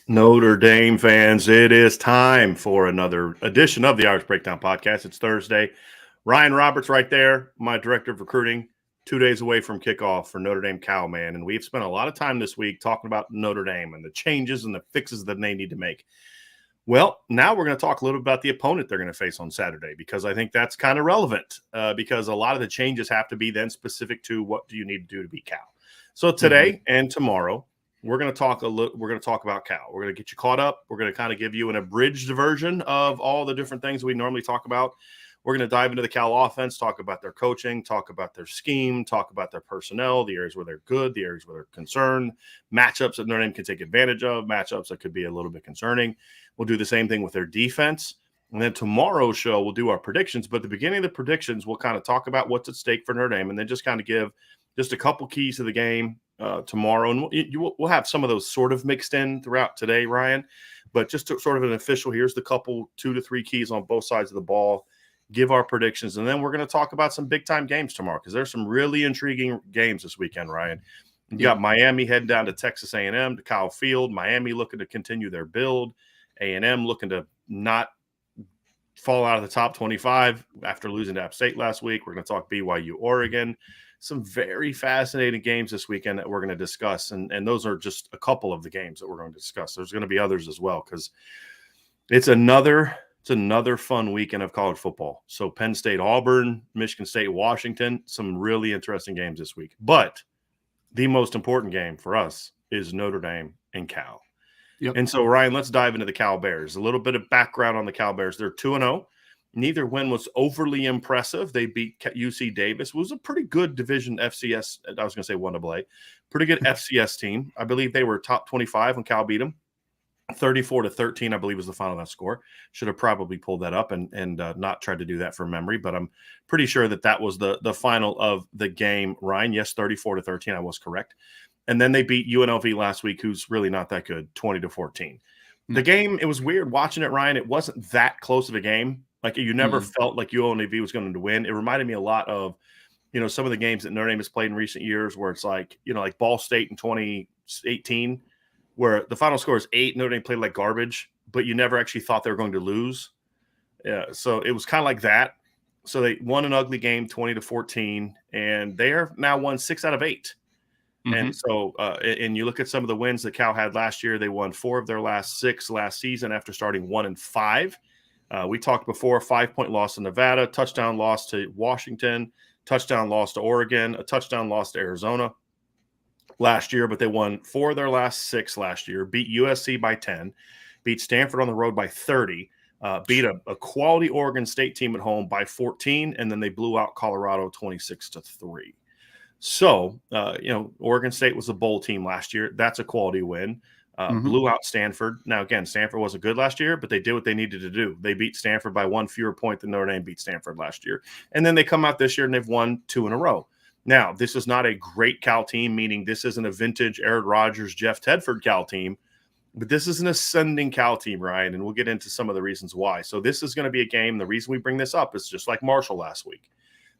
Notre Dame fans, it is time for another edition of the Irish Breakdown Podcast. It's Thursday. Ryan Roberts right there, my director of recruiting, 2 days away from kickoff for Notre Dame Cowman. And we've spent a lot of time this week talking about Notre Dame and the changes and the fixes that they need to make. Well, now we're going to talk a little bit about the opponent they're going to face on Saturday, because I think that's kind of relevant because a lot of the changes have to be then specific to what do you need to do to beat Cal. So today and tomorrow, we're going to talk about Cal. We're going to get you caught up. We're going to kind of give you an abridged version of all the different things we normally talk about. We're going to dive into the Cal offense, talk about their coaching, talk about their scheme, talk about their personnel, the areas where they're good, the areas where they're concerned, matchups that Notre Dame can take advantage of, matchups that could be a little bit concerning. We'll do the same thing with their defense. And then tomorrow's show, we'll do our predictions. But at the beginning of the predictions, we'll kind of talk about what's at stake for Notre Dame and then just kind of give just a couple keys to the game tomorrow. And we'll have some of those sort of mixed in throughout today, Ryan. But just to sort of an official, here's the couple 2 to 3 keys on both sides of the ball, give our predictions. And then we're going to talk about some big-time games tomorrow because there's some really intriguing games this weekend, Ryan. You got Miami heading down to Texas A&M, to Kyle Field. Miami looking to continue their build. A&M looking to not fall out of the top 25 after losing to App State last week. We're going to talk BYU, Oregon. Some very fascinating games this weekend that we're going to discuss. And those are just a couple of the games that we're going to discuss. There's going to be others as well because it's another fun weekend of college football. So Penn State, Auburn, Michigan State, Washington, some really interesting games this week. But the most important game for us is Notre Dame and Cal. Yep. And so, Ryan, let's dive into the Cal Bears. A little bit of background on the Cal Bears. They're 2-0. Neither win was overly impressive. They beat UC Davis. It was a pretty good division FCS. I was going to say 1AA. Pretty good FCS team. I believe they were top 25 when Cal beat them. 34-13, I believe, was the final that score. Should have probably pulled that up and not tried to do that from memory, but I'm pretty sure that was the final of the game, Ryan. Yes, 34-13. I was correct. And then they beat UNLV last week, who's really not that good, 20-14. The game, it was weird watching it, Ryan. It wasn't that close of a game. Like, you never felt like UNLV was going to win. It reminded me a lot of, some of the games that Notre Dame has played in recent years where it's like, like Ball State in 2018, where the final score is 8. Notre Dame played like garbage, but you never actually thought they were going to lose. Yeah, so it was kind of like that. So they won an ugly game, 20-14, and they are now won 6 out of 8. And so, and you look at some of the wins that Cal had last year, they won 4 of their last 6 last season after starting 1-5. We talked before, 5-point loss to Nevada, touchdown loss to Washington, touchdown loss to Oregon, a touchdown loss to Arizona last year, but they won 4 of their last 6 last year, beat USC by 10, beat Stanford on the road by 30, beat a quality Oregon State team at home by 14, and then they blew out Colorado 26-3. So, Oregon State was a bowl team last year. That's a quality win. Blew out Stanford. Now, again, Stanford wasn't good last year, but they did what they needed to do. They beat Stanford by 1 fewer point than Notre Dame beat Stanford last year. And then they come out this year and they've won 2 in a row. Now, this is not a great Cal team, meaning this isn't a vintage Aaron Rodgers, Jeff Tedford Cal team, but this is an ascending Cal team, Ryan, and we'll get into some of the reasons why. So this is going to be a game. The reason we bring this up is just like Marshall last week.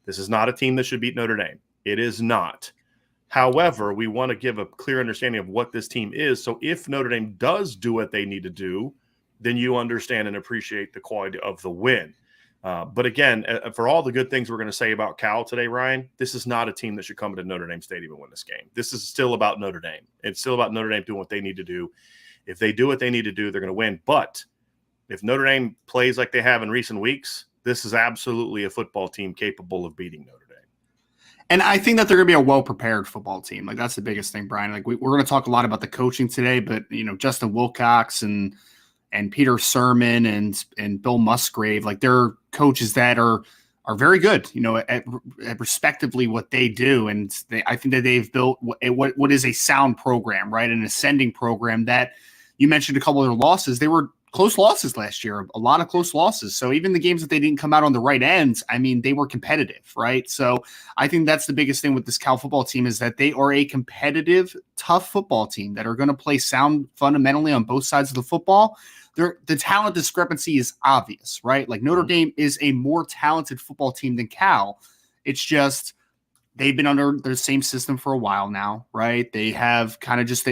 This is not a team that should beat Notre Dame. It is not. However, we want to give a clear understanding of what this team is. So if Notre Dame does do what they need to do, then you understand and appreciate the quality of the win. But again, for all the good things we're going to say about Cal today, Ryan, this is not a team that should come to Notre Dame Stadium and win this game. This is still about Notre Dame. It's still about Notre Dame doing what they need to do. If they do what they need to do, they're going to win. But if Notre Dame plays like they have in recent weeks, this is absolutely a football team capable of beating Notre Dame. And I think that they're going to be a well-prepared football team. Like, that's the biggest thing, Brian. Like, we're going to talk a lot about the coaching today, but, Justin Wilcox and Peter Sermon and Bill Musgrave, like, they're coaches that are very good, at respectively what they do. And I think that they've built what is a sound program, right? An ascending program that you mentioned a couple of their losses. They were close losses last year, a lot of close losses. So even the games that they didn't come out on the right ends, I mean, they were competitive, right? So I think that's the biggest thing with this Cal football team is that they are a competitive, tough football team that are going to play sound fundamentally on both sides of the football. The talent discrepancy is obvious, right? Like, Notre Dame is a more talented football team than Cal. It's just they've been under the same system for a while now, right? They have kind of just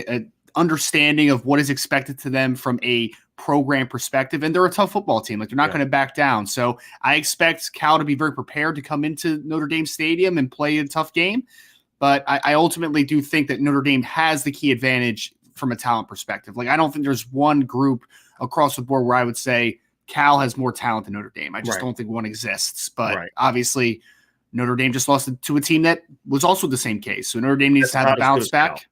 understanding of what is expected to them from a program perspective, and they're a tough football team. Like, they're not going to back down. So I expect Cal to be very prepared to come into Notre Dame Stadium and play a tough game. But I ultimately do think that Notre Dame has the key advantage from a talent perspective. Like, I don't think there's one group across the board where I would say Cal has more talent than Notre Dame. I just don't think one exists. But obviously Notre Dame just lost to a team that was also the same case. So Notre Dame needs to have a bounce back.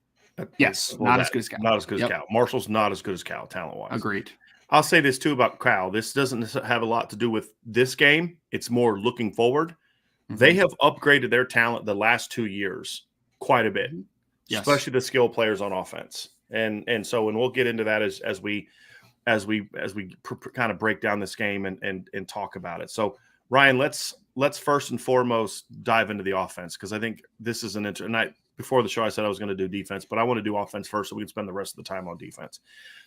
Yes, not as good as Cal. Not as good as Cal. Marshall's not as good as Cal, talent-wise. Agreed. I'll say this, too, about Cal. This doesn't have a lot to do with this game. It's more looking forward. Mm-hmm. They have upgraded their talent the last 2 years quite a bit, especially the skill players on offense. And so, and we'll get into that as we kind of break down this game and talk about it. So, Ryan, let's first and foremost dive into the offense, because I think this is before the show I said I was going to do defense, but I want to do offense first so we can spend the rest of the time on defense.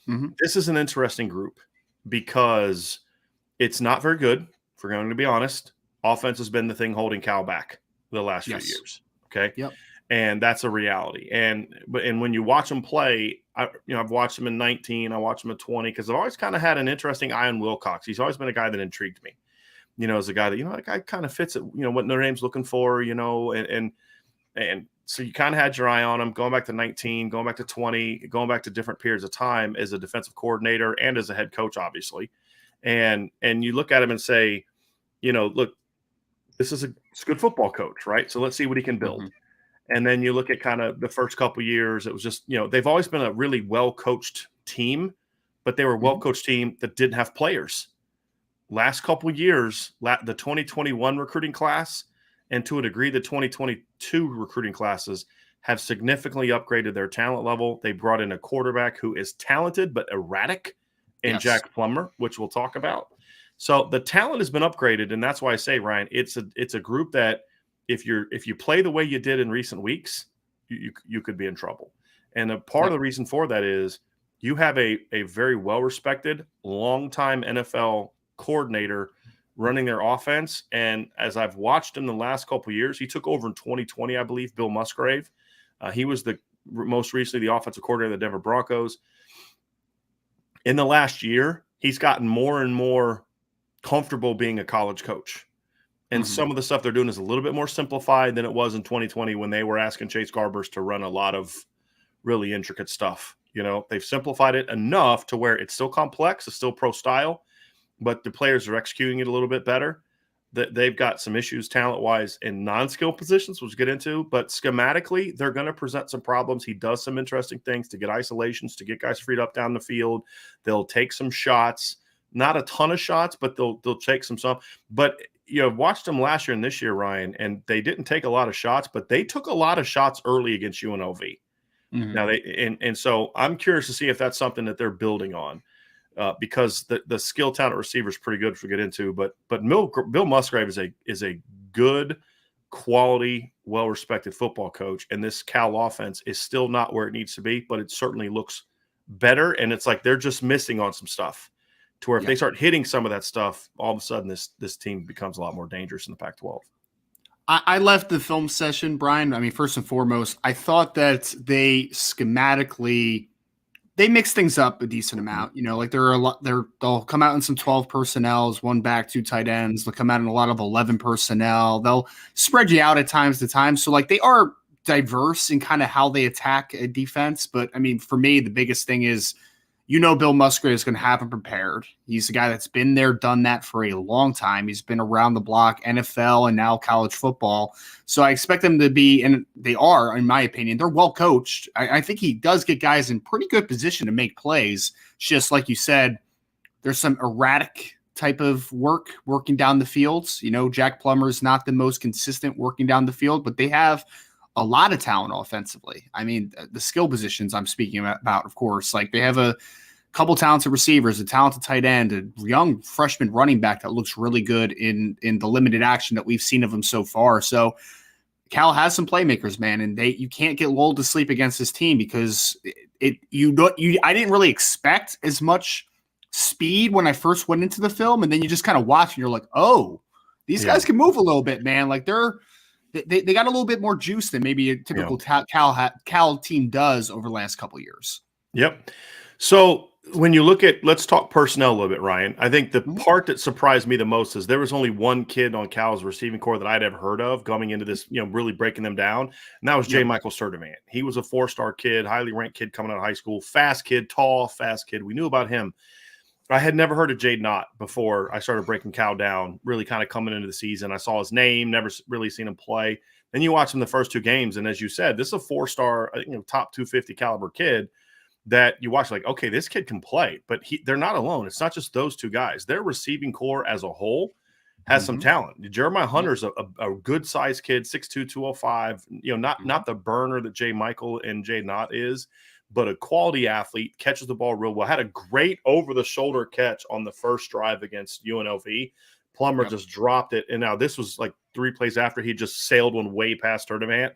Mm-hmm. This is an interesting group because it's not very good, if we're going to be honest. Offense has been the thing holding Cal back the last few years. Okay. Yep. And that's a reality. And when you watch them play, I've watched them in 19, I watched them at 20, because I've always kind of had an interesting eye on Wilcox. He's always been a guy that intrigued me, as a guy that, that guy kind of fits it, what Notre Dame's looking for, and so you kind of had your eye on him going back to 19, going back to 20, going back to different periods of time as a defensive coordinator and as a head coach, obviously. And you look at him and say, look, this is a good football coach, right? So let's see what he can build. Mm-hmm. And then you look at kind of the first couple of years, it was just, they've always been a really well-coached team, but they were a well-coached team that didn't have players. Last couple of years, the 2021 recruiting class and to a degree the 2022 recruiting classes have significantly upgraded their talent level. They brought in a quarterback who is talented but erratic in Jack Plummer, which we'll talk about. So the talent has been upgraded, and that's why I say, Ryan, it's a group that if you play the way you did in recent weeks, you could be in trouble. And a part of the reason for that is you have a very well-respected, long-time NFL coordinator running their offense. And as I've watched him the last couple of years, he took over in 2020, I believe, Bill Musgrave. He was most recently the offensive coordinator of the Denver Broncos. In the last year, he's gotten more and more comfortable being a college coach. And some of the stuff they're doing is a little bit more simplified than it was in 2020 when they were asking Chase Garbers to run a lot of really intricate stuff. They've simplified it enough to where it's still complex, it's still pro style, but the players are executing it a little bit better. They've got some issues talent-wise in non-skill positions, which we'll get into, but schematically, they're going to present some problems. He does some interesting things to get isolations, to get guys freed up down the field. They'll take some shots, not a ton of shots, but they'll take some. But I've watched them last year and this year, Ryan, and they didn't take a lot of shots, but they took a lot of shots early against UNLV. Mm-hmm. Now and so I'm curious to see if that's something that they're building on. Because the skill talent receiver is pretty good, which we'll get into. But Bill Musgrave is a good, quality, well-respected football coach, and this Cal offense is still not where it needs to be, but it certainly looks better. And it's like they're just missing on some stuff, to where if they start hitting some of that stuff, all of a sudden this team becomes a lot more dangerous in the Pac-12. I left the film session, Brian. I mean, first and foremost, I thought that they schematically – they mix things up a decent amount, like they'll come out in some 12 personnels, 1 back, 2 tight ends. They'll come out in a lot of 11 personnel. They'll spread you out at times to time. So like they are diverse in kind of how they attack a defense. But I mean, for me, the biggest thing is, Bill Musgrave is going to have him prepared. He's a guy that's been there, done that for a long time. He's been around the block, NFL and now college football. So I expect them to be, and they are, in my opinion, they're well coached. I think he does get guys in pretty good position to make plays. It's just like you said, there's some erratic type of working down the fields. Jack Plummer is not the most consistent working down the field, but they have a lot of talent offensively. I mean, the skill positions I'm speaking about, of course, like they have a couple talented receivers, a talented tight end, a young freshman running back that looks really good in the limited action that we've seen of him so far. So Cal has some playmakers, man, and you can't get lulled to sleep against this team because I didn't really expect as much speed when I first went into the film, and then you just kind of watch and you're like, oh, these guys can move a little bit, man. Like they got a little bit more juice than maybe a typical Cal team does over the last couple of years. Yep. So when you look at, let's talk personnel a little bit, Ryan. I think the Mhm. part that surprised me the most is there was only one kid on Cal's receiving core that I'd ever heard of coming into this, really breaking them down. And that was J. Yep. Michael Sturdivant. He was a 4-star kid, highly ranked kid coming out of high school, fast kid, tall, fast kid. We knew about him. I had never heard of Jade Knott before I started breaking Cal down, really kind of coming into the season. I saw his name, never really seen him play. Then you watch him the first 2 games. And as you said, this is a 4-star, top 250 caliber kid that you watch like, okay, this kid can play, but they're not alone. It's not just those 2 guys. Their receiving core as a whole has some talent. Jeremiah Hunter's a good sized kid, 6'2", 205, not the burner that J. Michael and Jay Knott is, but a quality athlete, catches the ball real well, had a great over the shoulder catch on the first drive against UNLV. Plummer just dropped it. And now this was like 3 plays after he just sailed one way past Sturdivant.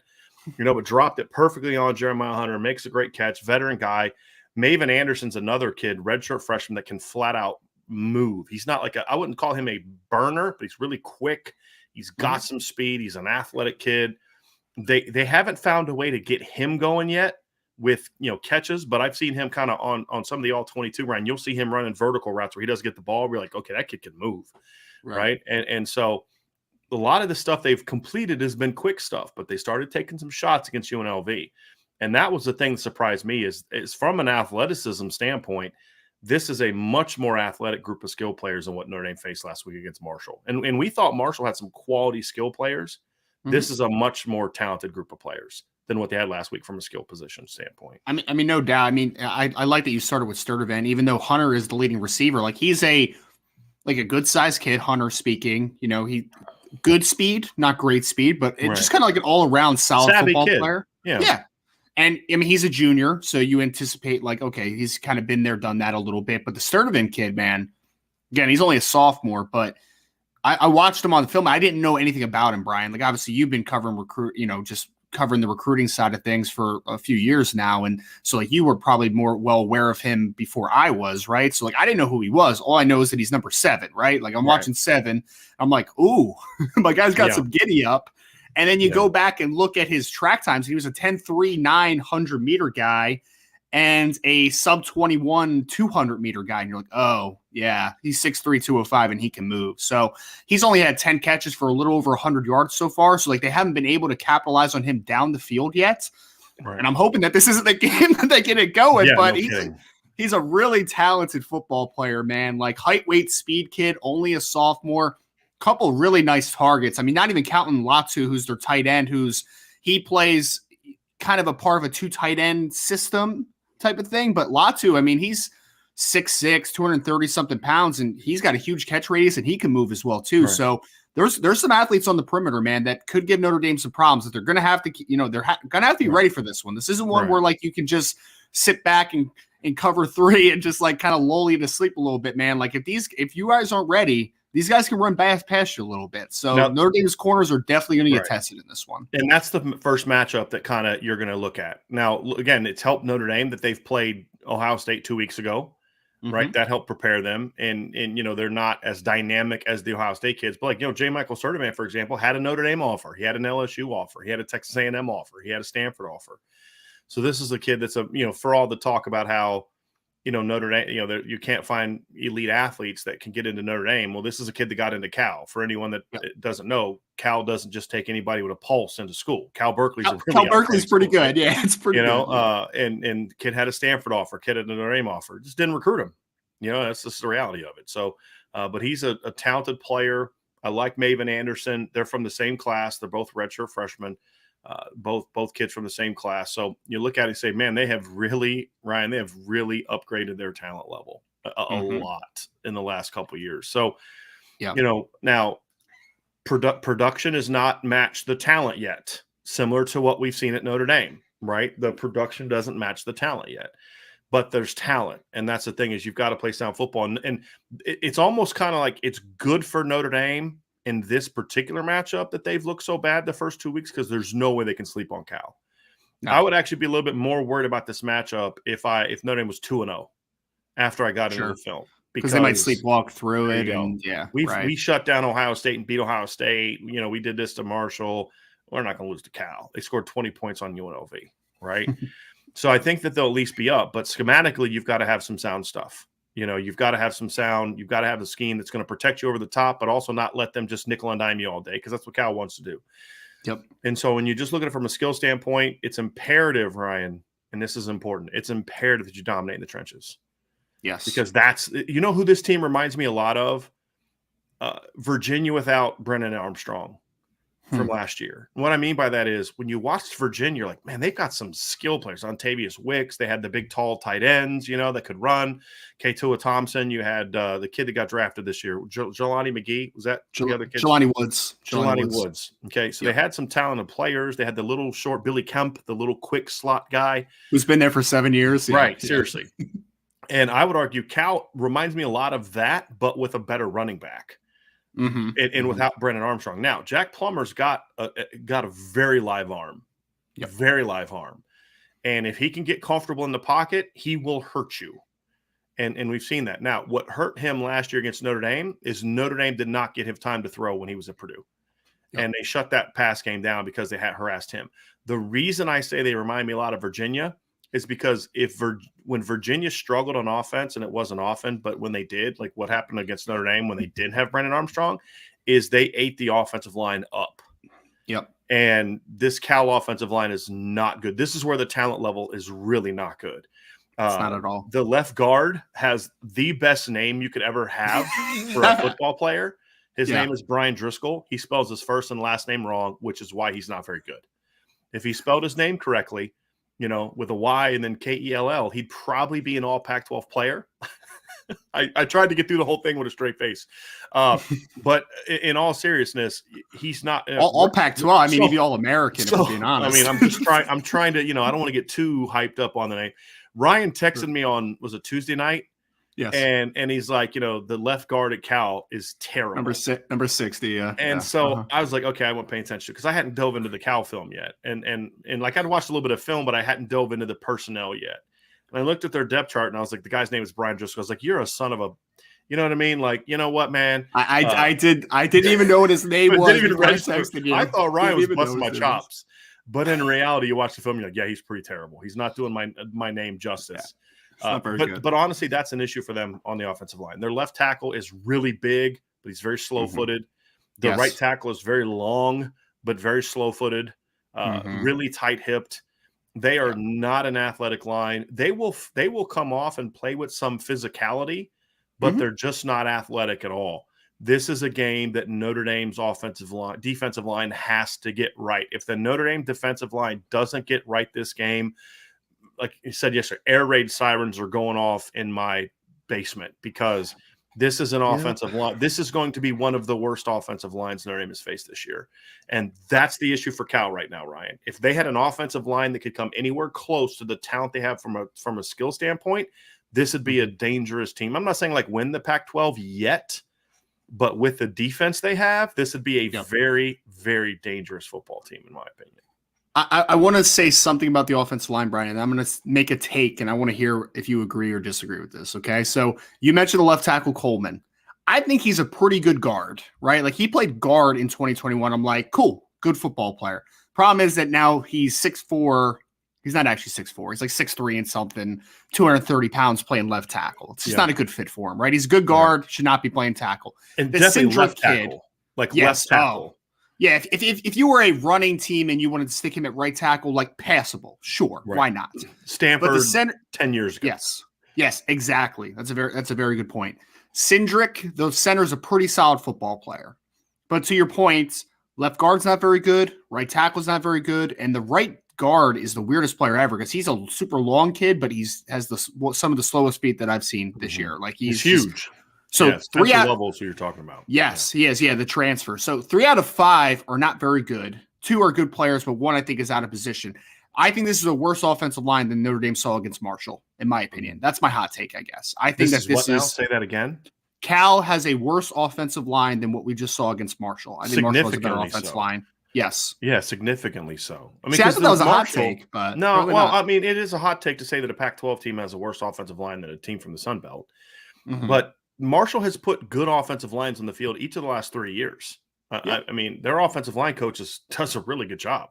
But dropped it perfectly on Jeremiah Hunter, makes a great catch, veteran guy. Maven Anderson's another kid, redshirt freshman that can flat out move. He's not like I wouldn't call him a burner, but he's really quick. He's got some speed. He's an athletic kid. They haven't found a way to get him going yet with, catches, but I've seen him kind of on some of the all-22 run. You'll see him running vertical routes where he doesn't get the ball. We're like, okay, that kid can move, right? And so a lot of the stuff they've completed has been quick stuff, but they started taking some shots against UNLV. And that was the thing that surprised me is from an athleticism standpoint, this is a much more athletic group of skill players than what Notre Dame faced last week against Marshall. And we thought Marshall had some quality skill players. This is a much more talented group of players than what they had last week from a skill position standpoint. I mean, no doubt. I mean, I like that you started with Sturdivant, even though Hunter is the leading receiver. Like he's a good sized kid, Hunter speaking. He good speed, not great speed, but it's just kind of like an all around solid Savvy football kid. player. Yeah. And I mean, he's a junior, so you anticipate like, okay, he's kind of been there, done that a little bit. But the Sturdivant kid, man, again, he's only a sophomore, but I watched him on the film. I didn't know anything about him, Brian. Like obviously you've been covering just covering the recruiting side of things for a few years now. And so like you were probably more well aware of him before I was, right? So like I didn't know who he was. All I know is that he's number 7, right? Like I'm watching 7. I'm like, ooh, my guy's got some giddy up. And then you go back and look at his track times. He was a 10.3 900 meter guy and a sub 21 200 meter guy. And you're like, oh yeah, he's 6'3", 205 and he can move. So he's only had 10 catches for a little over 100 yards so far. So like they haven't been able to capitalize on him down the field yet. Right. And I'm hoping that this isn't the game that they get it going, but he's a really talented football player, man. Like height, weight, speed kid, only a sophomore, couple really nice targets. I mean, not even counting Latu, who's their tight end, he plays kind of a part of a 2 tight end system type of thing. But Latu, I mean, he's 6'6", 230 something pounds, and he's got a huge catch radius and he can move as well too. Right. So there's some athletes on the perimeter, man, that could give Notre Dame some problems that they're going to have to, they're going to have to be ready for this one. This isn't one where like you can just sit back and cover 3 and just like kind of lull you to sleep a little bit, man. Like if you guys aren't ready, these guys can run past you a little bit. So now, Notre Dame's corners are definitely going to get tested in this one. And that's the first matchup that kind of you're going to look at. Now, again, it's helped Notre Dame that they've played Ohio State 2 weeks ago, right? That helped prepare them. And they're not as dynamic as the Ohio State kids. But like, J. Michael Sturdivant, for example, had a Notre Dame offer. He had an LSU offer. He had a Texas A&M offer. He had a Stanford offer. So this is a kid that's for all the talk about how, Notre Dame, you can't find elite athletes that can get into Notre Dame. Well, this is a kid that got into Cal. For anyone that doesn't know, Cal doesn't just take anybody with a pulse into school. Cal Berkeley's pretty good. Yeah, it's pretty good. And kid had a Stanford offer, kid had a Notre Dame offer. Just didn't recruit him. That's just the reality of it. So, but he's a talented player. I like Maven Anderson. They're from the same class. They're both redshirt freshmen. Both kids from the same class. So you look at it and say, man, they have really upgraded their talent level a lot in the last couple of years. So, now production has not matched the talent yet, similar to what we've seen at Notre Dame, right? The production doesn't match the talent yet, but there's talent. And that's the thing is you've got to play sound football. And it's almost kind of like it's good for Notre Dame in this particular matchup that they've looked so bad the first 2 weeks because there's no way they can sleep on Cal. No. I would actually be a little bit more worried about this matchup if Notre Dame was 2-0 after I got into the film. Because they might sleepwalk through it. And we shut down Ohio State and beat Ohio State. We did this to Marshall. We're not going to lose to Cal. They scored 20 points on UNLV, right? So I think that they'll at least be up. But schematically, you've got to have some sound stuff. You've got to have some sound. You've got to have the scheme that's going to protect you over the top, but also not let them just nickel and dime you all day, because that's what Cal wants to do. Yep. And so when you just look at it from a skill standpoint, it's imperative, Ryan, and this is important, it's imperative that you dominate in the trenches. Yes. Because who this team reminds me a lot of? Virginia without Brennan Armstrong from last year. And what I mean by that is when you watch Virginia, you're like, man, they've got some skill players. Ontavious Wicks, they had the big, tall tight ends, that could run. Ketua Thompson, you had the kid that got drafted this year, Jelani McGee. Was that the other kid? Jelani Woods. Jelani Woods. Okay, so they had some talented players. They had the little short Billy Kemp, the little quick slot guy. Who's been there for 7 years. Yeah. Right, seriously. And I would argue Cal reminds me a lot of that, but with a better running back. And without Brennan Armstrong. Now, Jack Plummer's got a very live arm, very live arm. And if he can get comfortable in the pocket, he will hurt you. And we've seen that. Now, what hurt him last year against Notre Dame is Notre Dame did not get him time to throw when he was at Purdue. Yep. And they shut that pass game down because they had harassed him. The reason I say they remind me a lot of Virginia is because when Virginia struggled on offense, and it wasn't often, but when they did, like what happened against Notre Dame when they didn't have Brennan Armstrong, is they ate the offensive line up. Yep. And this Cal offensive line is not good. This is where the talent level is really not good. It's not at all. The left guard has the best name you could ever have for a football player. His name is Brian Driscoll. He spells his first and last name wrong, which is why he's not very good. If he spelled his name correctly, with a Y and then Kell, he'd probably be an all Pac-12 player. I tried to get through the whole thing with a straight face. But in all seriousness, he's not all Pac-12. I mean, he'd be all American, if we're being honest. I mean, I'm trying to, I don't want to get too hyped up on the name. Ryan texted me on, was it Tuesday night? Yes. And he's like, the left guard at Cal is terrible. Number 60, yeah. And so I was like, okay, I wasn't paying attention because I hadn't dove into the Cal film yet. And like I'd watched a little bit of film, but I hadn't dove into the personnel yet. And I looked at their depth chart and I was like, the guy's name is Brian Driscoll. I was like, you're a son of a, you know what I mean? Like, you know what, man? I didn't even know what his name was. I thought Ryan was busting my chops. But in reality, you watch the film, you're like, yeah, he's pretty terrible. He's not doing my name justice. Yeah. But honestly, that's an issue for them on the offensive line. Their left tackle is really big, but he's very slow-footed. The right tackle is very long, but very slow-footed, really tight-hipped. They are not an athletic line. They will come off and play with some physicality, but they're just not athletic at all. This is a game that Notre Dame's defensive line has to get right. If the Notre Dame defensive line doesn't get right this game, like you said yesterday, air raid sirens are going off in my basement because this is an offensive line. This is going to be one of the worst offensive lines Notre Dame has faced this year. And that's the issue for Cal right now, Ryan. If they had an offensive line that could come anywhere close to the talent they have from a skill standpoint, this would be a dangerous team. I'm not saying like win the Pac-12 yet, but with the defense they have, this would be a very, very dangerous football team, in my opinion. I want to say something about the offensive line, Brian, and I'm going to make a take, and I want to hear if you agree or disagree with this, okay? So you mentioned the left tackle Coleman. I think he's a pretty good guard, right? Like, he played guard in 2021. I'm like, cool, good football player. Problem is that now he's 6'4". He's not actually 6'4". He's like 6'3" and something, 230 pounds playing left tackle. It's just not a good fit for him, right? He's a good guard, should not be playing tackle. And definitely left tackle. Left tackle. Yeah, if you were a running team and you wanted to stick him at right tackle, like passable, sure, why not? Stanford, but the center, 10 years ago. Yes, exactly. That's a very good point. Cindric, the center's a pretty solid football player, but to your point, left guard's not very good, right tackle's not very good, and the right guard is the weirdest player ever because he's a super long kid, but has some of the slowest feet that I've seen this year. Like he's huge. So 3 out levels you're talking about. Yes, he is. Yeah, the transfer. So 3 out of 5 are not very good. 2 are good players, but 1 I think is out of position. I think this is a worse offensive line than Notre Dame saw against Marshall, in my opinion. That's my hot take, I guess. I think this is say that again. Cal has a worse offensive line than what we just saw against Marshall. I think Marshall has a better offensive line. Yes. Yeah, significantly so. I mean, I thought that was a hot take, but no. Well, not. I mean, it is a hot take to say that a Pac-12 team has a worse offensive line than a team from the Sun Belt, but Marshall has put good offensive lines on the field each of the last 3 years. I mean, their offensive line coach does a really good job.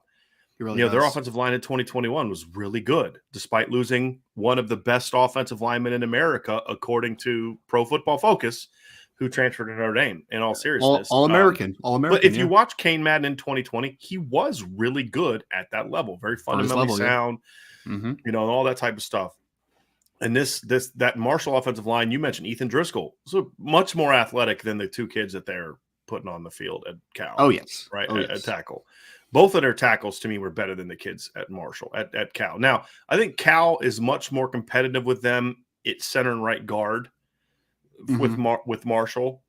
He really does. Their offensive line in 2021 was really good, despite losing one of the best offensive linemen in America, according to Pro Football Focus, who transferred to Notre Dame. In all seriousness, All American. But if you watch Kane Madden in 2020, he was really good at that level, very fundamentally sound, all that type of stuff. And that Marshall offensive line, you mentioned Ethan Driscoll, so much more athletic than the two kids that they're putting on the field at Cal. Oh, yes. Right, yes. At tackle. Both of their tackles, to me, were better than the kids at Marshall, at Cal. Now, I think Cal is much more competitive with them at center and right guard with Marshall.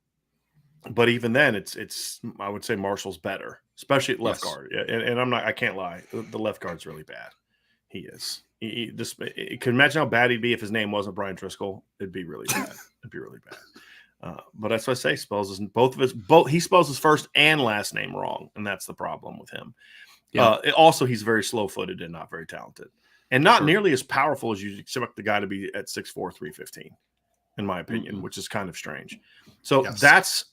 But even then, it's I would say Marshall's better, especially at left guard. And I can't lie, the left guard's really bad. He is. You can imagine how bad he'd be if his name wasn't Brian Driscoll. It'd be really bad. It'd be really bad. But that's what I say. He spells his first and last name wrong, and that's the problem with him. Yeah. Also, he's very slow-footed and not very talented, and not nearly as powerful as you expect the guy to be at 6'4", 315, in my opinion, which is kind of strange. So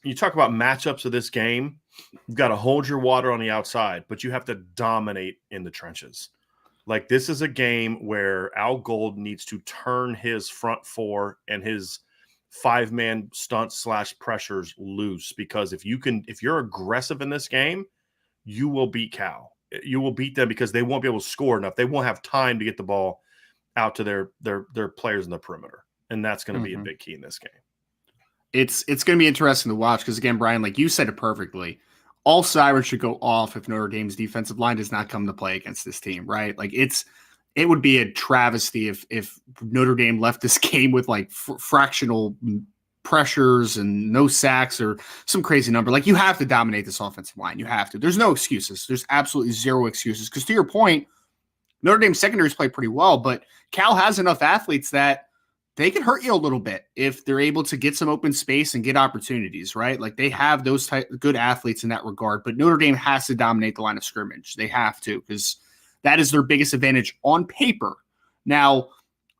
you talk about matchups of this game. You've got to hold your water on the outside, but you have to dominate in the trenches. Like, this is a game where Al Gold needs to turn his front four and his 5-man stunt / pressures loose, because if you're aggressive in this game, you will beat Cal. You will beat them because they won't be able to score enough. They won't have time to get the ball out to their players in the perimeter, and that's going to be a big key in this game. It's going to be interesting to watch because, again, Brian, like you said it perfectly, all sirens should go off if Notre Dame's defensive line does not come to play against this team, right? Like, it would be a travesty if Notre Dame left this game with like fractional pressures and no sacks or some crazy number. Like, you have to dominate this offensive line. You have to. There's no excuses. There's absolutely zero excuses. Because to your point, Notre Dame secondaries play pretty well, but Cal has enough athletes that they can hurt you a little bit if they're able to get some open space and get opportunities, right? Like, they have those good athletes in that regard, but Notre Dame has to dominate the line of scrimmage. They have to, because that is their biggest advantage on paper. Now,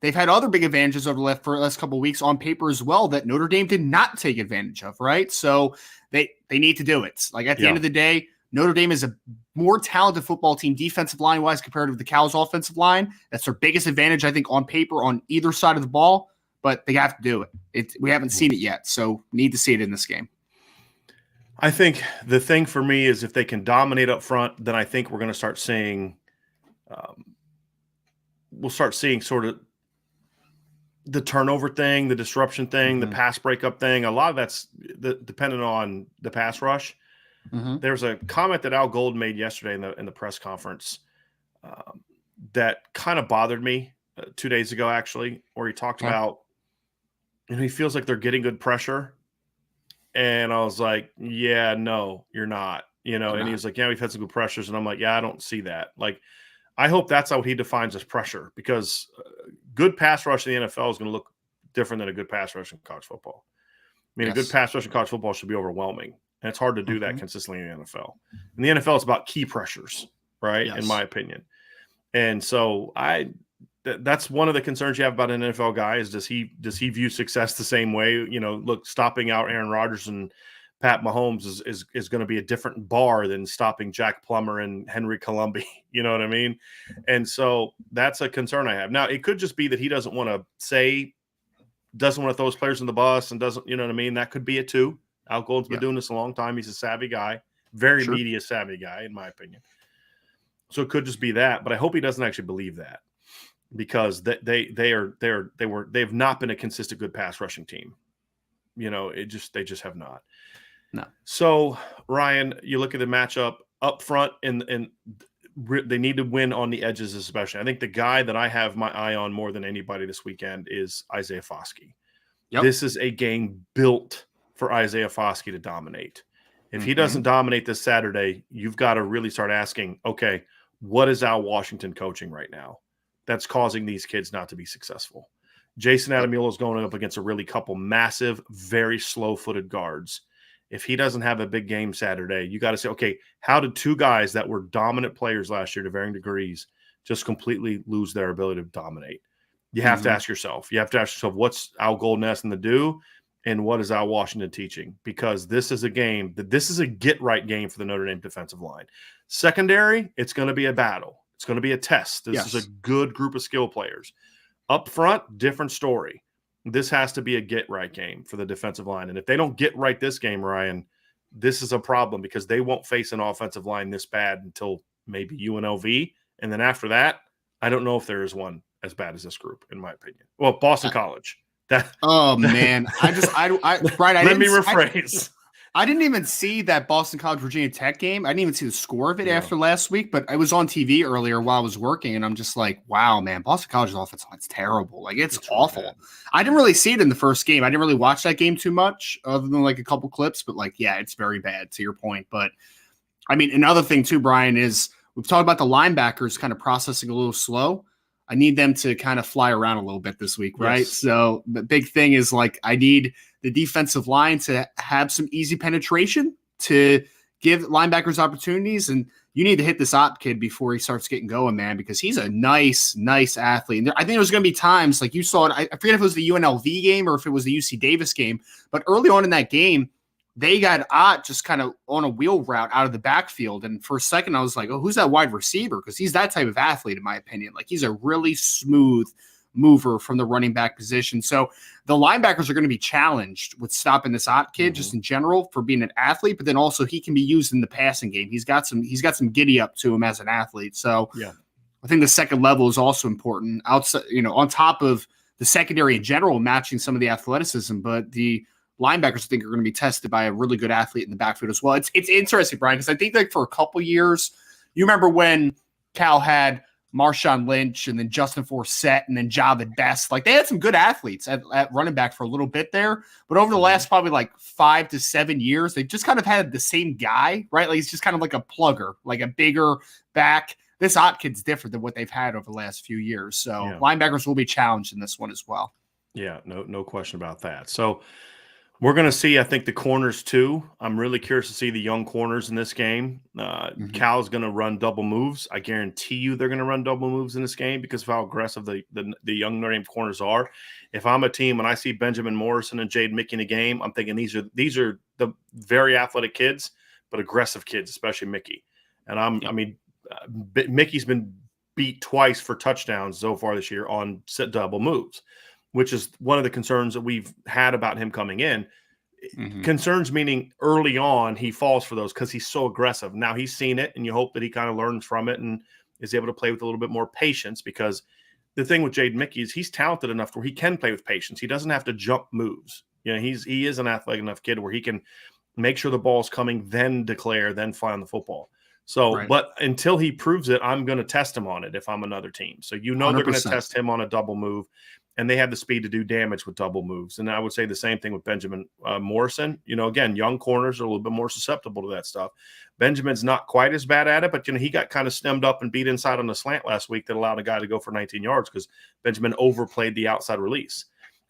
they've had other big advantages over the last couple of weeks on paper as well that Notre Dame did not take advantage of, right? So they need to do it. Like, at the end of the day, Notre Dame is a more talented football team defensive line-wise compared to the Cal's offensive line. That's their biggest advantage, I think, on paper on either side of the ball, but they have to do it. We haven't seen it yet, so need to see it in this game. I think the thing for me is if they can dominate up front, then I think we're going to start seeing we'll start seeing sort of the turnover thing, the disruption thing, the pass breakup thing. A lot of that's dependent on the pass rush. There's a comment that Al Gold made yesterday in the press conference that kind of bothered me 2 days ago, actually, where he talked about, he feels like they're getting good pressure. And I was like, yeah, no, you're not, and he was like, yeah, we've had some good pressures. And I'm like, yeah, I don't see that. Like, I hope that's how he defines as pressure, because good pass rush in the NFL is going to look different than a good pass rush in college football. I mean, a good pass rush in college football should be overwhelming, and it's hard to do that consistently in the NFL. In the NFL, it's about key pressures, right? Yes. In my opinion. And so that's one of the concerns you have about an NFL guy is does he view success the same way? Look, stopping out Aaron Rodgers and Pat Mahomes is going to be a different bar than stopping Jack Plummer and Henry Colombi. You know what I mean? And so that's a concern I have. Now, it could just be that he doesn't want to throw his players in the bus and doesn't, you know what I mean? That could be it too. Al Gold's been doing this a long time. He's a savvy guy, very media savvy guy, in my opinion. So it could just be that, but I hope he doesn't actually believe that, because they've not been a consistent good pass rushing team. They just have not. No. So, Ryan, you look at the matchup up front, and they need to win on the edges especially. I think the guy that I have my eye on more than anybody this weekend is Isaiah Foskey. Yep. This is a game built for Isaiah Foskey to dominate. If he doesn't dominate this Saturday, you've got to really start asking, okay, what is Al Washington coaching right now that's causing these kids not to be successful? Jason Ademilola is going up against a really couple massive, very slow-footed guards. If he doesn't have a big game Saturday, you got to say, okay, how did two guys that were dominant players last year to varying degrees just completely lose their ability to dominate? You have to ask yourself. You have to ask yourself, what's Al Golden asking to do? and what is Al Washington teaching? Because this is a get-right game for the Notre Dame defensive line. Secondary, it's going to be a battle. It's going to be a test. This is a good group of skill players. Up front, different story. This has to be a get-right game for the defensive line. And if they don't get right this game, Ryan, this is a problem because they won't face an offensive line this bad until maybe UNLV. And then after that, I don't know if there is one as bad as this group, in my opinion. Well, Boston College. Oh man, Brian, let me rephrase. I didn't even see that Boston College Virginia Tech game. I didn't even see the score of it after last week, but I was on TV earlier while I was working, and I'm just like, wow, man, Boston College's offensive line's terrible. Like it's awful. Really, I didn't really see it in the first game. I didn't really watch that game too much, other than like a couple clips. But like, yeah, it's very bad. To your point, but I mean, another thing too, Brian, is we've talked about the linebackers kind of processing a little slow. I need them to kind of fly around a little bit this week, right? Yes. So the big thing is like I need the defensive line to have some easy penetration to give linebackers opportunities. And you need to hit this op kid before he starts getting going, man, because he's a nice athlete. And I think there's going to be times like you saw it. I forget if it was the UNLV game or if it was the UC Davis game, but early on in that game, they got Ott just kind of on a wheel route out of the backfield. And for a second, I was like, oh, who's that wide receiver? Because he's that type of athlete, in my opinion. Like he's a really smooth mover from the running back position. So the linebackers are going to be challenged with stopping this Ott kid just in general for being an athlete, but then also he can be used in the passing game. He's got some giddy up to him as an athlete. So I think the second level is also important outside, on top of the secondary in general, matching some of the athleticism, but the linebackers, I think, are going to be tested by a really good athlete in the backfield as well. It's interesting, Brian, because I think like for a couple years, you remember when Cal had Marshawn Lynch and then Justin Forsett and then Javid Best. Like they had some good athletes at running back for a little bit there, but over the last probably like 5 to 7 years, they've just kind of had the same guy, right? Like he's just kind of like a plugger, like a bigger back. This Ott kid's different than what they've had over the last few years. So linebackers will be challenged in this one as well. Yeah, no question about that. So we're going to see, I think, the corners too. I'm really curious to see the young corners in this game. Cal's going to run double moves. I guarantee you they're going to run double moves in this game because of how aggressive the young Notre Dame corners are. If I'm a team and I see Benjamin Morrison and Jade Mickey in a game, I'm thinking these are the very athletic kids, but aggressive kids, especially Mickey. And Mickey's been beat twice for touchdowns so far this year on set double moves, which is one of the concerns that we've had about him coming in. Concerns meaning early on he falls for those because he's so aggressive. Now he's seen it, and you hope that he kind of learns from it and is able to play with a little bit more patience, because the thing with Jade Mickey is he's talented enough where he can play with patience. He doesn't have to jump moves. He is an athletic enough kid where he can make sure the ball's coming, then declare, then fly on the football. So, But until he proves it, I'm going to test him on it if I'm another team. So they're going to test him on a double move. And they have the speed to do damage with double moves. And I would say the same thing with Benjamin Morrison. Again, young corners are a little bit more susceptible to that stuff. Benjamin's not quite as bad at it, but, he got kind of stemmed up and beat inside on the slant last week that allowed a guy to go for 19 yards because Benjamin overplayed the outside release.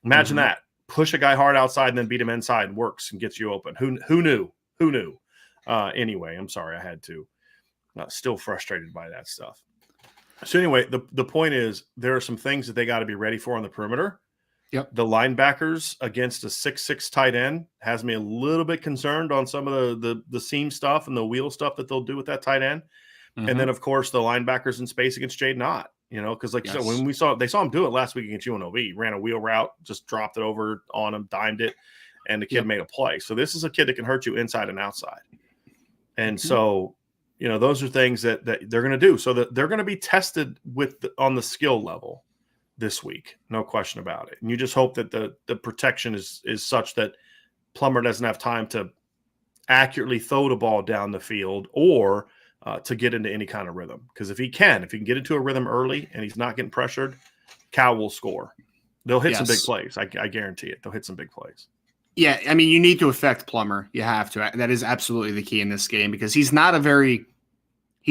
Imagine that. Push a guy hard outside and then beat him inside. Works and gets you open. Who knew? Anyway, I'm sorry I had to. Still frustrated by that stuff. So anyway, the point is there are some things that they got to be ready for on the perimeter. Yep. The linebackers against a 6'6" tight end has me a little bit concerned on some of the seam stuff and the wheel stuff that they'll do with that tight end. And then, of course, the linebackers in space against Jaden Ott, because like you said, when they saw him do it last week against UNLV, he ran a wheel route, just dropped it over on him, dimed it, and the kid made a play. So this is a kid that can hurt you inside and outside. And so – those are things that they're going to do. So that they're going to be tested on the skill level this week. No question about it. And you just hope that the protection is such that Plummer doesn't have time to accurately throw the ball down the field or to get into any kind of rhythm. Because if he can get into a rhythm early and he's not getting pressured, Cal will score. They'll hit some big plays. I guarantee it. They'll hit some big plays. Yeah, I mean, you need to affect Plummer. You have to. That is absolutely the key in this game because he's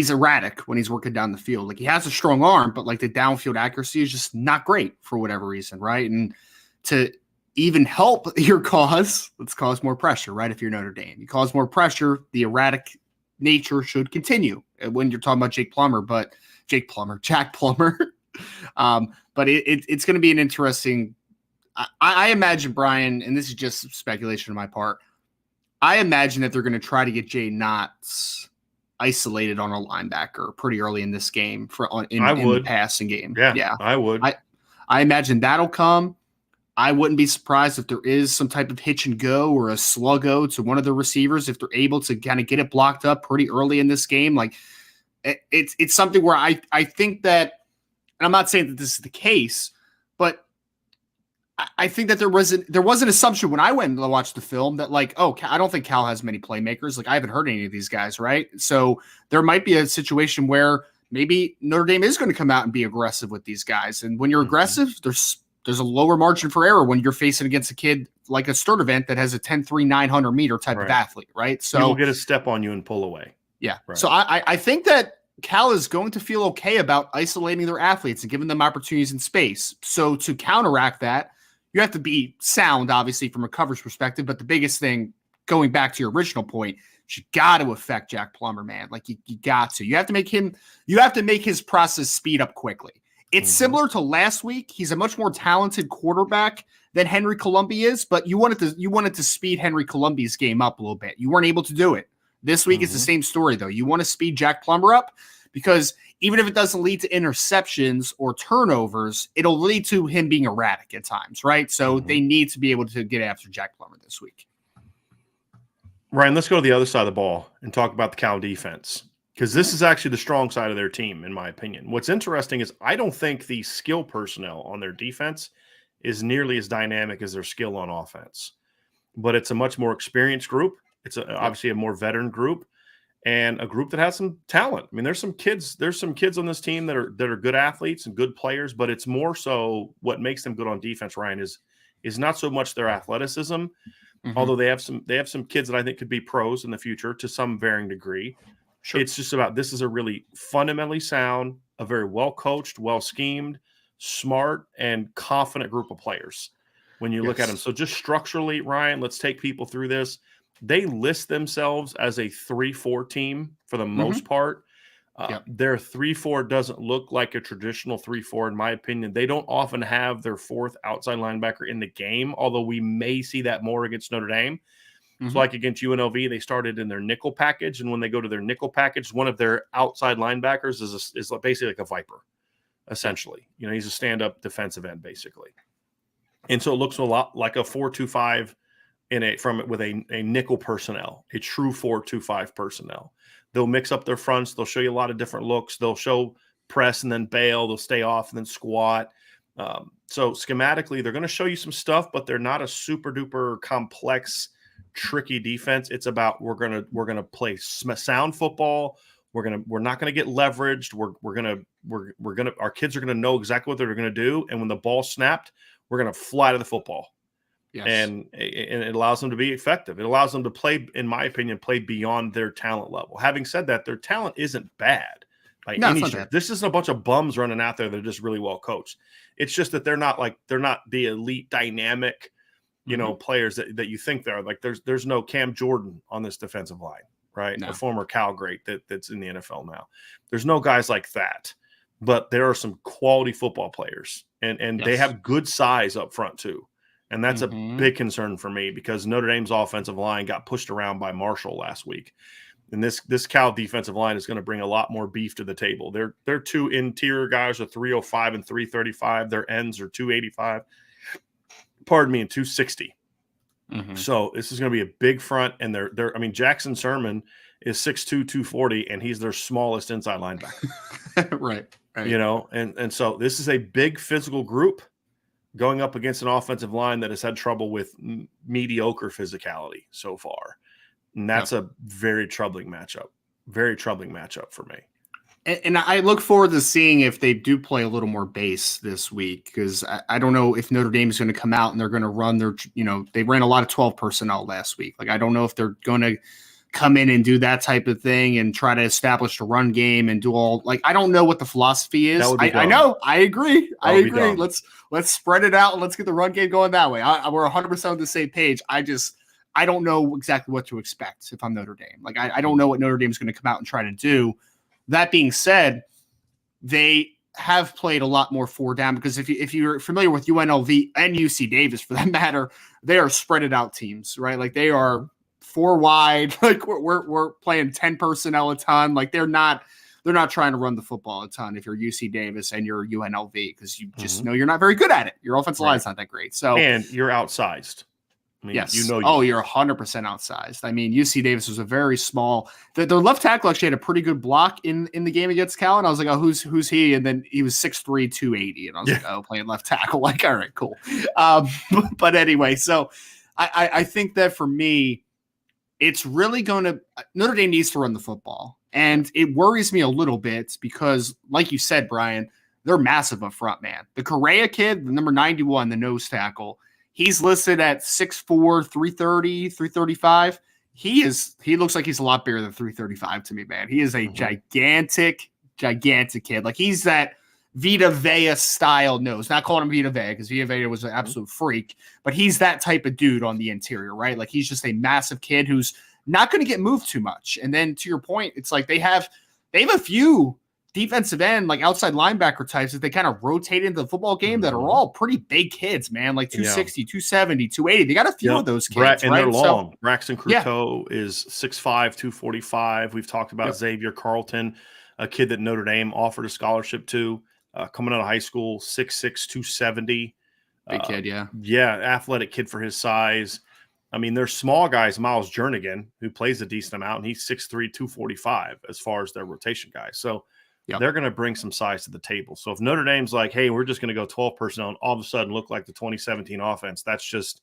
erratic when he's working down the field. Like he has a strong arm, but like the downfield accuracy is just not great for whatever reason, right? And to even help your cause, let's cause more pressure, right? If you're Notre Dame, you cause more pressure, the erratic nature should continue when you're talking about Jack Plummer. But it's going to be an interesting I imagine, Brian, and this is just speculation on my part, I imagine that they're going to try to get Jay Knotts isolated on a linebacker pretty early in this game in the passing game. Yeah, I would. I imagine that'll come. I wouldn't be surprised if there is some type of hitch and go or a sluggo to one of the receivers if they're able to kind of get it blocked up pretty early in this game. Like it's something where I think that, and I'm not saying that this is the case, but I think that there was an assumption when I went to watch the film that like, oh, I don't think Cal has many playmakers. Like I haven't heard any of these guys, right? So there might be a situation where maybe Notre Dame is going to come out and be aggressive with these guys. And when you're aggressive, there's a lower margin for error when you're facing against a kid like a Sturdivant that has a 10-3, 900 meter type of athlete, right? So he'll get a step on you and pull away. Yeah. Right. So I think that Cal is going to feel okay about isolating their athletes and giving them opportunities in space. So to counteract that, you have to be sound, obviously, from a coverage perspective. But the biggest thing, going back to your original point, you got to affect Jack Plummer, man. Like you got to. You have to make his process speed up quickly. It's similar to last week. He's a much more talented quarterback than Henry Colombi is, but you wanted to speed Henry Colombi's game up a little bit. You weren't able to do it. This week it's the same story, though. You want to speed Jack Plummer up because even if it doesn't lead to interceptions or turnovers, it'll lead to him being erratic at times, right? So they need to be able to get after Jack Plummer this week. Ryan, let's go to the other side of the ball and talk about the Cal defense, because this is actually the strong side of their team, in my opinion. What's interesting is I don't think the skill personnel on their defense is nearly as dynamic as their skill on offense, but it's a much more experienced group. It's obviously a more veteran group and a group that has some talent. I mean, there's some kids on this team that are good athletes and good players, but it's more so what makes them good on defense, Ryan, is not so much their athleticism, although they have some kids that I think could be pros in the future to some varying degree. Sure. It's just about this is a really fundamentally sound, a very well-coached, well-schemed, smart, and confident group of players when you look at them. So just structurally, Ryan, let's take people through this. They list themselves as a 3-4 team for the most part. Their 3-4 doesn't look like a traditional 3-4, in my opinion. They don't often have their fourth outside linebacker in the game, although we may see that more against Notre Dame. So like against UNLV, they started in their nickel package, and when they go to their nickel package, one of their outside linebackers is basically like a viper, essentially. You know, he's a stand-up defensive end, basically. And so it looks a lot like a 4-2-5 with a nickel personnel, a true 4-2-5 personnel. They'll mix up their fronts. They'll show you a lot of different looks. They'll show press and then bail. They'll stay off and then squat. So schematically, they're going to show you some stuff, but they're not a super duper complex, tricky defense. It's about we're gonna play sound football. We're not gonna get leveraged. Our kids are gonna know exactly what they're gonna do, and when the ball snapped, we're gonna fly to the football. Yes. And it allows them to be effective. It allows them to play, in my opinion, play beyond their talent level. Having said that, their talent isn't bad by any stretch. This isn't a bunch of bums running out there that are just really well coached. It's just that they're not the elite dynamic, players that you think they are. Like there's no Cam Jordan on this defensive line, right? No. A former Cal great that's in the NFL now. There's no guys like that, but there are some quality football players, and they have good size up front too. And that's a big concern for me because Notre Dame's offensive line got pushed around by Marshall last week. And this Cal defensive line is going to bring a lot more beef to the table. Their two interior guys are 305 and 335. Their ends are 285. Pardon me, and 260. So this is going to be a big front. And Jackson Sermon is 6'2", 240, and he's their smallest inside linebacker. Right. And so this is a big physical group going up against an offensive line that has had trouble with mediocre physicality so far. And that's a very troubling matchup for me. And I look forward to seeing if they do play a little more base this week, because I don't know if Notre Dame is going to come out and they're going to run they ran a lot of 12 personnel last week. Like, I don't know if they're going to come in and do that type of thing and try to establish a run game and do all, like, I don't know what the philosophy is. I know. I agree. Let's spread it out and let's get the run game going that way. We're 100% on the same page. I don't know exactly what to expect if I'm Notre Dame. Like, I don't know what Notre Dame is going to come out and try to do. That being said, they have played a lot more four down because if you're familiar with UNLV and UC Davis for that matter, they are spreaded out teams, right? Like they are four wide. Like we're playing 10 personnel a ton. Like they're not trying to run the football a ton if you're UC Davis and you're UNLV because you just know you're not very good at it. Your offensive line's not that great. So and you're outsized. I mean, yes. You're 100% outsized. I mean, UC Davis was a very small. Their left tackle actually had a pretty good block in the game against Cal, and I was like, oh, who's he? And then he was 6'3", 280, and I was like, oh, playing left tackle. Like, all right, cool. But anyway, so I think that for me, it's really going to Notre Dame needs to run the football, and it worries me a little bit because, like you said, Brian, they're massive up front, man. The Correa kid, the number 91, the nose tackle. He's listed at 6'4", 330, 335. He looks like he's a lot bigger than 335 to me, man. He is a gigantic kid. Like he's that Vita Vea style nose. Not calling him Vita Vea because Vita Vea was an absolute freak, but he's that type of dude on the interior, right? Like he's just a massive kid who's not going to get moved too much. And then to your point, it's like they have a few defensive end, like outside linebacker types that they kind of rotate into the football game that are all pretty big kids, man, like 260, 270, 280. They got a few of those kids, and right? they're long. So, Braxton Cruteau is 6'5", 245. We've talked about Xavier Carlton, a kid that Notre Dame offered a scholarship to coming out of high school, 6'6", 270. Big kid, yeah. Yeah, athletic kid for his size. I mean, there's small guys, Miles Jernigan, who plays a decent amount, and he's 6'3", 245 as far as their rotation guys. So they're going to bring some size to the table. So if Notre Dame's like, hey, we're just going to go 12 personnel and all of a sudden look like the 2017 offense, that's just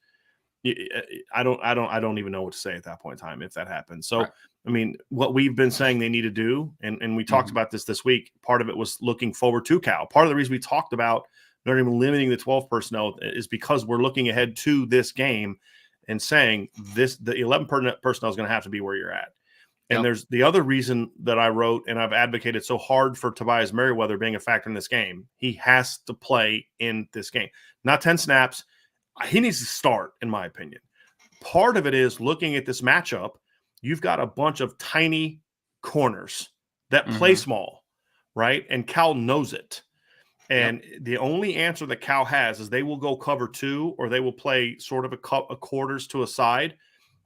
I don't even know what to say at that point in time if that happens. So, I mean, what we've been saying they need to do, and we talked about this week, part of it was looking forward to Cal. Part of the reason we talked about Notre Dame limiting the 12 personnel is because we're looking ahead to this game and saying the 11 personnel is going to have to be where you're at. And there's the other reason that I wrote, and I've advocated so hard for Tobias Merriweather being a factor in this game. He has to play in this game. Not 10 snaps. He needs to start, in my opinion. Part of it is looking at this matchup. You've got a bunch of tiny corners that play small, right? And Cal knows it. And the only answer that Cal has is they will go cover two, or they will play sort of a quarters to a side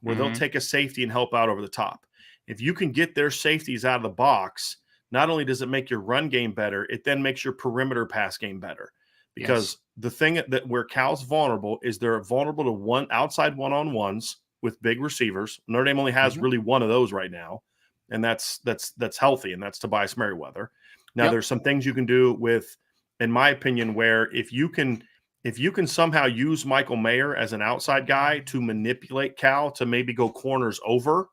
where they'll take a safety and help out over the top. If you can get their safeties out of the box, not only does it make your run game better, it then makes your perimeter pass game better. Because the thing that where Cal's vulnerable is they're vulnerable to outside one-on-ones with big receivers. Notre Dame only has really one of those right now, and that's healthy, and that's Tobias Merriweather. Now there's some things you can do with, in my opinion, where if you can somehow use Michael Mayer as an outside guy to manipulate Cal to maybe go corners over,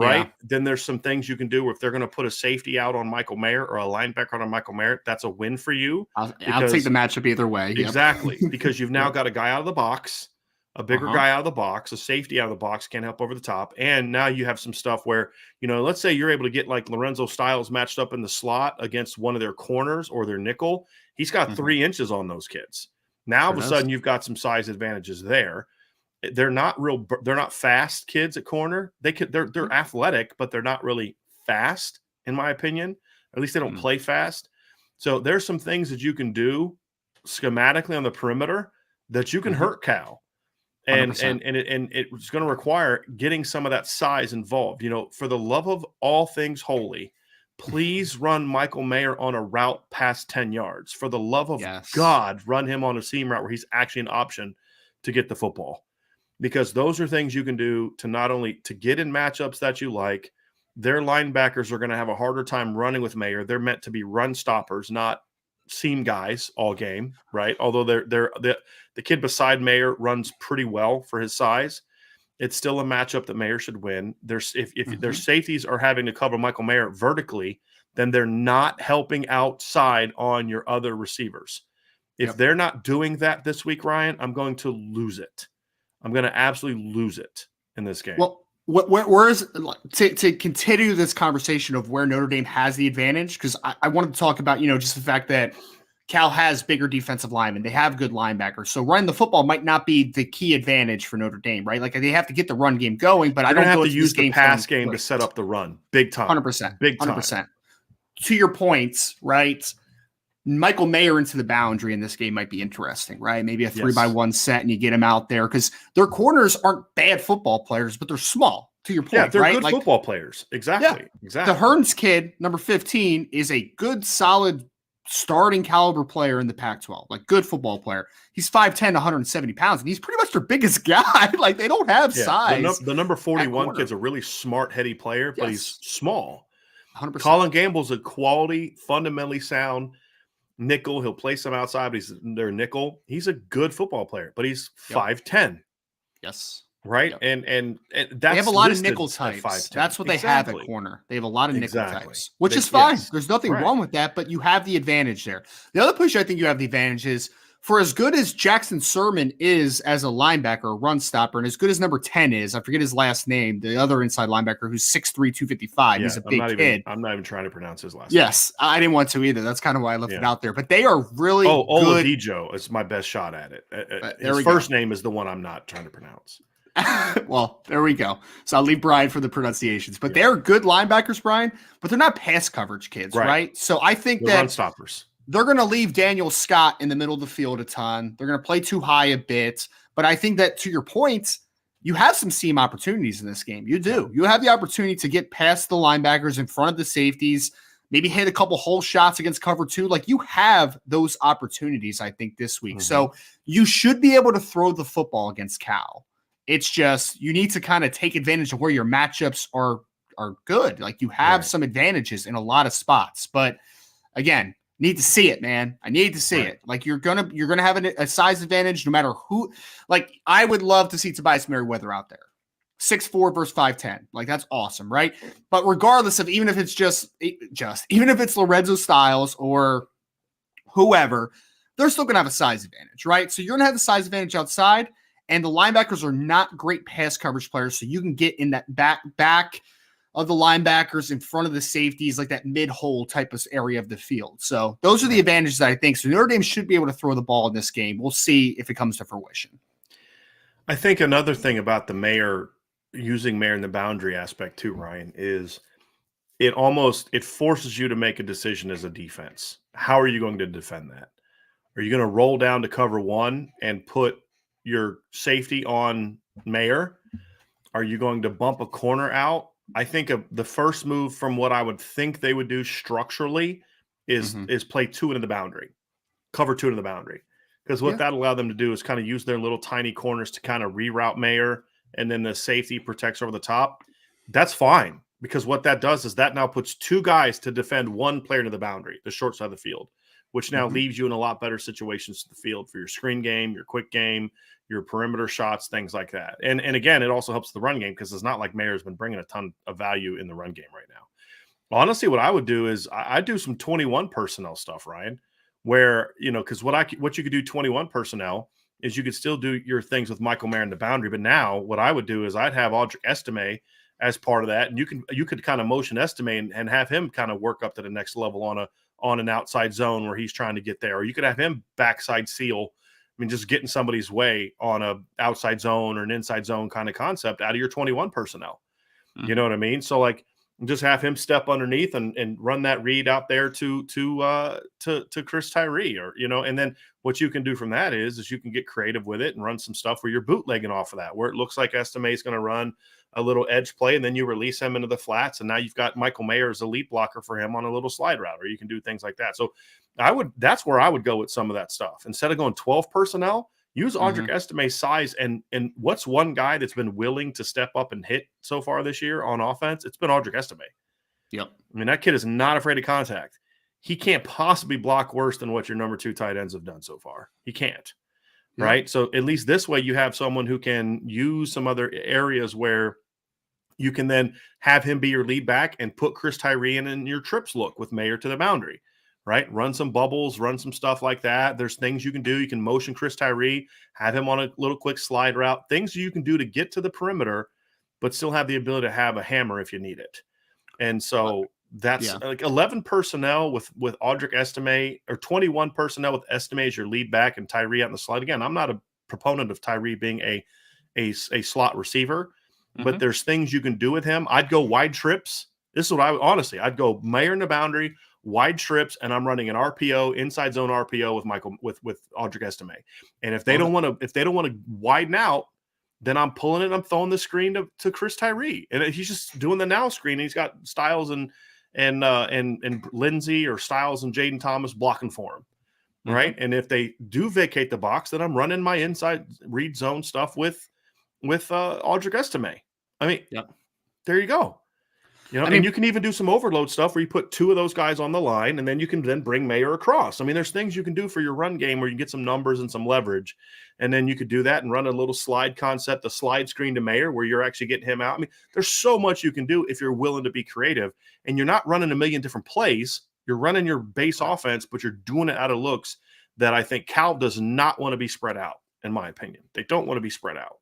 right? Then there's some things you can do where if they're going to put a safety out on Michael Mayer or a linebacker on Michael Mayer, that's a win for you. I'll take the matchup either way. Exactly. Because you've now got a guy out of the box, a bigger guy out of the box, a safety out of the box, can't help over the top. And now you have some stuff where, let's say you're able to get like Lorenzo Styles matched up in the slot against one of their corners or their nickel. He's got 3 inches on those kids. Now, all of a sudden, you've got some size advantages there. They're not fast kids at corner. They're athletic, but they're not really fast, in my opinion. At least they don't play fast. So there's some things that you can do schematically on the perimeter that you can hurt Cal. And it's going to require getting some of that size involved. For the love of all things holy, please run Michael Mayer on a route past 10 yards. For the love of God, run him on a seam route where he's actually an option to get the football. Because those are things you can do to not only to get in matchups that you like. Their linebackers are going to have a harder time running with Mayer. They're meant to be run stoppers, not seam guys all game, right? Although the kid beside Mayer runs pretty well for his size, it's still a matchup that Mayer should win. If their safeties are having to cover Michael Mayer vertically, then they're not helping outside on your other receivers. If they're not doing that this week, Ryan, I'm going to lose it. I'm going to absolutely lose it in this game. Well, where is to continue this conversation of where Notre Dame has the advantage? Because I wanted to talk about, just the fact that Cal has bigger defensive linemen. They have good linebackers. So running the football might not be the key advantage for Notre Dame, right? Like they have to get the run game going, but I don't have to use the pass game to set up the run. Big time. 100%. Big time. 100%. To your points, right? Michael Mayer into the boundary in this game might be interesting, right? Maybe a 3-by-1 set and you get him out there because their corners aren't bad football players, but they're small, to your point, Yeah, they're right? good football players. Exactly. Yeah. Exactly. The Hearns kid, number 15, is a good, solid, starting caliber player in the Pac-12, like good football player. He's 5'10", 170 pounds, and he's pretty much their biggest guy. Like, they don't have size. The number 41 kid's a really smart, heady player, but he's small. 100%. Colin Gamble's a quality, fundamentally sound nickel. He'll play some outside, but he's their nickel. He's a good football player, but he's 5'10". Yes. Right. Yep. And that's they have a lot of nickel types. That's what they have at corner. They have a lot of nickel types, which is fine. Yes. There's nothing wrong with that, but you have the advantage there. The other push I think you have the advantage is for as good as Jackson Sermon is as a linebacker, a run stopper, and as good as number 10 is, I forget his last name, the other inside linebacker who's 6'3", 255. He's a big kid. I'm not even trying to pronounce his last name. Yes, I didn't want to either. That's kind of why I left it out there. But they are really good. Oladipo is my best shot at it. His first name is the one I'm not trying to pronounce. Well, there we go. So I'll leave Brian for the pronunciations. But they're good linebackers, Brian, but they're not pass coverage kids, right? So I think they're run stoppers. They're going to leave Daniel Scott in the middle of the field a ton. They're going to play too high a bit. But I think that, to your point, you have some seam opportunities in this game. You do. You have the opportunity to get past the linebackers in front of the safeties, maybe hit a couple hole shots against cover 2. Like, you have those opportunities, I think, this week. So you should be able to throw the football against Cal. It's just you need to kind of take advantage of where your matchups are good. Like, you have some advantages in a lot of spots. But, again, need to see it, man. I need to see it. Like, you're gonna have a size advantage no matter who. Like, I would love to see Tobias Merriweather out there, 6'4" versus 5'10". Like, that's awesome, right? But regardless of even if it's even if it's Lorenzo Styles or whoever, they're still gonna have a size advantage, right? So you're gonna have the size advantage outside, and the linebackers are not great pass coverage players, so you can get in that back of the linebackers in front of the safeties, like that mid-hole type of area of the field. So those are the advantages that I think. So Notre Dame should be able to throw the ball in this game. We'll see if it comes to fruition. I think another thing about the using Mayer in the boundary aspect too, Ryan, is it forces you to make a decision as a defense. How are you going to defend that? Are you going to roll down to cover 1 and put your safety on Mayer? Are you going to bump a corner out? I think the first move from what I would think they would do structurally is play 2 into the boundary, cover 2 into the boundary. Because what that allowed them to do is kind of use their little tiny corners to kind of reroute Mayer, and then the safety protects over the top. That's fine, because what that does is that now puts 2 guys to defend 1 player to the boundary, the short side of the field, which now leaves you in a lot better situations to the field for your screen game, your quick game, your perimeter shots, things like that. And again, it also helps the run game because it's not like Mayer's been bringing a ton of value in the run game right now. Honestly, what I would do is I do some 21 personnel stuff, Ryan, where, because what you could do 21 personnel is you could still do your things with Michael Mayer in the boundary. But now what I would do is I'd have Audric Estime as part of that. And you could kind of motion Estime and have him kind of work up to the next level on an outside zone where he's trying to get there. Or you could have him backside seal. I mean, just getting somebody's way on a outside zone or an inside zone kind of concept out of your 21 personnel. You know what I mean? So, like, just have him step underneath and run that read out there to Chris Tyree, or, and then what you can do from that is you can get creative with it and run some stuff where you're bootlegging off of that, where it looks like Estime is going to run a little edge play, and then you release him into the flats, and now you've got Michael Mayer as a lead blocker for him on a little slide route, or you can do things like that. So that's where I would go with some of that stuff. Instead of going 12 personnel, use Audric Estime's size. And what's one guy that's been willing to step up and hit so far this year on offense? It's been Audric Estime. Yep. I mean, that kid is not afraid of contact. He can't possibly block worse than what your number 2 tight ends have done so far. He can't. Yep. Right? So at least this way you have someone who can use some other areas where you can then have him be your lead back and put Chris Tyree in your trips look with Mayer to the boundary. Right? Run some bubbles, run some stuff like that. There's things you can do. You can motion Chris Tyree, have him on a little quick slide route, things you can do to get to the perimeter, but still have the ability to have a hammer if you need it. And so that's like 11 personnel with Audric Estime, or 21 personnel with Estime as your lead back and Tyree out in the slide. Again, I'm not a proponent of Tyree being a slot receiver, but there's things you can do with him. I'd go wide trips. This is what I'd go Mayer in the boundary, wide trips, and I'm running an RPO, inside zone RPO with Audric Estime. And if they don't want to widen out, then I'm pulling it and I'm throwing the screen to Chris Tyree. And he's just doing the now screen. And he's got Styles and Lindsey, or Styles and Jaden Thomas blocking for him. Right. And if they do vacate the box, then I'm running my inside read zone stuff with Audric Estime. I mean, there you go. And you can even do some overload stuff where you put two of those guys on the line, and then you can then bring Mayer across. I mean, there's things you can do for your run game where you get some numbers and some leverage, and then you could do that and run a little slide concept, a slide screen to Mayer where you're actually getting him out. I mean, there's so much you can do if you're willing to be creative, and you're not running a million different plays. You're running your base offense, but you're doing it out of looks that I think Cal does not want to be spread out, in my opinion. They don't want to be spread out.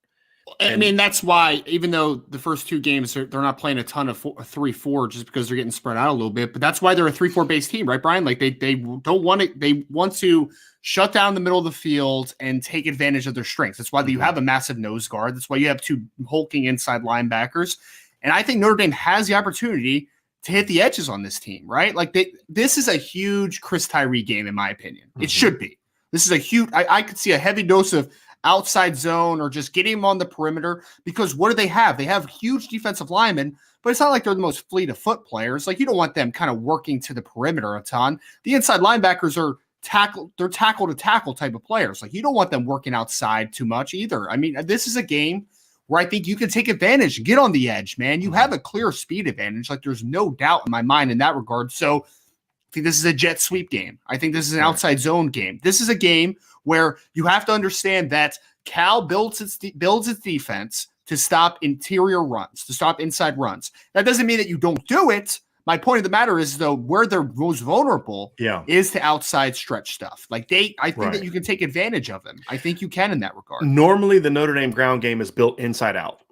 I mean, that's why, even though the first two games, they're not playing a ton of 3-4 just because they're getting spread out a little bit, but that's why they're a 3-4 base team, right, Brian? Like they don't want it. They want to shut down the middle of the field and take advantage of their strengths. That's why you have a massive nose guard. That's why you have two hulking inside linebackers. And I think Notre Dame has the opportunity to hit the edges on this team, right? Like this is a huge Chris Tyree game, in my opinion. It should be. This is a huge, I could see a heavy dose of outside zone or just getting him on the perimeter, because what do they have? They have huge defensive linemen, but it's not like they're the most fleet of foot players. Like, you don't want them kind of working to the perimeter a ton. The inside linebackers are tackle to tackle type of players. Like, you don't want them working outside too much either. I mean, this is a game where I think you can take advantage and get on the edge, man. You have a clear speed advantage. Like, there's no doubt in my mind in that regard. So I think this is a jet sweep game. I think this is an outside zone game. This is a game where you have to understand that Cal builds its defense to stop interior runs, to stop inside runs. That doesn't mean that you don't do it. My point of the matter is, though, where they're most vulnerable is to outside stretch stuff. Like I think that you can take advantage of them. I think you can in that regard. Normally, the Notre Dame ground game is built inside out,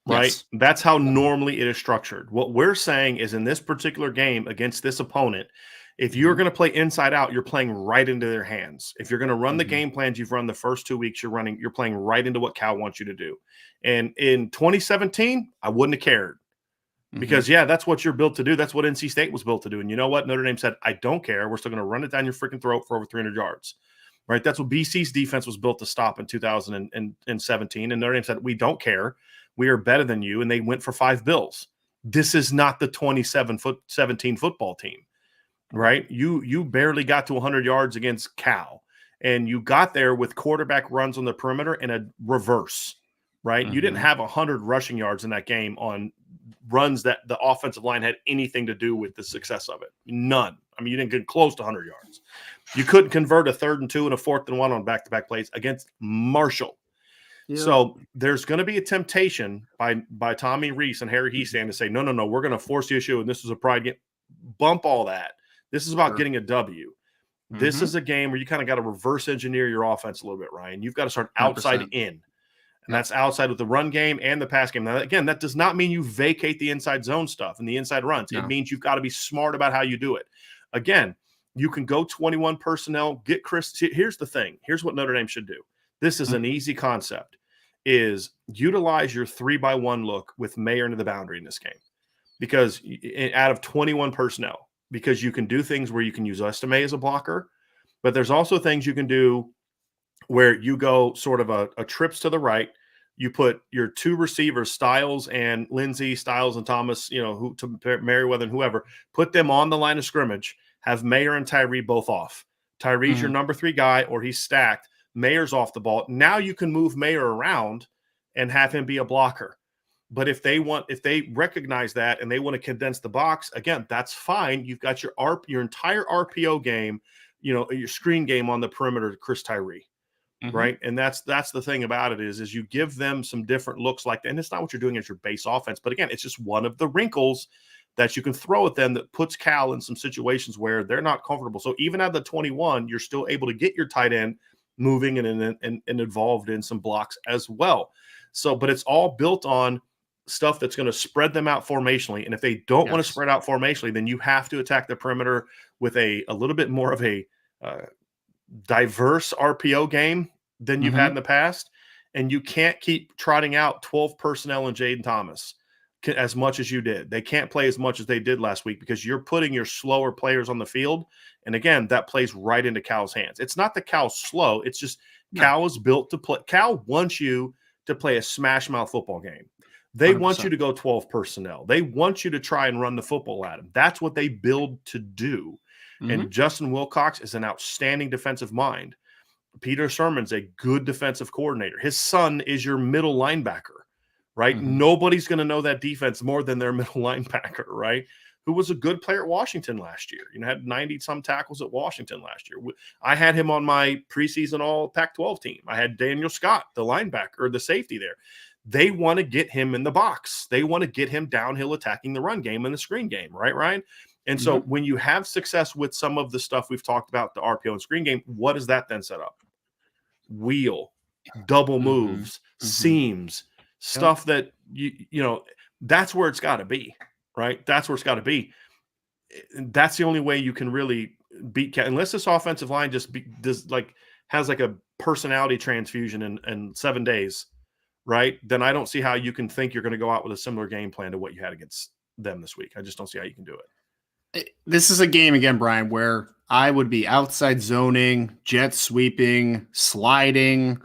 right? Yes. That's how normally it is structured. What we're saying is, in this particular game against this opponent, if you're going to play inside out, you're playing right into their hands. If you're going to run the game plans you've run the first 2 weeks, you're playing right into what Cal wants you to do. And in 2017, I wouldn't have cared, because that's what you're built to do. That's what NC State was built to do. And you know what? Notre Dame said, I don't care. We're still going to run it down your freaking throat for over 300 yards. Right? That's what BC's defense was built to stop in 2017. And Notre Dame said, we don't care. We are better than you. And they went for 5 bills. This is not the 2017 football team. Right? You barely got to 100 yards against Cal, and you got there with quarterback runs on the perimeter and a reverse, right? You didn't have 100 rushing yards in that game on runs that the offensive line had anything to do with the success of it. None. I mean, you didn't get close to 100 yards. You couldn't convert a 3rd and 2 and a 4th and 1 on back-to-back plays against Marshall. Yeah. So there's going to be a temptation by Tommy Rees and Harry Heastand to say, no, we're going to force the issue, and this is a pride game. Bump all that. This is about getting a W. This is a game where you kind of got to reverse engineer your offense a little bit, Ryan. You've got to start outside 100%. In. And that's outside with the run game and the pass game. Now, again, that does not mean you vacate the inside zone stuff and the inside runs. No. It means you've got to be smart about how you do it. Again, you can go 21 personnel, get Chris. Here's the thing. Here's what Notre Dame should do. This is an easy concept, is utilize your 3-by-1 look with Mayer into the boundary in this game. Because out of 21 personnel, because you can do things where you can use Estime as a blocker, but there's also things you can do where you go sort of a trips to the right. You put your 2 receivers, Styles and Lindsey, Styles and Thomas, Merriweather and whoever, put them on the line of scrimmage, have Mayer and Tyree both off. Tyree's your number 3 guy, or he's stacked. Mayer's off the ball. Now you can move Mayer around and have him be a blocker. But if they recognize that and they want to condense the box, again, that's fine. You've got your entire RPO game, your screen game on the perimeter to Chris Tyree, right? And that's the thing about it is you give them some different looks like that. And it's not what you're doing as your base offense. But again, it's just one of the wrinkles that you can throw at them that puts Cal in some situations where they're not comfortable. So even at the 21, you're still able to get your tight end moving and involved in some blocks as well. So, but it's all built on stuff that's going to spread them out formationally. And if they don't want to spread out formationally, then you have to attack the perimeter with a little bit more of a diverse RPO game than you've had in the past. And you can't keep trotting out 12 personnel and Jaden Thomas. as much as you did. They can't play as much as they did last week because you're putting your slower players on the field. And again, that plays right into Cal's hands. It's not that Cal's slow. It's just Cal is built to play. Cal wants you to play a smash mouth football game. They 100%. want you to go 12 personnel. They want you to try and run the football at them. That's what they build to do. And Justin Wilcox is an outstanding defensive mind. Peter Sermon's a good defensive coordinator. His son is your middle linebacker, right? Nobody's going to know that defense more than their middle linebacker, right? Who was a good player at Washington last year. Had 90-some tackles at Washington last year. I had him on my preseason all Pac-12 team. I had Daniel Scott, the linebacker, or the safety there. They want to get him in the box. They want to get him downhill attacking the run game and the screen game, right, Ryan? And so when you have success with some of the stuff we've talked about, the RPO and screen game, what does that then set up? Wheel, double moves, seams, stuff that, you know, that's where it's got to be, right? That's where it's got to be. That's the only way you can really beat Cal. Unless this offensive line has like a personality transfusion in 7 days, right? Then I don't see how you can think you're going to go out with a similar game plan to what you had against them this week. I just don't see how you can do it. This is a game again, Brian, where I would be outside zoning, jet sweeping, sliding,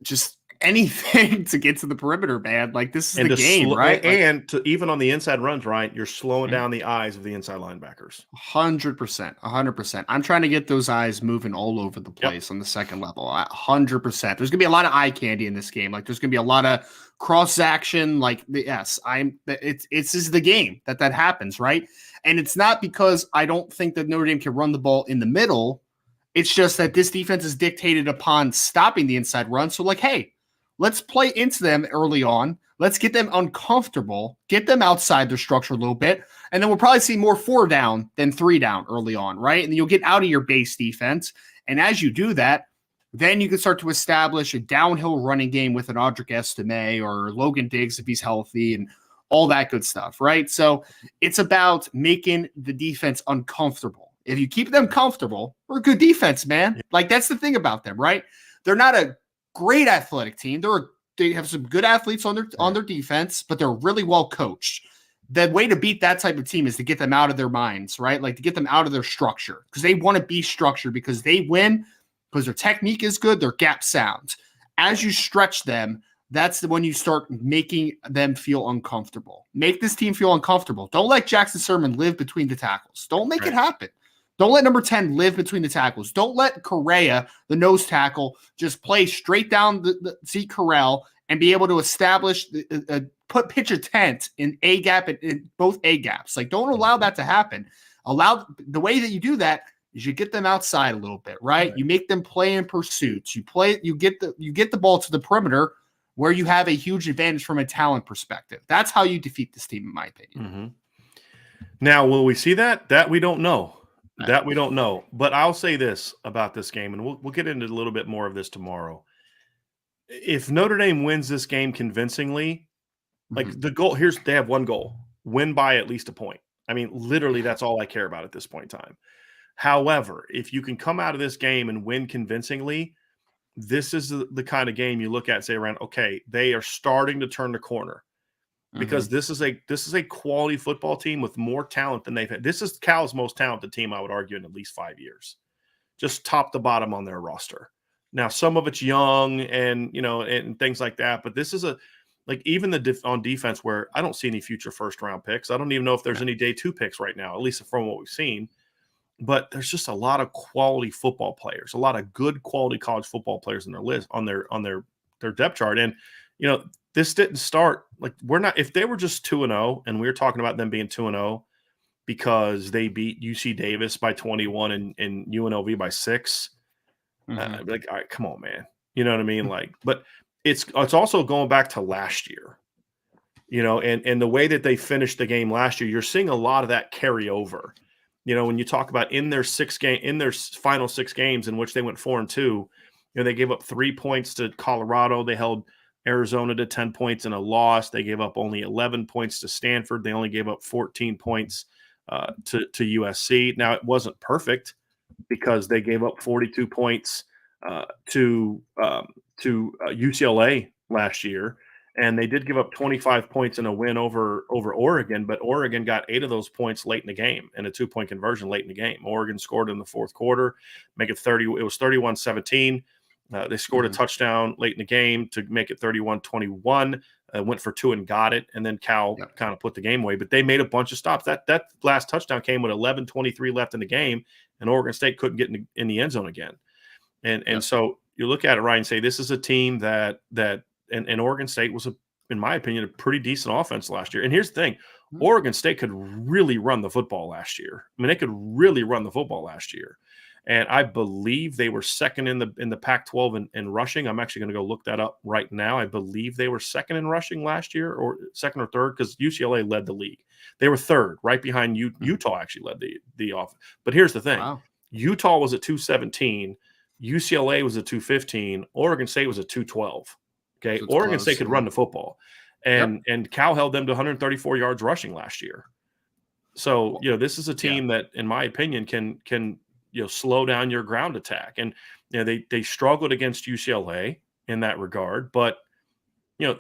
just anything to get to the perimeter, man. Like, this is the game, right? And to even on the inside runs, right, you're slowing down the eyes of the inside linebackers. 100%. I'm trying to get those eyes moving all over the place on the second level. 100%. There's gonna be a lot of eye candy in this game. Like, there's gonna be a lot of cross action. Like, it's is the game that happens, right? And it's not because I don't think that Notre Dame can run the ball in the middle. It's just that this defense is dictated upon stopping the inside run. So, like, hey, let's play into them early on. Let's get them uncomfortable, get them outside their structure a little bit, and then we'll probably see more 4 down than 3 down early on, right? And then you'll get out of your base defense. And as you do that, then you can start to establish a downhill running game with an Audric Estime or Logan Diggs if he's healthy and all that good stuff, right? So it's about making the defense uncomfortable. If you keep them comfortable, we're a good defense, man. Like, that's the thing about them, right? They're not a great athletic team. They have some good athletes on their defense, but they're really well coached. The way to beat that type of team is to get them out of their minds, right? Like, to get them out of their structure, because they want to be structured, because they win because their technique is good, their gap sound. As you stretch them, that's when you start making them feel uncomfortable. Make this team feel uncomfortable. Don't let Jackson Sermon live between the tackles. Don't make it happen. Don't let number 10 live between the tackles. Don't let Correa, the nose tackle, just play straight down the Zeke Corral and be able to establish, pitch a tent in A gap in both A gaps. Like, don't allow that to happen. The way that you do that is you get them outside a little bit, right? You make them play in pursuits. You get the ball to the perimeter where you have a huge advantage from a talent perspective. That's how you defeat this team, in my opinion. Now, will we see that? That we don't know. That we don't know. But I'll say this about this game, and we'll get into a little bit more of this tomorrow. If Notre Dame wins this game convincingly, like, the goal, they have one goal: win by at least a point. I mean, literally, that's all I care about at this point in time. However, if you can come out of this game and win convincingly, this is the kind of game you look at and say, around, okay, they are starting to turn the corner, because this is a quality football team with more talent than they've had. This is Cal's most talented team, I would argue, in at least 5 years, just top to bottom on their roster. Now, some of it's young and, and things like that, but this is even on defense, where I don't see any future first round picks. I don't even know if there's any day 2 picks right now, at least from what we've seen. But there's just a lot of quality football players, a lot of good quality college football players in their list, on their depth chart. And, this didn't start if they were just 2-0 and we were talking about them being 2-0 because they beat UC Davis by 21 and UNLV by 6. I'd be like, all right, come on, man. You know what I mean? But it's also going back to last year, and the way that they finished the game last year, you're seeing a lot of that carry over. When you talk about in their final 6 games in which they went 4-2, they gave up 3 points to Colorado. They held Arizona to 10 points in a loss. They gave up only 11 points to Stanford. They only gave up 14 points to USC. Now, it wasn't perfect because they gave up 42 points to UCLA last year, And they did give up 25 points in a win over Oregon, but Oregon got 8 of those points late in the game and a 2-point conversion late in the game. Oregon scored in the fourth quarter, make it 30. It was 31-17. They scored a touchdown late in the game to make it 31-21. Went for 2 and got it, and then Cal kind of put the game away. But they made a bunch of stops. That last touchdown came with 11:23 left in the game, and Oregon State couldn't get in the end zone again. And so you look at it, Ryan, and say this is a team that and Oregon State was, in my opinion, a pretty decent offense last year. And here's the thing. Oregon State could really run the football last year. I mean, they could really run the football last year. And I believe they were second in the Pac-12 in rushing. I'm actually going to go look that up right now. I believe they were second in rushing last year, or second or third, because UCLA led the league. They were third, right behind Utah actually led the offense. But here's the thing. Wow. Utah was at 217. UCLA was at 215. Oregon State was at 212. Okay, so Oregon State could run the football. And Cal held them to 134 yards rushing last year. So, this is a team that, in my opinion, can slow down your ground attack. And they struggled against UCLA in that regard, but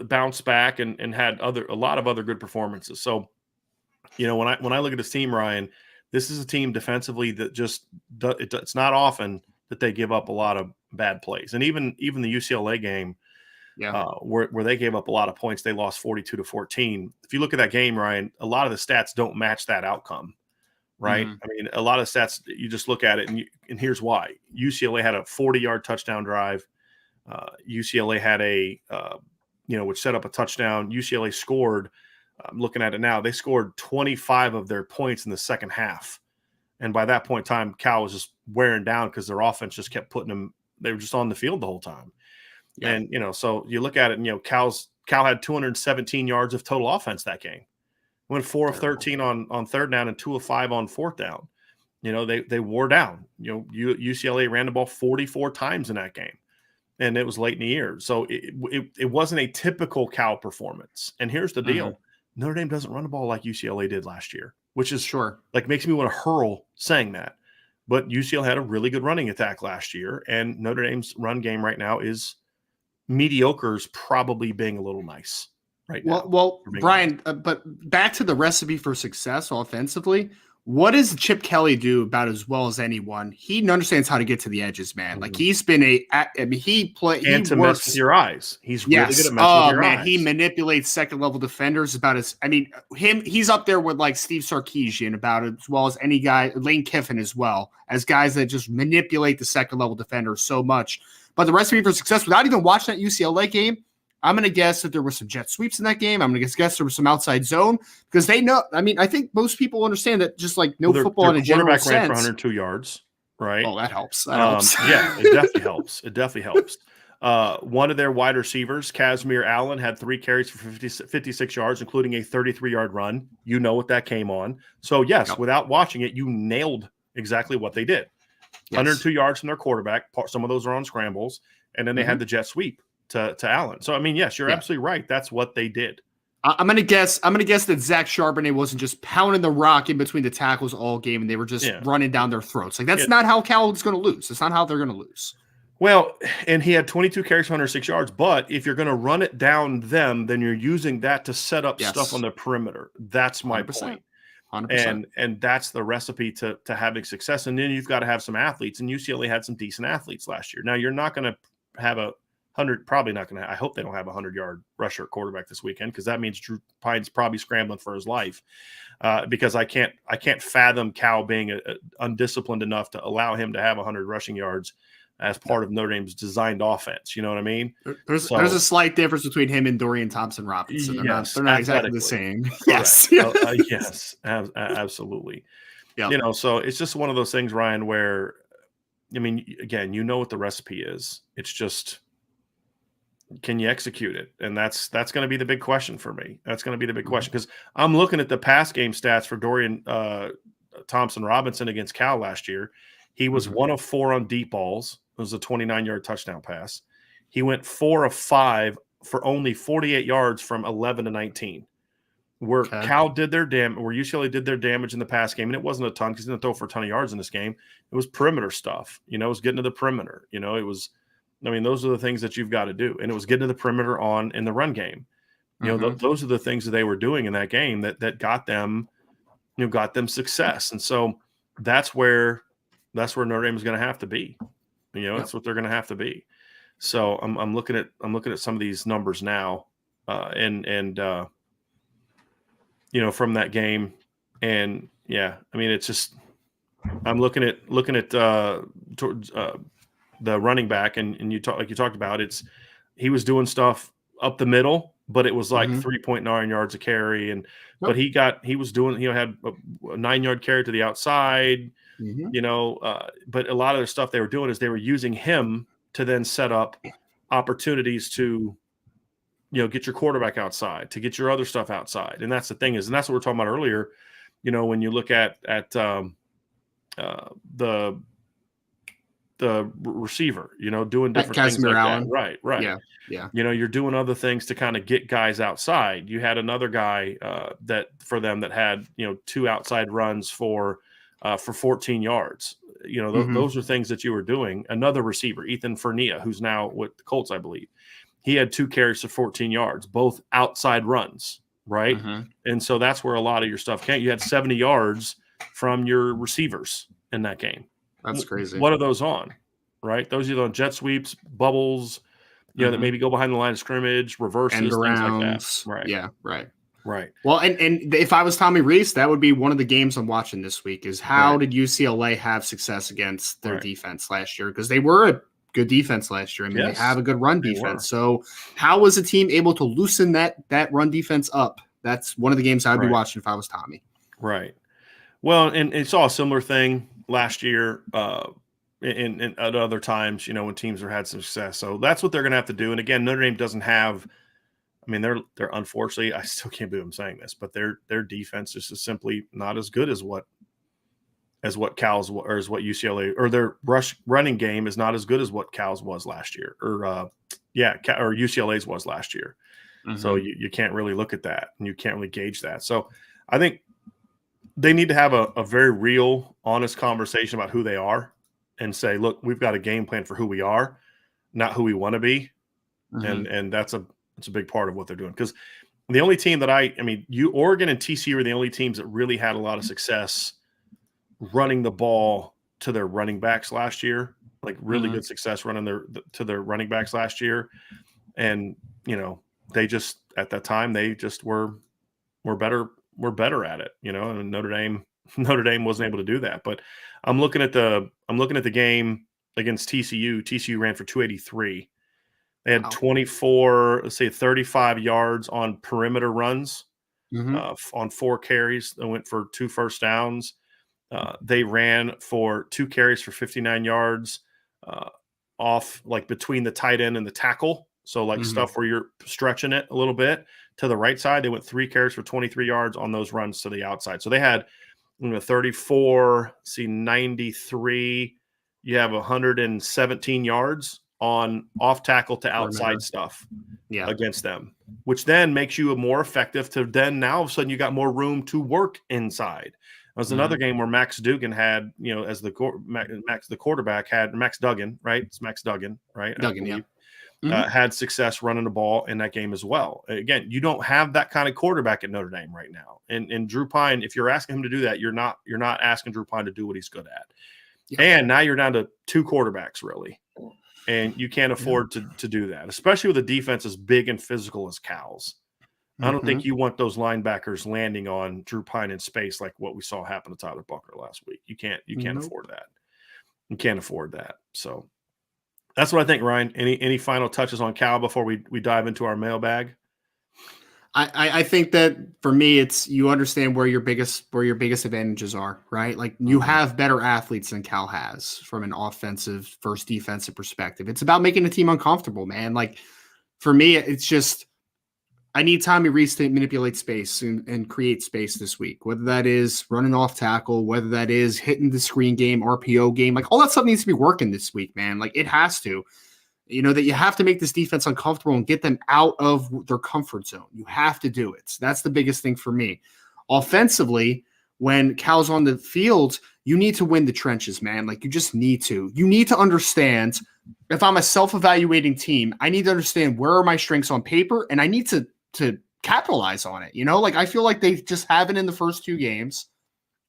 bounced back and had a lot of other good performances. So, when I look at this team, Ryan, this is a team defensively that it's not often that they give up a lot of bad plays. And even the UCLA game, where they gave up a lot of points, they lost 42-14. If you look at that game, Ryan, a lot of the stats don't match that outcome. Right. I mean, a lot of stats, you just look at it and here's why. UCLA had a 40-yard touchdown drive. UCLA had which set up a touchdown. UCLA scored, I'm looking at it now, they scored 25 of their points in the second half. And by that point in time, Cal was just wearing down because their offense just kept putting them, they were just on the field the whole time. Yeah. And, so you look at it and, Cal had 217 yards of total offense that game. Went 4 of 13 on third down and 2 of 5 on fourth down. They wore down. UCLA ran the ball 44 times in that game, and it was late in the year. So it wasn't a typical Cal performance. And here's the deal: Notre Dame doesn't run the ball like UCLA did last year, which is makes me want to hurl saying that. But UCLA had a really good running attack last year, and Notre Dame's run game right now is mediocre's probably being a little nice. Right now, well, Brian, but back to the recipe for success offensively. What does Chip Kelly do about as well as anyone? He understands how to get to the edges, man. Like he's been he works with your eyes. He's really good at messing with your eyes. He manipulates second level defenders about he's up there with like Steve Sarkisian about as well as any guy, Lane Kiffin as well, as guys that just manipulate the second level defenders so much. But the recipe for success, without even watching that UCLA game, I'm going to guess that there were some jet sweeps in that game. I'm going to guess there was some outside zone because they know. I mean, I think most people understand that just like football in a general sense. Quarterback ran for 102 yards, right? Oh, that helps. Yeah, it definitely helps. It definitely helps. One of their wide receivers, Casimir Allen, had 3 carries for 56 yards, including a 33-yard run. You know what that came on. So, yes, without watching it, you nailed exactly what they did. 102 yards from their quarterback. Some of those are on scrambles. And then they had the jet sweep to Allen. So, I mean, yes, you're absolutely right. That's what they did. I'm gonna guess that Zach Charbonnet wasn't just pounding the rock in between the tackles all game, and they were just running down their throats. Like that's not how Cal is going to lose. That's not how they're going to lose. Well, and he had 22 carries for 106 yards. But if you're going to run it down them, then you're using that to set up stuff on the perimeter. That's my 100%. Point. 100%. And that's the recipe to having success. And then you've got to have some athletes. And UCLA had some decent athletes last year. Now you're not going to have I hope they don't have a 100-yard rusher quarterback this weekend, because that means Drew Pine's probably scrambling for his life, because I can't fathom Cal being undisciplined enough to allow him to have 100 rushing yards as part of Notre Dame's designed offense. You know what I mean? There's a slight difference between him and Dorian Thompson-Robinson. They're not exactly the same. Yes. Yes, absolutely. Yeah. So it's just one of those things, Ryan, where, I mean, again, you know what the recipe is. It's just, can you execute it? And that's going to be the big question for me. That's going to be the big question, because I'm looking at the pass game stats for Dorian Thompson-Robinson against Cal last year. He was 1 of 4 on deep balls. It was a 29-yard touchdown pass. He went 4 of 5 for only 48 yards from 11 to 19. Where Cal did their where UCLA did their damage in the pass game, and it wasn't a ton because he didn't throw for a ton of yards in this game. It was perimeter stuff. It was getting to the perimeter. It was, I mean, those are the things that you've got to do. And it was getting to the perimeter in the run game. Those are the things that they were doing in that game that got them, got them success. And so that's where Notre Dame is going to have to be. That's what they're going to have to be. So I'm looking at some of these numbers now, and from that game, and it's just I'm looking at the running back, and you talked about, he was doing stuff up the middle, but it was like 3.9 yards a carry, but he had a 9-yard carry to the outside, but a lot of the stuff they were doing is they were using him to then set up opportunities to get your quarterback outside, to get your other stuff outside. And that's the thing and that's what we we're talking about earlier, when you look at the receiver, doing different things like Allen. that. Right. Yeah. You're doing other things to kind of get guys outside. You had another guy that had, 2 outside runs for 14 yards. Those are things that you were doing. Another receiver, Ethan Fernia, who's now with the Colts, I believe. He had 2 carries for 14 yards, both outside runs, right? And so that's where a lot of your stuff came. You had 70 yards from your receivers in that game. That's crazy. What are those on, right? Those are on jet sweeps, bubbles, that maybe go behind the line of scrimmage, reverses, things like that. Right. Yeah, right. Right. Well, and if I was Tommy Rees, that would be one of the games I'm watching this week is how did UCLA have success against their defense last year? Because they were a good defense last year. I mean, they have a good run defense. So how was the team able to loosen that run defense up? That's one of the games I would be watching if I was Tommy. Right. Well, and saw a similar thing last year and at other times, when teams have had some success. So that's what they're going to have to do. And again, Notre Dame doesn't have – I mean, they're unfortunately, I still can't believe I'm saying this, but their defense just is simply not as good as what Cal's or as what UCLA, or their running game is not as good as what Cal's was last year, or UCLA's was last year. So you can't really look at that and you can't really gauge that. So I think they need to have a very real, honest conversation about who they are and say, look, we've got a game plan for who we are, not who we want to be. And that's a big part of what they're doing. Because the only team that Oregon and TCU are the only teams that really had a lot of success running the ball to their running backs last year, like really good success running to their running backs last year. And, they just, at that time, they just were better at it, and Notre Dame wasn't able to do that. But I'm looking at the game against TCU. TCU ran for 283. They had 35 yards on perimeter runs on 4 carries. They went for 2 first downs. They ran for 2 carries for 59 yards off, like between the tight end and the tackle. So like stuff where you're stretching it a little bit to the right side. They went 3 carries for 23 yards on those runs to the outside. So they had 34, 93. You have 117 yards on off tackle to outside stuff against them, which then makes you more effective to then now all of a sudden you got more room to work inside. There was another game where Max Duggan had, as the quarterback had Max Duggan, right? It's Max Duggan, right? Duggan, had success running the ball in that game as well. Again, you don't have that kind of quarterback at Notre Dame right now. And Drew Pine, if you're asking him to do that, you're not asking Drew Pine to do what he's good at. And now you're down to 2 quarterbacks really. And you can't afford to do that, especially with a defense as big and physical as Cal's. I don't think you want those linebackers landing on Drew Pine in space like what we saw happen to Tyler Buckner last week. You can't afford that. You can't afford that. So that's what I think, Ryan. Any final touches on Cal before we dive into our mailbag? I think that for me, it's you understand where your biggest advantages are, right? Like you have better athletes than Cal has from an offensive versus defensive perspective. It's about making the team uncomfortable, man. Like for me, it's just I need Tommy Rees to manipulate space and create space this week, whether that is running off tackle, whether that is hitting the screen game, RPO game, like all that stuff needs to be working this week, man. Like it has to. That you have to make this defense uncomfortable and get them out of their comfort zone. You have to do it. So that's the biggest thing for me. Offensively, when Cal's on the field, you need to win the trenches, man. Like you just need to. You need to understand, if I'm a self-evaluating team, I need to understand where are my strengths on paper, and I need to capitalize on it. Like I feel like they just haven't in the first 2 games,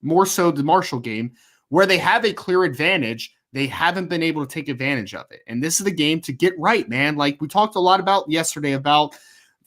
more so the Marshall game, where they have a clear advantage. They haven't been able to take advantage of it. And this is the game to get right, man. Like we talked a lot about yesterday about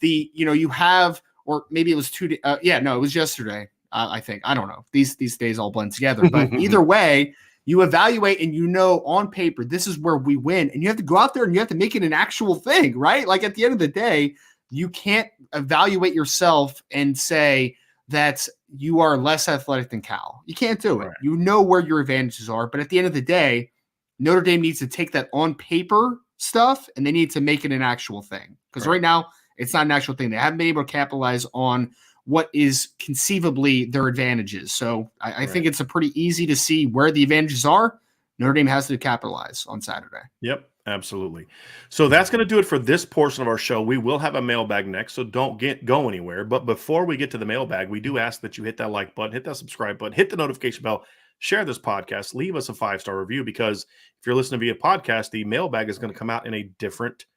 you have, or maybe it was 2 days. It was yesterday. I think, I don't know. These days all blend together, but either way, you evaluate and on paper, this is where we win, and you have to go out there and you have to make it an actual thing, right? Like at the end of the day, you can't evaluate yourself and say that you are less athletic than Cal. You can't do it. Right. You know where your advantages are, but at the end of the day, Notre Dame needs to take that on paper stuff and they need to make it an actual thing. Because right now, it's not an actual thing. They haven't been able to capitalize on what is conceivably their advantages. So I think it's a pretty easy to see where the advantages are. Notre Dame has to capitalize on Saturday. Yep, absolutely. So that's going to do it for this portion of our show. We will have a mailbag next, so don't go anywhere. But before we get to the mailbag, we do ask that you hit that like button, hit that subscribe button, hit the notification bell, share this podcast, leave us a 5-star review, because if you're listening via podcast, the mailbag is going to come out in a different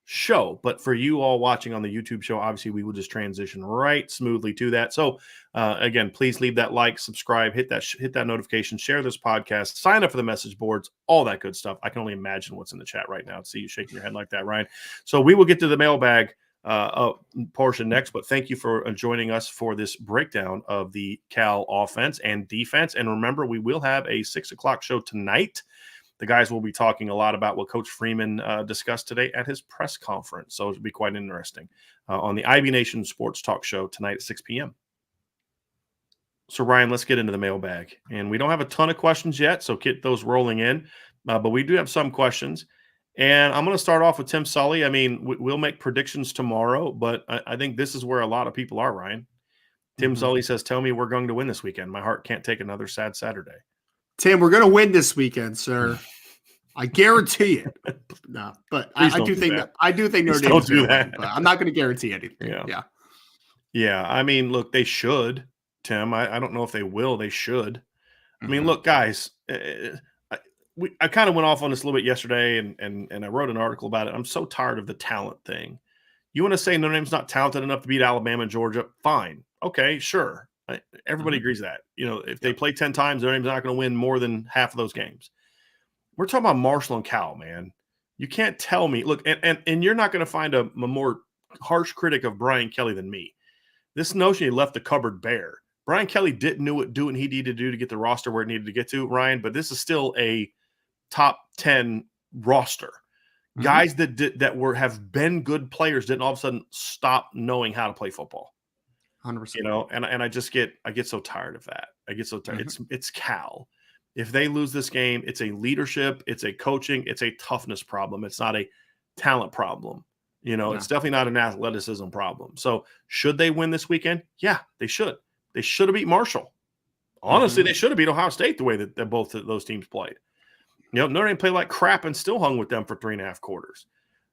show. But for you all watching on the YouTube show, obviously we will just transition right smoothly to that. So again, please leave that like, subscribe, hit that notification, share this podcast, sign up for the message boards, all that good stuff. I can only imagine what's in the chat right now. See you shaking your head like that, Ryan. So we will get to the mailbag portion next, but thank you for joining us for this breakdown of the Cal offense and defense. And remember, we will have a 6:00 show tonight. The guys will be talking a lot about what Coach Freeman discussed today at his press conference. So it'll be quite interesting on the IB Nation Sports Talk Show tonight at 6 p.m. So, Ryan, let's get into the mailbag. And we don't have a ton of questions yet, so get those rolling in. But we do have some questions. And I'm going to start off with Tim Sully. I mean, we'll make predictions tomorrow, but I think this is where a lot of people are, Ryan. Tim Sully says, "Tell me we're going to win this weekend. My heart can't take another sad Saturday." Tim, we're going to win this weekend, sir. I guarantee it. No, but I do think Notre Dame is going to win, but I'm not going to guarantee anything. Yeah. I mean, look, they should, Tim. I don't know if they will. They should. I mean, look, guys, I kind of went off on this a little bit yesterday, and I wrote an article about it. I'm so tired of the talent thing. You want to say Notre Dame's not talented enough to beat Alabama and Georgia? Fine. Okay, sure. Everybody agrees that. If they play 10 times, Notre Dame's not going to win more than half of those games. We're talking about Marshall and Cal, man. You can't tell me. Look, and you're not going to find a more harsh critic of Brian Kelly than me. This notion he left the cupboard bare. Brian Kelly didn't do what he needed to do to get the roster where it needed to get to, Ryan, but this is still a top 10 roster. Guys that have been good players didn't all of a sudden stop knowing how to play football. 100%. And I get so tired of that. I get so tired. It's Cal. If they lose this game, it's a leadership, it's a coaching, it's a toughness problem. It's not a talent problem. It's definitely not an athleticism problem. So should they win this weekend? Yeah, they should. They should have beat Marshall. Honestly, they should have beat Ohio State the way that both of those teams played. Notre Dame played like crap and still hung with them for 3.5 quarters.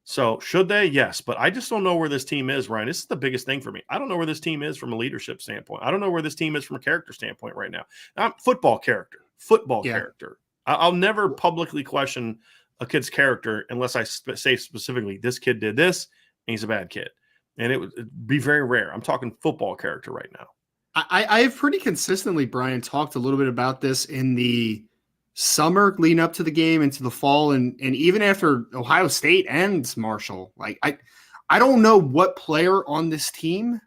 So should they? Yes. But I just don't know where this team is, Ryan. This is the biggest thing for me. I don't know where this team is from a leadership standpoint. I don't know where this team is from a character standpoint right now. Football character. I'll never publicly question a kid's character unless I say specifically, this kid did this and he's a bad kid. And it would be very rare. I'm talking football character right now. I have pretty consistently, Brian, talked a little bit about this in the summer leading up to the game, into the fall, and even after Ohio State ends Marshall. Like I don't know what player on this team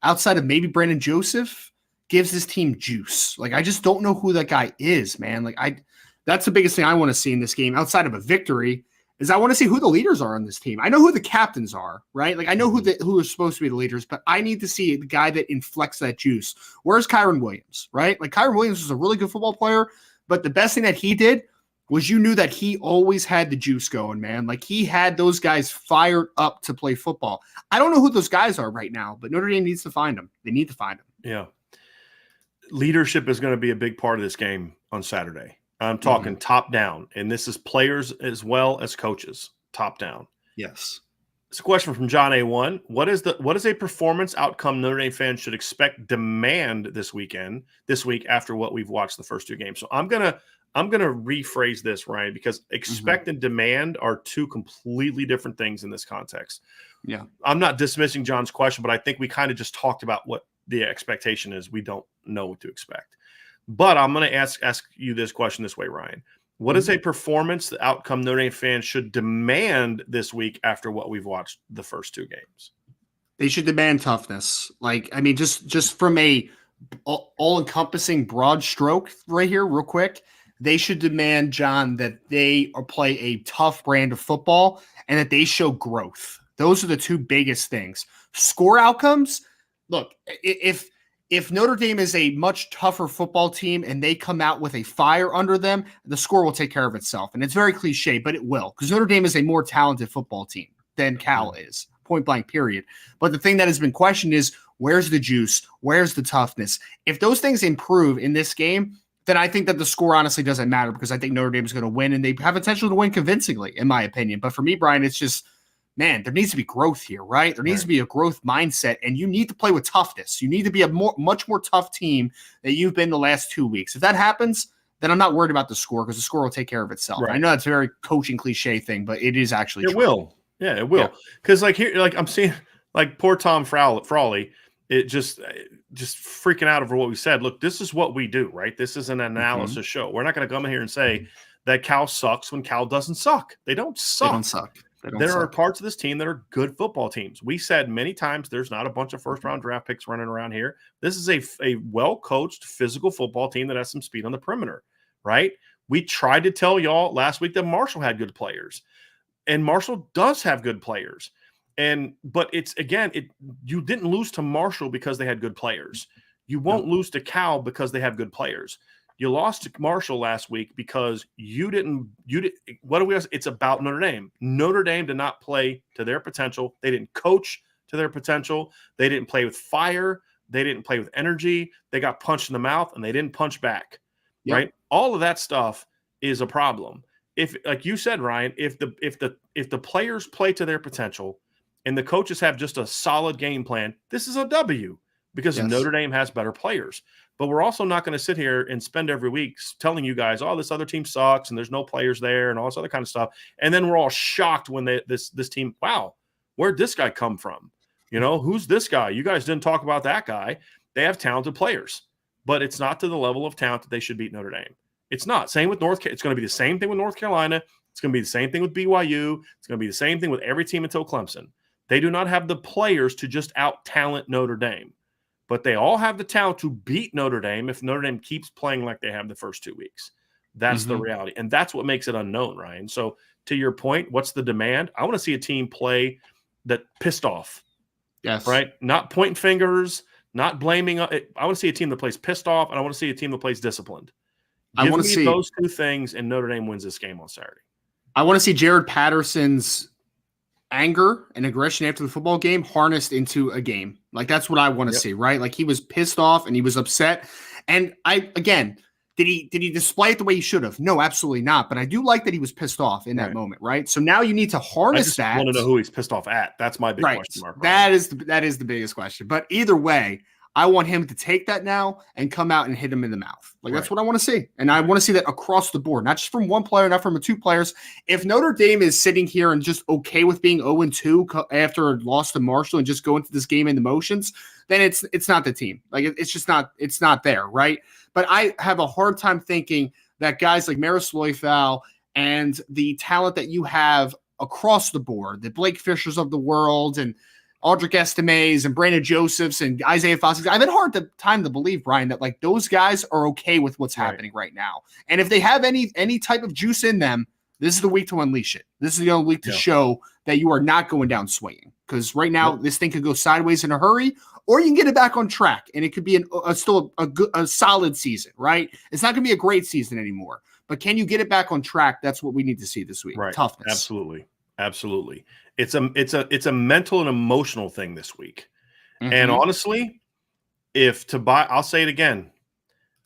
outside of maybe Brandon Joseph gives this team juice. Like I just don't know who that guy is, man. Like that's the biggest thing I want to see in this game outside of a victory is I want to see who the leaders are on this team. I know who the captains are, right? Like I know who are supposed to be the leaders, but I need to see the guy that inflects that juice. Where's Kyron Williams, right? Like Kyron Williams was a really good football player, but the best thing that he did was you knew that he always had the juice going, man. Like he had those guys fired up to play football. I don't know who those guys are right now, but Notre Dame needs to find them. They need to find them. Yeah. Leadership is going to be a big part of this game on Saturday. I'm talking top down, and this is players as well as coaches, top down. Yes. It's a question from John A1. What is a performance outcome Notre Dame fans should demand this week after what we've watched the first 2 games? So I'm gonna rephrase this, Ryan, because expect and demand are 2 completely different things in this context. Yeah. I'm not dismissing John's question, but I think we kind of just talked about what the expectation is. We don't know what to expect. But I'm going to ask you this question this way, Ryan. What is a performance the outcome Notre Dame fans should demand this week after what we've watched the first 2 games? They should demand toughness. Like, I mean, just from a all-encompassing broad stroke right here, real quick, they should demand, John, that they play a tough brand of football and that they show growth. Those are the 2 biggest things. Score outcomes, look, if Notre Dame is a much tougher football team and they come out with a fire under them, the score will take care of itself. And it's very cliche, but it will, because Notre Dame is a more talented football team than Cal is, point blank, period. But the thing that has been questioned is, where's the juice? Where's the toughness? If those things improve in this game, then I think that the score honestly doesn't matter, because I think Notre Dame is going to win, and they have potential to win convincingly, in my opinion. But for me, Brian, it's just, man, there needs to be growth here, right? There needs to be a growth mindset, and you need to play with toughness. You need to be a much more tough team than you've been the last 2 weeks. If that happens, then I'm not worried about the score, because the score will take care of itself. Right. I know that's a very coaching cliche thing, but it is actually true. It will. Yeah, it will. Because like here, like I'm seeing, like poor Tom Frawley, it just freaking out over what we said. Look, this is what we do, right? This is an analysis show. We're not going to come in here and say that Cal sucks when Cal doesn't suck. They don't suck. They don't suck. There are parts of this team that are good football teams. We said many times there's not a bunch of first-round draft picks running around here. This is a well-coached physical football team that has some speed on the perimeter, right? We tried to tell y'all last week that Marshall had good players, and Marshall does have good players. But it's, again, you didn't lose to Marshall because they had good players. You won't lose to Cal because they have good players. You lost to Marshall last week because you didn't. What do we? It's about Notre Dame. Notre Dame did not play to their potential. They didn't coach to their potential. They didn't play with fire. They didn't play with energy. They got punched in the mouth and they didn't punch back. Yep. Right? All of that stuff is a problem. If, like you said, Ryan, if the players play to their potential and the coaches have just a solid game plan, this is a W, because Notre Dame has better players. But we're also not going to sit here and spend every week telling you guys, oh, this other team sucks and there's no players there and all this other kind of stuff. And then we're all shocked when this team, wow, where'd this guy come from? You know, who's this guy? You guys didn't talk about that guy. They have talented players, but it's not to the level of talent that they should beat Notre Dame. It's not. Same with North Carolina. It's going to be the same thing with North Carolina. It's going to be the same thing with BYU. It's going to be the same thing with every team until Clemson. They do not have the players to just out-talent Notre Dame. But they all have the talent to beat Notre Dame if Notre Dame keeps playing like they have the first 2 weeks. That's the reality. And that's what makes it unknown, Ryan. So to your point, what's the demand? I want to see a team play that pissed off. Yes. Right? Not pointing fingers, not blaming. I want to see a team that plays pissed off, and I want to see a team that plays disciplined. I want to see those 2 things, and Notre Dame wins this game on Saturday. I want to see Jared Patterson's anger and aggression after the football game harnessed into a game. Like, that's what I want to see, right? Like, he was pissed off and he was upset. And did he display it the way he should have? No, absolutely not. But I do like that he was pissed off in that moment, right? So now you need to harness that. I want to know who he's pissed off at. That's my big question mark. That is the biggest question. But either way, I want him to take that now and come out and hit him in the mouth. Like, that's what I want to see. And I want to see that across the board, not just from one player, not from 2 players. If Notre Dame is sitting here and just okay with being 0-2 after a loss to Marshall and just go into this game in the motions, then it's not the team. Like, it's not there, right? But I have a hard time thinking that guys like Maris Loifau and the talent that you have across the board, the Blake Fishers of the world and Aldrich Estimes and Brandon Josephs and Isaiah Foskey. I've had a hard time to believe, Brian, that like those guys are okay with what's happening right now. And if they have any type of juice in them, this is the week to unleash it. This is the only week to show that you are not going down swinging. Because right now, this thing could go sideways in a hurry, or you can get it back on track, and it could be still a solid season, right? It's not going to be a great season anymore. But can you get it back on track? That's what we need to see this week. Right. Toughness. Absolutely. It's a mental and emotional thing this week. And honestly, I'll say it again.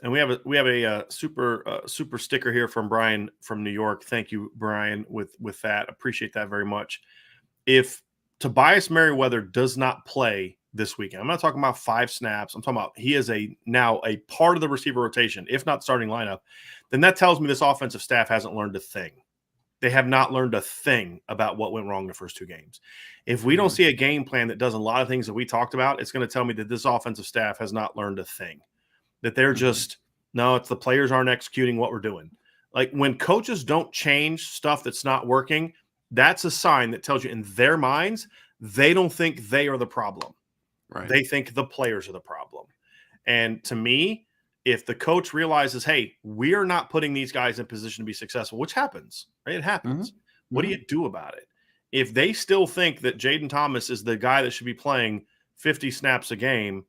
And we have a super sticker here from Brian from New York. Thank you, Brian, with that. Appreciate that very much. If Tobias Merriweather does not play this weekend, I'm not talking about 5 snaps. I'm talking about he is now a part of the receiver rotation, if not starting lineup. Then that tells me this offensive staff hasn't learned a thing. They have not learned a thing about what went wrong in the first 2 games. If we don't see a game plan that does a lot of things that we talked about, it's going to tell me that this offensive staff has not learned a thing. That they're just, no, it's the players aren't executing what we're doing. Like when coaches don't change stuff that's not working, that's a sign that tells you in their minds, they don't think they are the problem. Right. They think the players are the problem. And to me, if the coach realizes, hey, we're not putting these guys in position to be successful, which happens, right? It happens. What do you do about it? If they still think that Jaden Thomas is the guy that should be playing 50 snaps a game,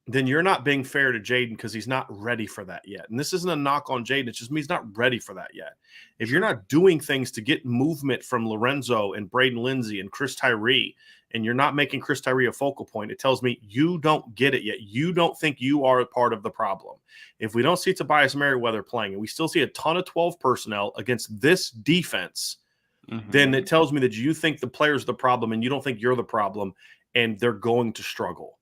then you're not being fair to Jaden because he's not ready for that yet. And this isn't a knock on Jaden. It's just me. He's not ready for that yet. If you're not doing things to get movement from Lorenzo and Braden Lindsey and Chris Tyree, and you're not making Chris Tyree a focal point, it tells me you don't get it yet. You don't think you are a part of the problem. If we don't see Tobias Merriweather playing and we still see a ton of 12 personnel against this defense, then it tells me that you think the player's the problem and you don't think you're the problem, and they're going to struggle.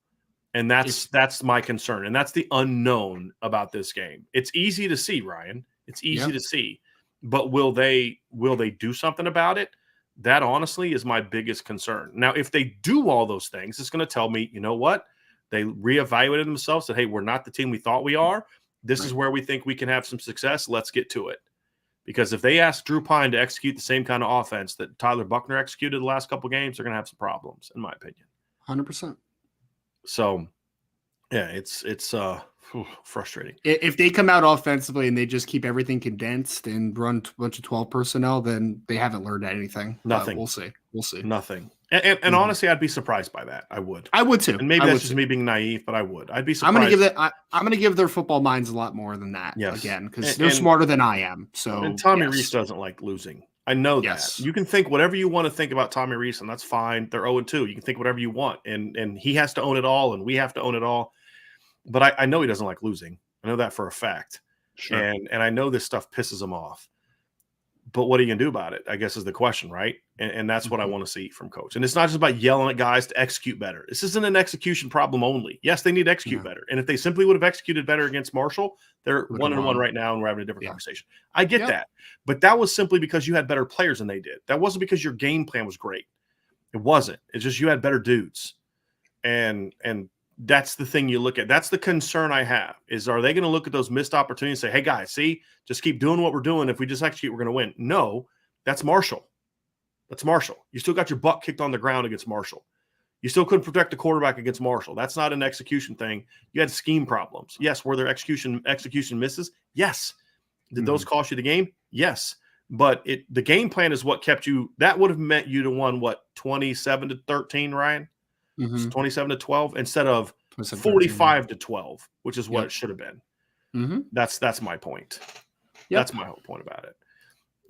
And that's my concern. And that's the unknown about this game. It's easy to see, Ryan. It's easy to see. But will they do something about it? That honestly is my biggest concern. Now, if they do all those things, it's going to tell me, you know what? They reevaluated themselves, said, hey, we're not the team we thought we are. This is where we think we can have some success. Let's get to it. Because if they ask Drew Pine to execute the same kind of offense that Tyler Buckner executed the last couple of games, they're going to have some problems, in my opinion. 100%. So, yeah, it's frustrating. If they come out offensively and they just keep everything condensed and run a bunch of 12 personnel, then they haven't learned anything. Nothing. We'll see. Nothing. And honestly, I'd be surprised by that. I would too. And maybe that's just me being naive, but I would. I'd be surprised. I'm going to give their football minds a lot more than that. Yes. Again, because they're smarter than I am. So and Tommy Reese doesn't like losing. I know that. You can think whatever you want to think about Tommy Reese, and that's fine. They're 0-2. You can think whatever you want, and he has to own it all, and we have to own it all. But I know he doesn't like losing. I know that for a fact. Sure. And I know this stuff pisses him off. But what are you going to do about it, I guess, is the question, right? And that's what I want to see from coach. And it's not just about yelling at guys to execute better. This isn't an execution problem only. Yes, they need to execute better. And if they simply would have executed better against Marshall, they're 1-1 right now, and we're having a different conversation. I get that. But that was simply because you had better players than they did. That wasn't because your game plan was great. It wasn't. It's just you had better dudes. And that's the thing you look at. That's the concern I have is, are they going to look at those missed opportunities and say, hey, guys, see, just keep doing what we're doing. If we just execute, we're going to win. No, that's Marshall. That's Marshall. You still got your butt kicked on the ground against Marshall. You still couldn't protect the quarterback against Marshall. That's not an execution thing. You had scheme problems. Yes. Were there execution misses? Yes. Did those cost you the game? Yes. But the game plan is what kept you. That would have meant you to won, 27-13, Ryan? 27-12 instead of 45-12, which is what it should have been. That's my point. That's my whole point about it.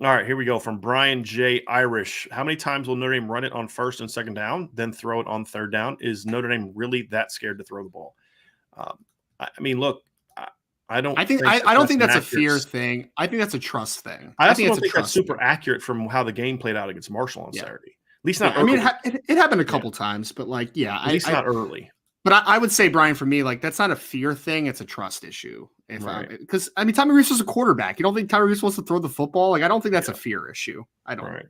All right, here we go from Brian J. Irish. How many times will Notre Dame run it on first and second down, then throw it on third down? Is Notre Dame really that scared to throw the ball? I mean, look, I don't think that's a fear thing. I think that's a trust thing. I also don't think that's super accurate from how the game played out against Marshall on Saturday. At least not early. I mean, it happened a couple times, but at least not early. But I would say, Brian, for me, that's not a fear thing; it's a trust issue. Because Tommy Reese was a quarterback. You don't think Tommy Reese wants to throw the football? I don't think that's a fear issue. I don't. Right.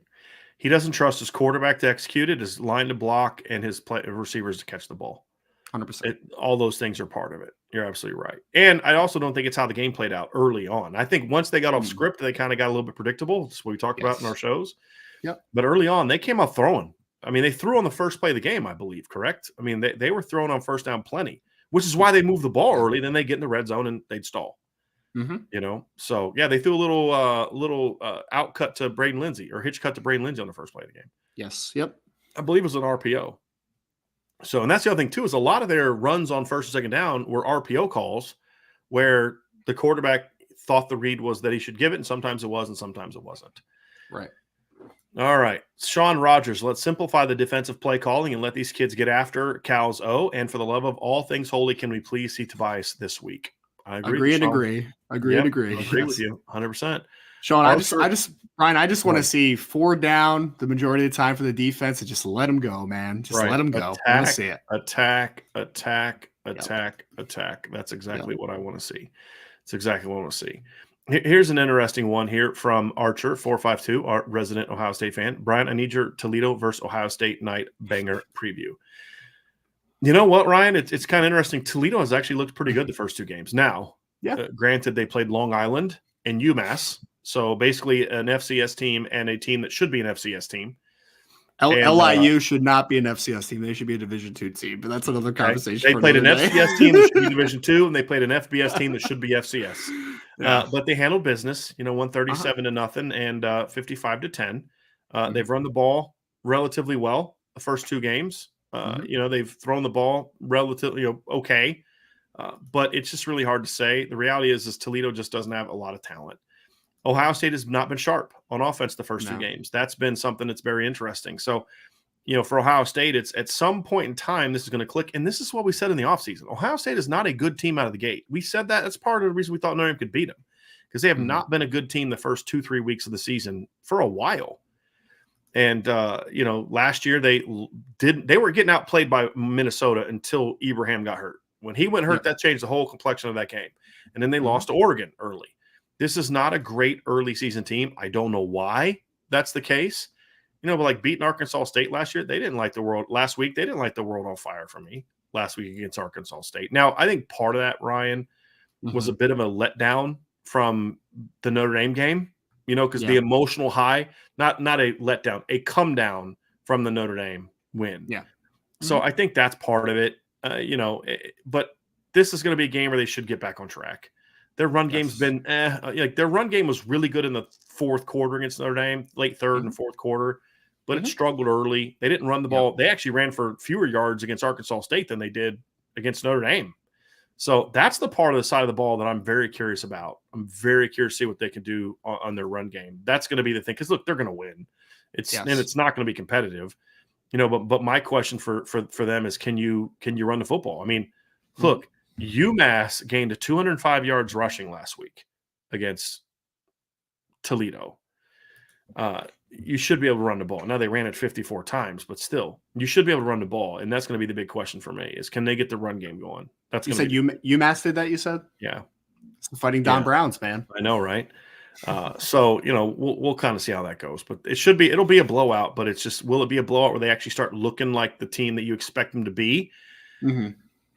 He doesn't trust his quarterback to execute it, his line to block, and his receivers to catch the ball. 100%. All those things are part of it. You're absolutely right. And I also don't think it's how the game played out early on. I think once they got off script, they kind of got a little bit predictable. That's what we talked about in our shows. Yep. But early on, they came out throwing. I mean, they threw on the first play of the game, I believe, correct? I mean, they were throwing on first down plenty, which is why they moved the ball early. Then they get in the red zone and they'd stall. So they threw a little out cut to Braden Lindsey or hitch cut to Braden Lindsey on the first play of the game. Yes. Yep. I believe it was an RPO. So, and that's the other thing too, is a lot of their runs on first and second down were RPO calls where the quarterback thought the read was that he should give it, and sometimes it was, and sometimes it wasn't. Right. All right. Sean Rogers, let's simplify the defensive play calling and let these kids get after Cal's O. And for the love of all things holy, can we please see Tobias this week? I agree. Agree with you 100%. Sean, Brian, I just want to see 4 down the majority of the time for the defense and just let them go, man. Just let them go. I want to see it. Attack. That's exactly what I want to see. It's exactly what I want to see. Here's an interesting one here from Archer 452, our resident Ohio State fan. Brian, I need your Toledo versus Ohio State night banger preview. You know what, Ryan? It's kind of interesting. Toledo has actually looked pretty good the first two games. Now, granted, they played Long Island and UMass, so basically an FCS team and a team that should be an FCS team. LIU should not be an FCS team. They should be a Division II team, but that's another conversation. They played an FCS team that should be Division II, and they played an FBS team that should be FCS. But they handled business, 137-0 and 55-10. They've run the ball relatively well the first two games. They've thrown the ball relatively okay, but it's just really hard to say. The reality is Toledo just doesn't have a lot of talent. Ohio State has not been sharp on offense the first two games. That's been something that's very interesting. So, for Ohio State, it's at some point in time, this is going to click. And this is what we said in the offseason. Ohio State is not a good team out of the gate. We said that. That's part of the reason we thought Notre Dame could beat them, because they have not been a good team the first 2-3 weeks of the season for a while. And, last year they were getting outplayed by Minnesota until Ibrahim got hurt. When he went hurt, that changed the whole complexion of that game. And then they lost to Oregon early. This is not a great early season team. I don't know why that's the case. But like beating Arkansas State last year, they didn't light the world. Last week, they didn't light the world on fire for me last week against Arkansas State. Now, I think part of that, Ryan, was a bit of a letdown from the Notre Dame game, because the emotional high, not a letdown, a come down from the Notre Dame win. Yeah. So I think that's part of it, but this is going to be a game where they should get back on track. Their run game's been their run game was really good in the fourth quarter against Notre Dame, late third and fourth quarter, but it struggled early. They didn't run the ball. They actually ran for fewer yards against Arkansas State than they did against Notre Dame. So that's the part of the side of the ball that I'm very curious about. I'm very curious to see what they can do on their run game. That's going to be the thing, because look, they're going to win. And it's not going to be competitive, But my question for them is, can you run the football? I mean, look. UMass gained 205 yards rushing last week against Toledo. You should be able to run the ball. Now they ran it 54 times, but still, you should be able to run the ball, and that's going to be the big question for me: is can they get the run game going? That's you said UMass did that. You said, yeah, it's the Fighting Don Browns, man. I know, right? So we'll kind of see how that goes, but it'll be a blowout. But it's just, will it be a blowout where they actually start looking like the team that you expect them to be?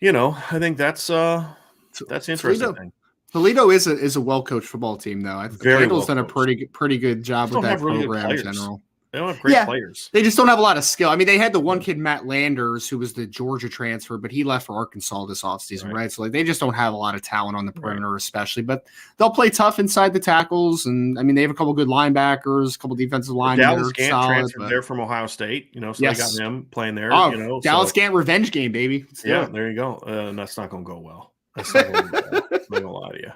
I think that's interesting. Toledo is a well-coached football team, though. Toledo's done a pretty good job with that program in general. They don't have great players. They just don't have a lot of skill. I mean, they had the one kid, Matt Landers, who was the Georgia transfer, but he left for Arkansas this offseason, right? So they just don't have a lot of talent on the perimeter, especially. But they'll play tough inside the tackles, and I mean, they have a couple good linebackers, a couple defensive linemen. Dallas Gant transferred there from Ohio State, so they got him playing there. Dallas Gant revenge game, baby. There you go. That's not going to go well. That's not going to go well. I'm not going to lie to you.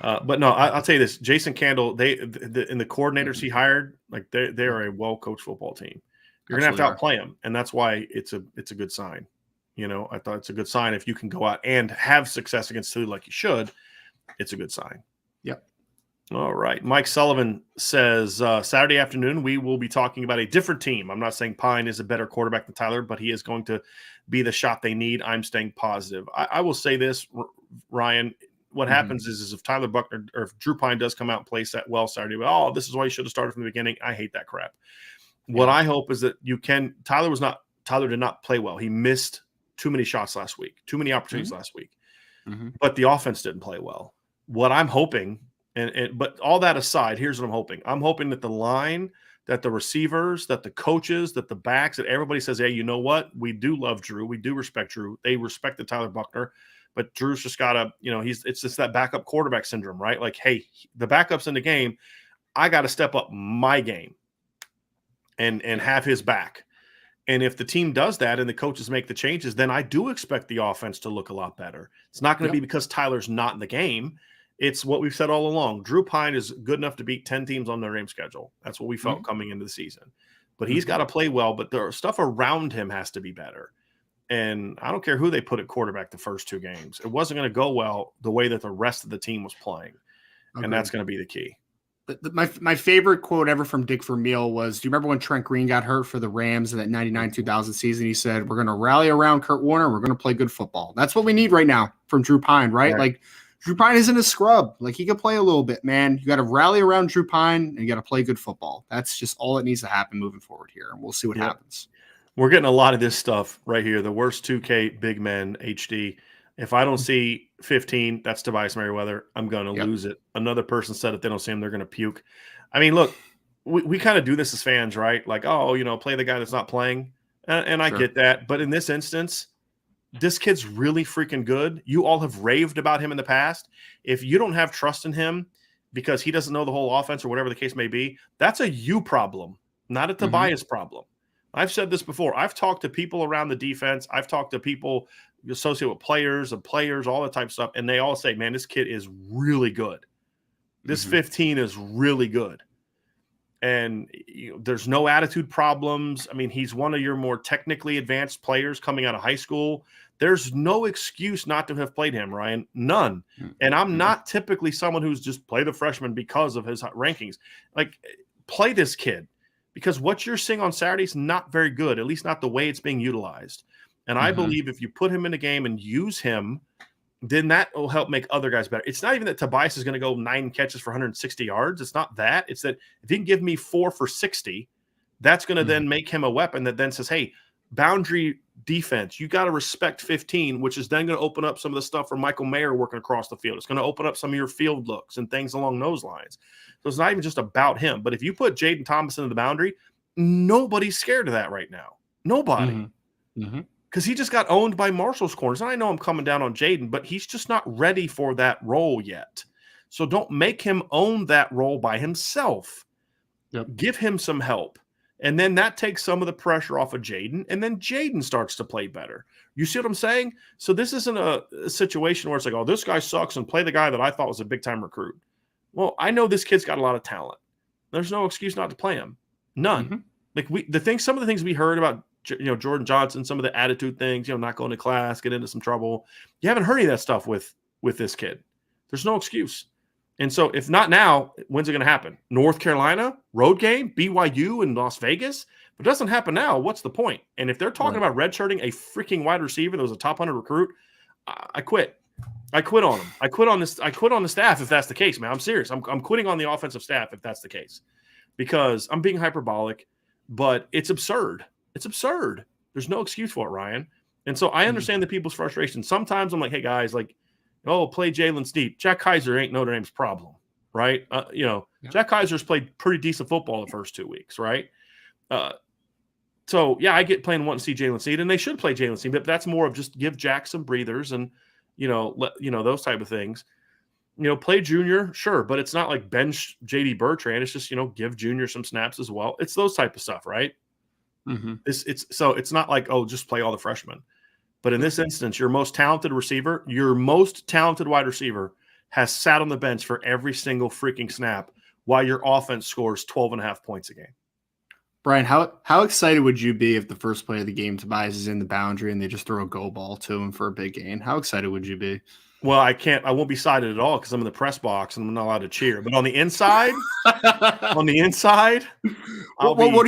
But no, I'll tell you this: Jason Candle, and the coordinators he hired, like they are a well-coached football team. You're gonna have to outplay them, and that's why it's a good sign. I thought it's a good sign if you can go out and have success against Toledo like you should. It's a good sign. Yep. All right. Mike Sullivan says Saturday afternoon we will be talking about a different team. I'm not saying Pine is a better quarterback than Tyler, but he is going to be the shot they need. I'm staying positive. I will say this, Ryan. What happens is if Tyler Buckner or if Drew Pine does come out and play well Saturday, this is why you should have started from the beginning. I hate that crap. What I hope is that Tyler did not play well. He missed too many shots last week, too many opportunities last week. But the offense didn't play well. What I'm hoping, but all that aside, here's what I'm hoping. I'm hoping that the line, that the receivers, that the coaches, that the backs, that everybody says, hey, you know what? We do love Drew. We do respect Drew. They respected Tyler Buckner. But Drew's just got to, it's just that backup quarterback syndrome, right? Like, hey, the backup's in the game. I got to step up my game and have his back. And if the team does that and the coaches make the changes, then I do expect the offense to look a lot better. It's not going to be because Tyler's not in the game. It's what we've said all along. Drew Pine is good enough to beat 10 teams on their Dame schedule. That's what we felt coming into the season. But he's got to play well, but the stuff around him has to be better. And I don't care who they put at quarterback the first two games. It wasn't going to go well the way that the rest of the team was playing. Okay. And that's going to be the key. My favorite quote ever from Dick Vermeil was, do you remember when Trent Green got hurt for the Rams in that 99-2000 season? He said, we're going to rally around Kurt Warner. We're going to play good football. That's what we need right now from Drew Pine, right? Like Drew Pine isn't a scrub. Like, he could play a little bit, man. You got to rally around Drew Pine and you got to play good football. That's just all that needs to happen moving forward here. And we'll see what happens. We're getting a lot of this stuff right here. The worst 2K big men HD. If I don't see 15, that's Tobias Merriweather. I'm going to lose it. Another person said if they don't see him, they're going to puke. I mean, look, we kind of do this as fans, right? Like, oh, play the guy that's not playing. And I get that. But in this instance, this kid's really freaking good. You all have raved about him in the past. If you don't have trust in him because he doesn't know the whole offense or whatever the case may be, that's a you problem, not a Tobias problem. I've said this before. I've talked to people around the defense. I've talked to people associated with players, all that type of stuff, and they all say, man, this kid is really good. This 15 is really good. And there's no attitude problems. I mean, he's one of your more technically advanced players coming out of high school. There's no excuse not to have played him, Ryan. None. And I'm not typically someone who's just play the freshman because of his rankings. Like, play this kid. Because what you're seeing on Saturday is not very good, at least not the way it's being utilized. And I believe if you put him in the game and use him, then that will help make other guys better. It's not even that Tobias is going to go 9 catches for 160 yards. It's not that. It's that if he can give me 4 for 60, that's going to then make him a weapon that then says, hey, boundary defense, you got to respect 15, which is then going to open up some of the stuff for Michael Mayer working across the field. It's going to open up some of your field looks and things along those lines. So it's not even just about him. But if you put Jaden Thomas into the boundary, nobody's scared of that right now. Nobody. Because he just got owned by Marshall's corners. And I know I'm coming down on Jaden, but he's just not ready for that role yet. So don't make him own that role by himself. Give him some help. And then that takes some of the pressure off of Jaden. And then Jaden starts to play better. You see what I'm saying? So this isn't a situation where it's like, oh, this guy sucks and play the guy that I thought was a big-time recruit. Well, I know this kid's got a lot of talent. There's no excuse not to play him. None. Like some of the things we heard about Jordan Johnson, some of the attitude things, not going to class, get into some trouble. You haven't heard any of that stuff with this kid. There's no excuse. And so if not now, when's it going to happen? North Carolina, road game, BYU in Las Vegas? If it doesn't happen now, what's the point? And if they're talking about redshirting a freaking wide receiver that was a top 100 recruit, I quit. I quit on him. I quit on this. I quit on the staff if that's the case, man. I'm serious. I'm quitting on the offensive staff if that's the case, because I'm being hyperbolic, but it's absurd. It's absurd. There's no excuse for it, Ryan. And so I understand the people's frustration. Sometimes I'm like, hey, guys, play Jalen Snead. Jack Kaiser ain't Notre Dame's problem, right? Jack Kaiser's played pretty decent football the first 2 weeks, right? So, yeah, I get playing wanting to see Jalen Snead, and they should play Jalen Snead, but that's more of just give Jack some breathers and, those type of things. Play Junior, sure, but it's not like bench J.D. Bertrand. It's just, give Junior some snaps as well. It's those type of stuff, right? It's not like, oh, just play all the freshmen. But in this instance, your most talented receiver, your most talented wide receiver has sat on the bench for every single freaking snap while your offense scores 12.5 points a game. Brian, how excited would you be if the first play of the game, Tobias is in the boundary and they just throw a go ball to him for a big gain? How excited would you be? Well, I won't be excited at all because I'm in the press box and I'm not allowed to cheer. But on the inside, what are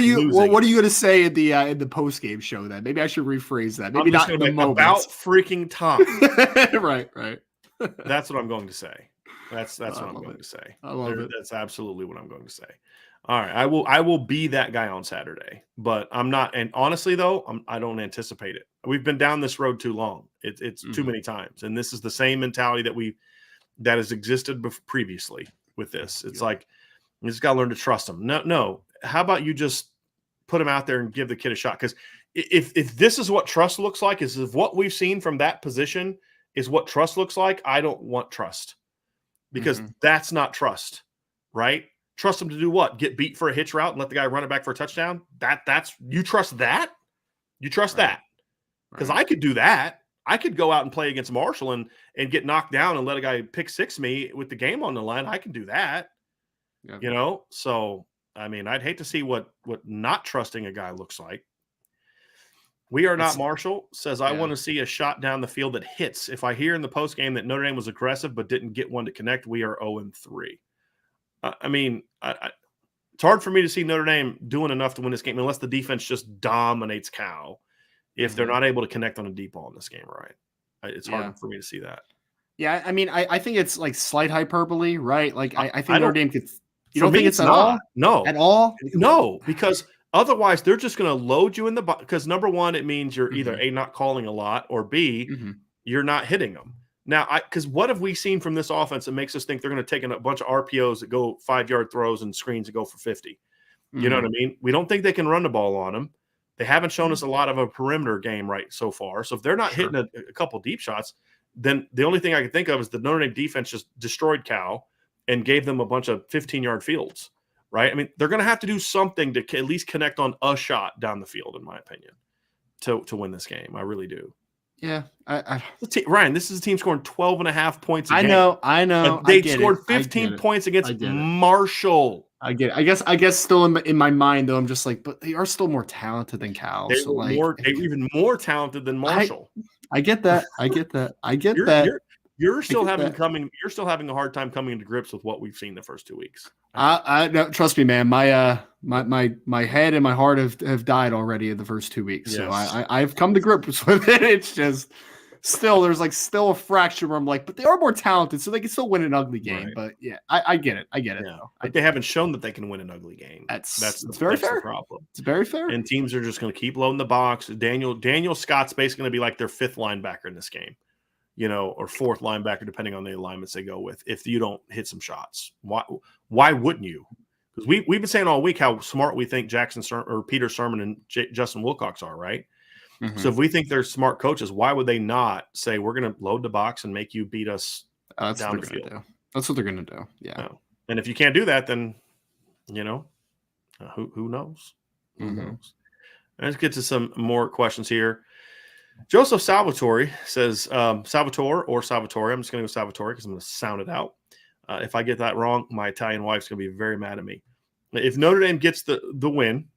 you going to say in the post game show? Then maybe I should rephrase that. Maybe not in the moment. About freaking time. Right. That's what I'm going to say. That's what I'm going to say. I love it. That's absolutely what I'm going to say. All right, I will be that guy on Saturday, but I'm not. And honestly, though, I don't anticipate it. We've been down this road too long. It's too many times, and this is the same mentality that has existed previously with this. It's like you just got to learn to trust them. No. How about you just put him out there and give the kid a shot? Because if this is what trust looks like, is if what we've seen from that position is what trust looks like, I don't want trust, because that's not trust, right? Trust him to do what? Get beat for a hitch route and let the guy run it back for a touchdown? That's you trust that? You trust that? Because I could do that. I could go out and play against Marshall and get knocked down and let a guy pick six me with the game on the line. I can do that. Yeah. So I mean, I'd hate to see what not trusting a guy looks like. We are not Marshall says, I want to see a shot down the field that hits. If I hear in the post game that Notre Dame was aggressive but didn't get one to connect, we are 0-3. I mean, it's hard for me to see Notre Dame doing enough to win this game unless the defense just dominates Cal if they're not able to connect on a deep ball in this game, right? It's hard for me to see that. Yeah, I mean, I think it's like slight hyperbole, right? Like I think I Notre don't. Dame could. You For don't me, think it's it's at all? not. No, At all? no, because otherwise they're just going to load you in the box. Because number one, it means you're either Mhm, A, not calling a lot, or B, mhm. you're not hitting them. Now, because what have we seen from this offense that makes us think they're going to take in a bunch of RPOs that go 5-yard throws and screens that go for 50? You know what I Mhm. mean? We don't think they can run the ball on them. They haven't shown us a lot of a perimeter game right so far. So if they're not Sure. hitting a couple deep shots, then the only thing I can think of is the Notre Dame defense just destroyed Cal and gave them a bunch of 15-yard fields, right? I mean, they're going to have to do something to at least connect on a shot down the field, in my opinion, to win this game. I really do. Yeah. Ryan, this is a team scoring 12.5 points a I game. know. I They get it. scored I get 15 it. points against I get it. Marshall. I get it. I guess still in my mind though, I'm just like, but they are still more talented than Cal. They So were like, more. They were even more talented than Marshall. I get that. I get that. I get You're that. you're you're I still get having that. you're still having a hard time coming into grips with what we've seen the first 2 weeks. I no, trust me, man. My head and my heart have died already in the first 2 weeks. So Yes. I've come to grips with it. It's just there's still a fraction where I'm like, but they are more talented, so they can still win an ugly game. Right. But yeah, I get it. I get it. Yeah. Though. But they haven't shown that they can win an ugly game. That's The very fair. problem. It's very fair. And teams are just going to keep loading the box. Daniel Scott's basically going to be like their fifth linebacker in this game, or fourth linebacker, depending on the alignments they go with. If you don't hit some shots, why wouldn't you? Because we've been saying all week how smart we think Peter Sermon and Justin Wilcox are, right? Mhm. So if we think they're smart coaches, why would they not say we're going to load the box and make you beat us down the field? That's what they're going to do. Yeah. No. And if you can't do that, then who knows? Who Mhm. knows? Let's get to some more questions here. Joseph Salvatore says Salvatore or Salvatore. I'm just going to go Salvatore because I'm going to sound it out. If I get that wrong, my Italian wife's going to be very mad at me. If Notre Dame gets the win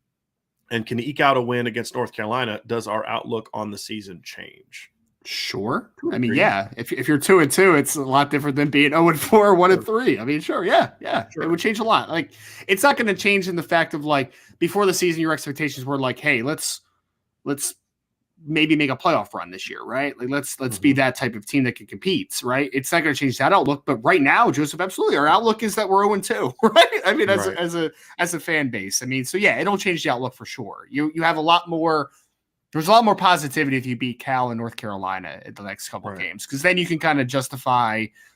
and can eke out a win against North Carolina, does our outlook on the season change? Sure. I mean, yeah. If you're 2-2, it's a lot different than being 0-4 or 1-3. I mean, sure, yeah. Sure. It would change a lot. Like, it's not going to change in the fact of like before the season, your expectations were like, hey, let's maybe make a playoff run this year, right? Like let's be that type of team that can compete, right? It's not going to change that outlook, but right now, Joseph, absolutely, our outlook is that we're 0-2, right? I mean, as a fan base, I mean, so yeah, it'll change the outlook for sure. You have a lot more. There's a lot more positivity if you beat Cal and North Carolina at the next couple of games, because then you can kind of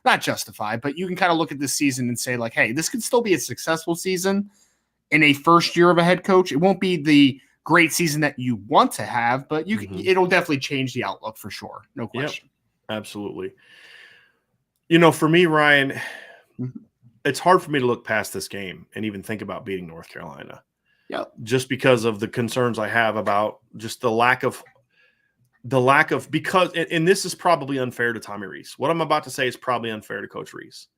not justify, but you can kind of look at this season and say like, hey, this could still be a successful season in a first year of a head coach. It won't be the great season that you want to have, but it'll definitely change the outlook for sure. No question. Yep, absolutely. For me, Ryan, it's hard for me to look past this game and even think about beating North Carolina. Yeah. Just because of the concerns I have about just the lack of because, and this is probably unfair to Tommy Rees. What I'm about to say is probably unfair to Coach Rees.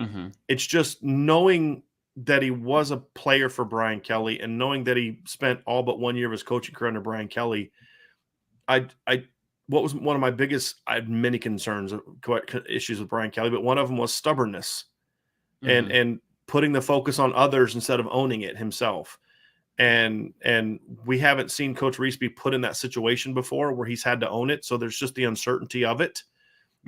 Mm-hmm. It's just knowing that he was a player for Brian Kelly and knowing that he spent all but 1 year of his coaching career under Brian Kelly. What was one of my biggest, I had many concerns, issues with Brian Kelly, but one of them was stubbornness and putting the focus on others instead of owning it himself. And we haven't seen Coach Rees be put in that situation before where he's had to own it. So there's just the uncertainty of it.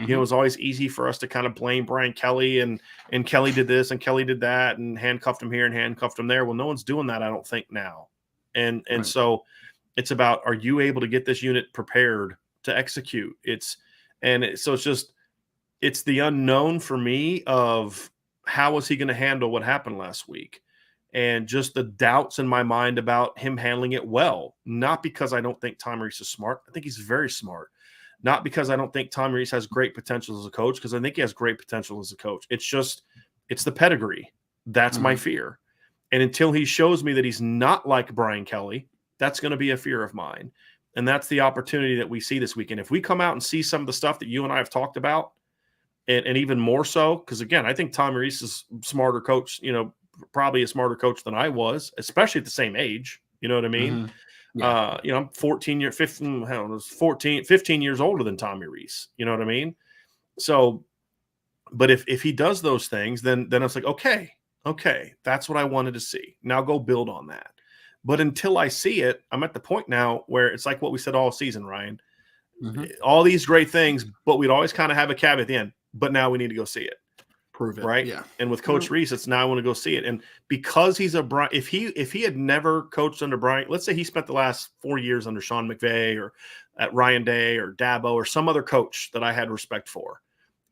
It was always easy for us to kind of blame Brian Kelly and Kelly did this and Kelly did that and handcuffed him here and handcuffed him there. Well, no one's doing that, I don't think, now. And so it's about, are you able to get this unit prepared to execute? It's the unknown for me of how was he going to handle what happened last week? And just the doubts in my mind about him handling it well. Not because I don't think Tom Rees is smart. I think he's very smart. Not because I don't think Tom Rees has great potential as a coach, because I think he has great potential as a coach. It's the pedigree. That's my fear. And until he shows me that he's not like Brian Kelly, that's going to be a fear of mine. And that's the opportunity that we see this weekend. If we come out and see some of the stuff that you and I have talked about, and even more so, because again, I think Tom Rees is a smarter coach, probably a smarter coach than I was, especially at the same age. You know what I mean? Yeah. I'm 15 years older than Tommy Rees. You know what I mean? So, but if he does those things, then it's like, okay, that's what I wanted to see. Now go build on that. But until I see it, I'm at the point now where it's like what we said all season, Ryan. All these great things, but we'd always kind of have a caveat at the end. but now we need to go see it. Prove it. Right. Yeah. And with Coach Reese, it's now I want to go see it. And because he's if he had never coached under Brian, let's say he spent the last 4 years under Sean McVay or at Ryan Day or Dabo or some other coach that I had respect for,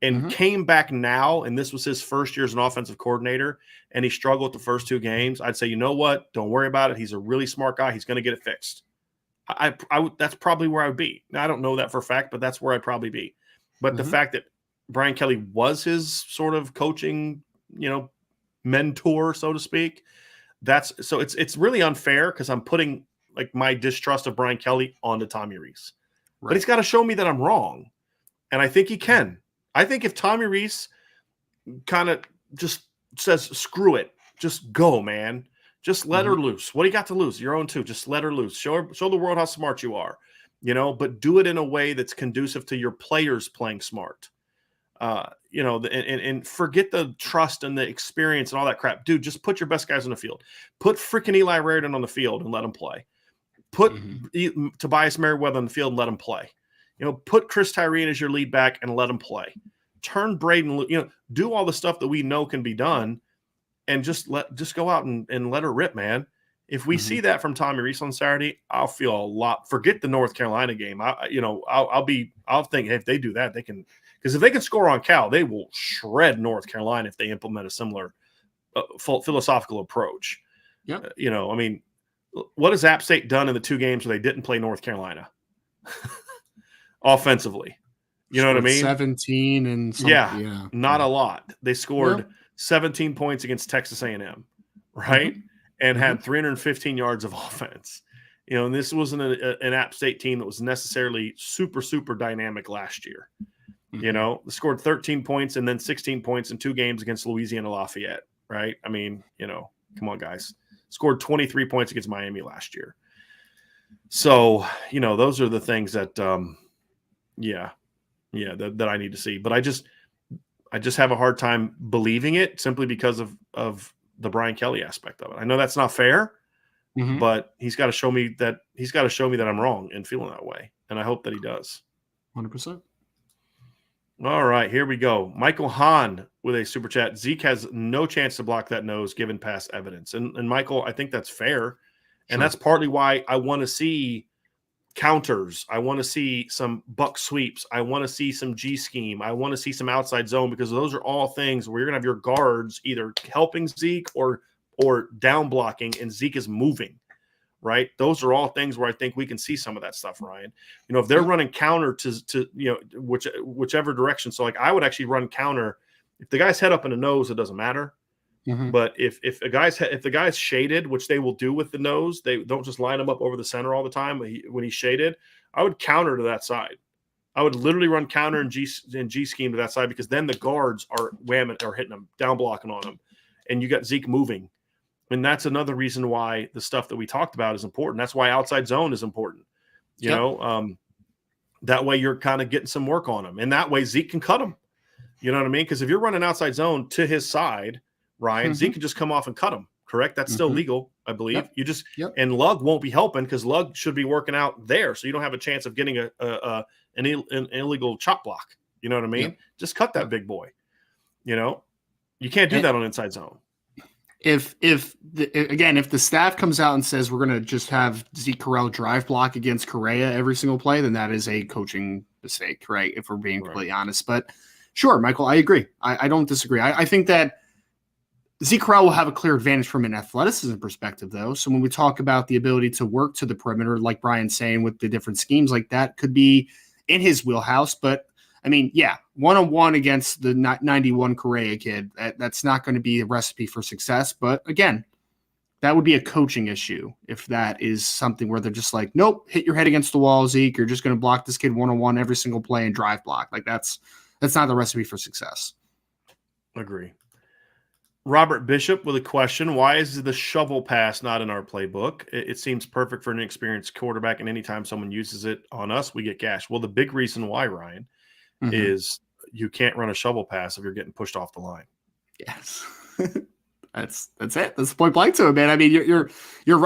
and came back now, and this was his first year as an offensive coordinator, and he struggled the first 2 games, I'd say, you know what? Don't worry about it. He's a really smart guy. He's going to get it fixed. I that's probably where I would be. Now, I don't know that for a fact, but that's where I'd probably be. But the fact that Brian Kelly was his sort of coaching, mentor, so to speak. It's really unfair because I'm putting like my distrust of Brian Kelly onto Tommy Reese. Right. But he's got to show me that I'm wrong. And I think he can. I think if Tommy Reese kind of just says, screw it, just go, man. Just let her loose. What do you got to lose? Your own too. Just let her loose. Show the world how smart you are, but do it in a way that's conducive to your players playing smart. And forget the trust and the experience and all that crap. Dude, just put your best guys on the field. Put freaking Eli Raridan on the field and let him play. Put Tobias Merriweather on the field and let him play. Put Chris Tyree as your lead back and let him play. Turn Braden, do all the stuff that we know can be done, and just go out and let her rip, man. If we see that from Tommy Reese on Saturday, I'll feel a lot. Forget the North Carolina game. I'll think, hey, if they do that, they can. Because if they can score on Cal, they will shred North Carolina if they implement a similar philosophical approach. Yeah. What has App State done in the 2 games where they didn't play North Carolina offensively? You know what I mean? 17 and something. Not a lot. They scored 17 points against Texas A&M, right? And had 315 yards of offense. And this wasn't an App State team that was necessarily super, super dynamic last year. They scored 13 points and then 16 points in 2 games against Louisiana Lafayette, right? Come on, guys. Scored 23 points against Miami last year. So, those are the things that, that I need to see. But I just have a hard time believing it simply because of the Brian Kelly aspect of it. I know that's not fair, but he's got to show me that I'm wrong and feeling that way. And I hope that he does. 100%. All right, here we go. Michael Hahn with a super chat. Zeke has no chance to block that nose given past evidence. And Michael, I think that's fair. And that's partly why I want to see counters. I want to see some buck sweeps. I want to see some G scheme. I want to see some outside zone, because those are all things where you're going to have your guards either helping Zeke or down blocking, and Zeke is moving. Right. Those are all things where I think we can see some of that stuff, Ryan. If they're running counter to whichever direction. So I would actually run counter. If the guy's head up in the nose, it doesn't matter. But if the guy's shaded, which they will do with the nose, they don't just line him up over the center all the time. When he's shaded, I would counter to that side. I would literally run counter and G scheme to that side, because then the guards are whamming or hitting them, down blocking on them, and you got Zeke moving. And that's another reason why the stuff that we talked about is important. That's why outside zone is important. That way you're kind of getting some work on him. And that way Zeke can cut him. You know what I mean? Because if you're running outside zone to his side, Ryan, Zeke can just come off and cut him. Correct? That's still legal, I believe. And Lug won't be helping, because Lug should be working out there. So you don't have a chance of getting an illegal chop block. You know what I mean? Just cut that big boy. You can't do that on inside zone. If the staff comes out and says we're going to just have Zeke Correll drive block against Correa every single play, then that is a coaching mistake, right? If we're being completely honest. But sure, Michael, I agree. I don't disagree. I think that Zeke Correll will have a clear advantage from an athleticism perspective, though. So when we talk about the ability to work to the perimeter, like Brian's saying, with the different schemes like that, could be in his wheelhouse. But one-on-one against the 91 Correa kid, that's not going to be a recipe for success. But again, that would be a coaching issue if that is something where they're just like, nope, hit your head against the wall, Zeke. You're just going to block this kid one-on-one every single play and drive block. That's not the recipe for success. Agree. Robert Bishop with a question. Why is the shovel pass not in our playbook? It seems perfect for an inexperienced quarterback, and anytime someone uses it on us, we get gashed. Well, the big reason why, Ryan, is you can't run a shovel pass if you're getting pushed off the line. Yes. That's it. That's the point blank to it, man. You are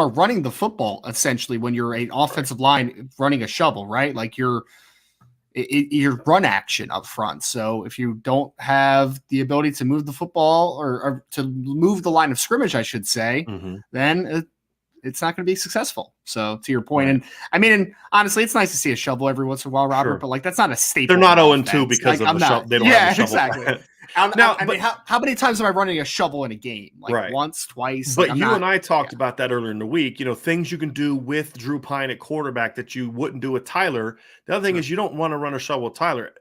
running the football essentially when you're an offensive line running a shovel, right? Like your run action up front. So if you don't have the ability to move the football or to move the line of scrimmage, I should say, then it's not going to be successful. So to your point, and I mean, and honestly, it's nice to see a shovel every once in a while, Robert, but like that's not a staple. They're not 0-2 because of the shovel. They don't have a shovel. Exactly. I mean, how many times am I running a shovel in a game? Like once, twice. But you and I talked about that earlier in the week. Things you can do with Drew Pine at quarterback that you wouldn't do with Tyler. The other thing is you don't want to run a shovel with Tyler,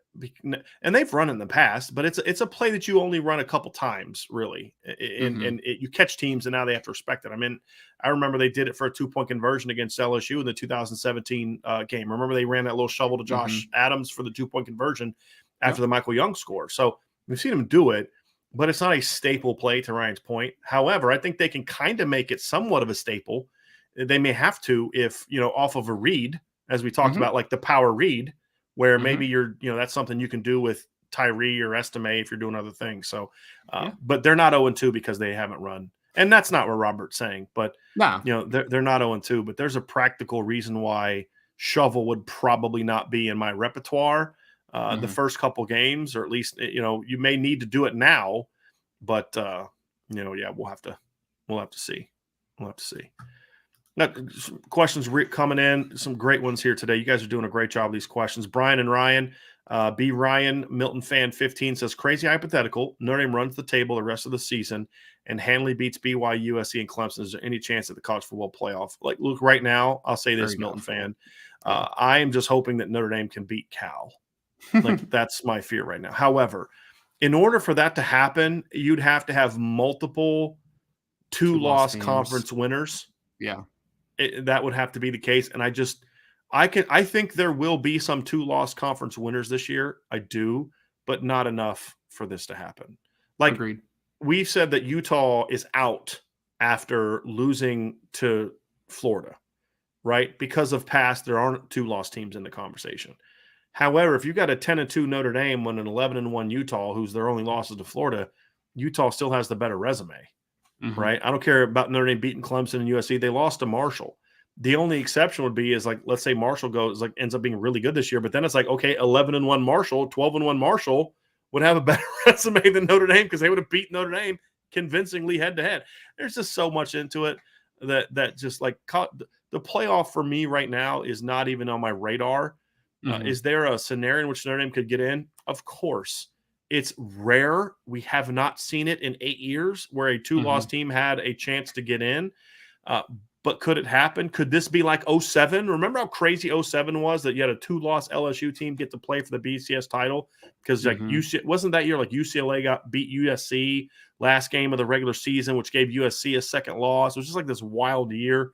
and they've run in the past, but it's a play that you only run a couple times, really, and you catch teams, and now they have to respect it. I mean, I remember they did it for a 2-point conversion against LSU in the 2017 game. Remember they ran that little shovel to Josh Adams for the 2-point conversion after the Michael Young score. So we've seen them do it, but it's not a staple play, to Ryan's point. However, I think they can kind of make it somewhat of a staple. They may have to if, off of a read, as we talked about, like the power read, where maybe that's something you can do with Tyree or Estime if you're doing other things. So, but they're not 0-2 because they haven't run. And that's not what Robert's saying, but they're not 0-2, but there's a practical reason why shovel would probably not be in my repertoire the first couple games, or at least, you may need to do it now, but we'll have to see. We'll have to see. Now, some questions coming in, some great ones here today. You guys are doing a great job of these questions. Brian and Ryan, B. Ryan, Milton Fan 15 says, crazy hypothetical. Notre Dame runs the table the rest of the season and Hanley beats BYU, USC, and Clemson. Is there any chance at the college football playoff? Like, look, right now, I'll say this, Milton Fan. I am just hoping that Notre Dame can beat Cal. Like, that's my fear right now. However, in order for that to happen, you'd have to have multiple two-loss conference winners. Yeah. That would have to be the case. And I think there will be some two-loss conference winners this year. I do, but not enough for this to happen. Like, agreed. We've said that Utah is out after losing to Florida, right? Because of past, there aren't two-loss teams in the conversation. However, if you got a 10-2 Notre Dame and an 11-1 Utah, who's their only losses to Florida, Utah still has the better resume, right? I don't care about Notre Dame beating Clemson and USC. They lost to Marshall. The only exception would be is, like, let's say Marshall ends up being really good this year, but then it's like, okay, 11-1 Marshall, 12-1 Marshall would have a better resume than Notre Dame because they would have beat Notre Dame convincingly head-to-head. There's just so much into it that just, like, the playoff for me right now is not even on my radar. Is there a scenario in which Notre Dame could get in? Of course. It's rare. We have not seen it in 8 years where a two-loss team had a chance to get in. But could it happen? Could this be like 07? Remember how crazy 07 was, that you had a two-loss LSU team get to play for the BCS title? Because wasn't that year like UCLA beat USC last game of the regular season, which gave USC a second loss? It was just like this wild year.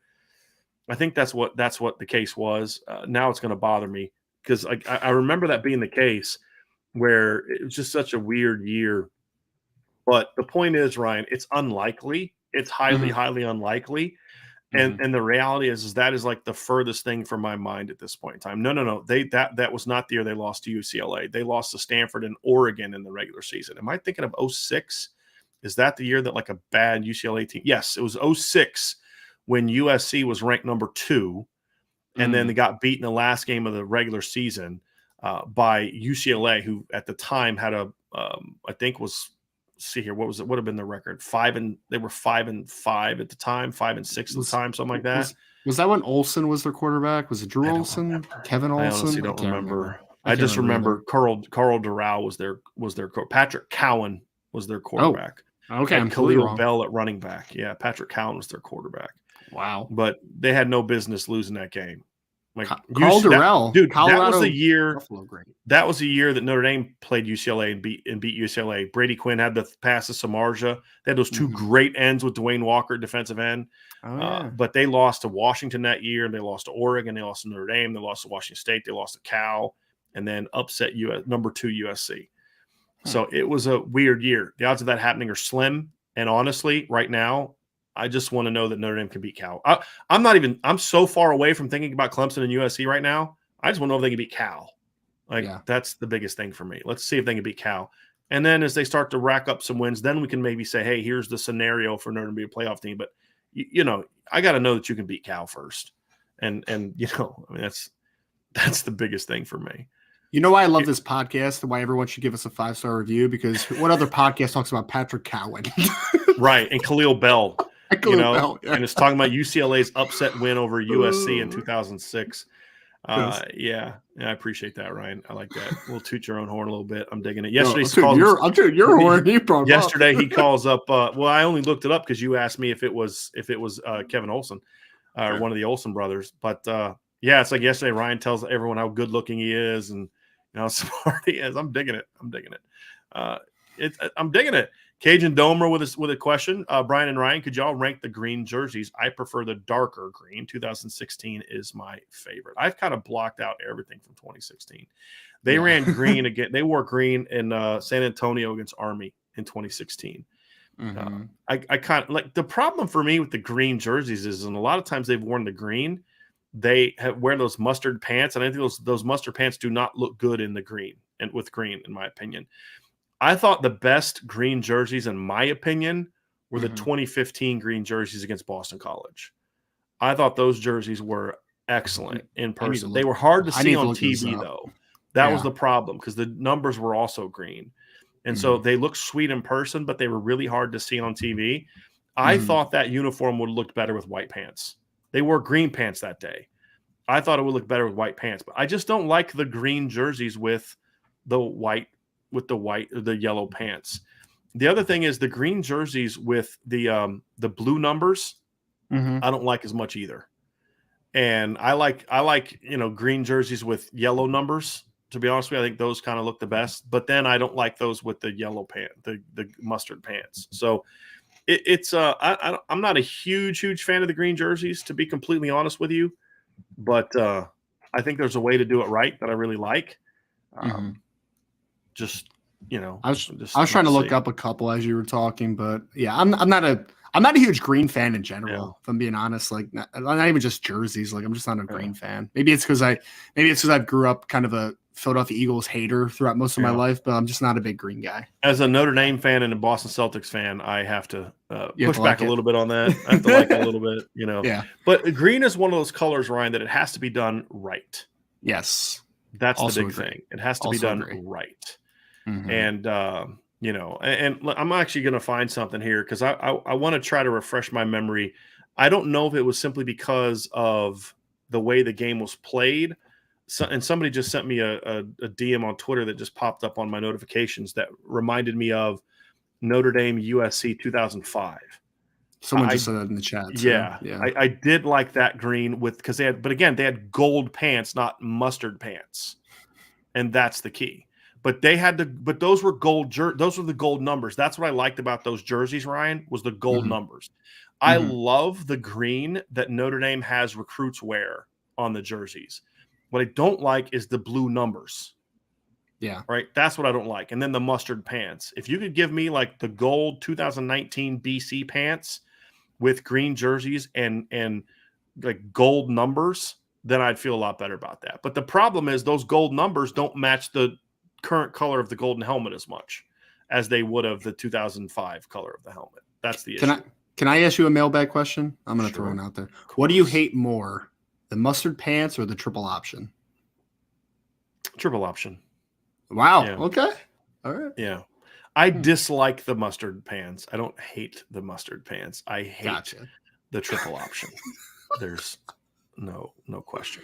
I think that's what the case was. Now it's going to bother me because I remember that being the case, where it was just such a weird year. But the point is, Ryan, it's unlikely. It's highly, highly unlikely. And the reality is that is like the furthest thing from my mind at this point in time. No. That was not the year they lost to UCLA. They lost to Stanford and Oregon in the regular season. Am I thinking of 06? Is that the year that, like, a bad UCLA team? Yes, it was 06 when USC was ranked number 2, and then they got beaten the last game of the regular season by UCLA, who at the time had I think was, see here, what was it? Would have been the record? They were 5-5 at the time, 5-6 at the time, something like that. Was that when Olsen was their quarterback? Was it Drew Olsen? Kevin Olsen? I honestly don't remember. I just remember Carl Doral was their Patrick Cowan was their quarterback. Oh, okay, and Khalil Bell at running back. Yeah, Patrick Cowan was their quarterback. Wow. But they had no business losing that game. Like, Carl Doral, dude, Colorado, that was the year. Buffalo, great. That was the year that Notre Dame played UCLA and beat UCLA. Brady Quinn had the pass to Samardzija. They had those two great ends with Dwayne Walker, defensive end. But they lost to Washington that year. They lost to Oregon. They lost to Notre Dame. They lost to Washington State. They lost to Cal, and then upset number 2 USC. So it was a weird year. The odds of that happening are slim. And honestly, right now, I just want to know that Notre Dame can beat Cal. I'm so far away from thinking about Clemson and USC right now. I just want to know if they can beat Cal. That's the biggest thing for me. Let's see if they can beat Cal. And then as they start to rack up some wins, then we can maybe say, hey, here's the scenario for Notre Dame to be a playoff team. But, I got to know that you can beat Cal first. And I mean, that's the biggest thing for me. You know why I love this podcast and why everyone should give us a 5-star review? Because what other podcast talks about Patrick Cowan? Right, and Khalil Bell. Bell, yeah. And it's talking about UCLA's upset win over USC in 2006. Yes. Yeah, I appreciate that, Ryan. I like that. We'll toot your own horn a little bit. I'm digging it. I'm tooting your horn. Yesterday he calls up. Well, I only looked it up because you asked me if it was Kevin Olsen or one of the Olsen brothers. But yeah, it's like yesterday. Ryan tells everyone how good looking he is and how smart he is. I'm digging it. I'm digging it. Cajun Domer with a question. Brian and Ryan, could y'all rank the green jerseys? I prefer the darker green. 2016 is my favorite. I've kind of blocked out everything from 2016. They ran green again. They wore green in San Antonio against Army in 2016. Mm-hmm. I kind of like the problem for me with the green jerseys is, and a lot of times they've worn the green, they wear those mustard pants, and I think those mustard pants do not look good in the green and with green, in my opinion. I thought the best green jerseys, in my opinion, were the 2015 green jerseys against Boston College. I thought those jerseys were excellent in person. They were hard to see on TV, though. That was the problem because the numbers were also green. And so they looked sweet in person, but they were really hard to see on TV. I thought that uniform would have looked better with white pants. They wore green pants that day. I thought it would look better with white pants, but I just don't like the green jerseys with the yellow pants. The other thing is the green jerseys with the blue numbers. I don't like as much either. And I like green jerseys with yellow numbers. To be honest with you, I think those kind of look the best. But then I don't like those with the yellow pant, the mustard pants. So I'm not a huge fan of the green jerseys, to be completely honest with you. But I think there's a way to do it right that I really like. I was trying to look up a couple as you were talking, but yeah, I'm not a huge green fan in general. If I'm being honest, like not even just jerseys. Like I'm just not a green fan. Maybe it's because I grew up kind of a Philadelphia Eagles hater throughout most of my life, but I'm just not a big green guy. As a Notre Dame fan and a Boston Celtics fan, I have to push back a little bit on that. I have to like it a little bit, Yeah. But green is one of those colors, Ryan, that it has to be done right. Yes. That's the big thing. It has to be done right. And, and I'm actually going to find something here because I want to try to refresh my memory. I don't know if it was simply because of the way the game was played. And somebody just sent me a DM on Twitter that just popped up on my notifications that reminded me of Notre Dame USC 2005. Someone just said that in the chat. So, yeah. I did like that green because they had gold pants, not mustard pants. And that's the key. But those were gold. Those were the gold numbers. That's what I liked about those jerseys, Ryan, was the gold numbers. I love the green that Notre Dame has recruits wear on the jerseys. What I don't like is the blue numbers. Yeah. Right. That's what I don't like. And then the mustard pants. If you could give me like the gold 2019 BC pants with green jerseys and like gold numbers, then I'd feel a lot better about that. But the problem is those gold numbers don't match the current color of the golden helmet as much as they would have the 2005 color of the helmet. That's the issue. Can I ask you a mailbag question? I'm going to throw one out there. What do you hate more, the mustard pants or the triple option? Triple option. Wow. Yeah. Okay. All right. Yeah. I dislike the mustard pants. I don't hate the mustard pants. I hate the triple option. There's no question.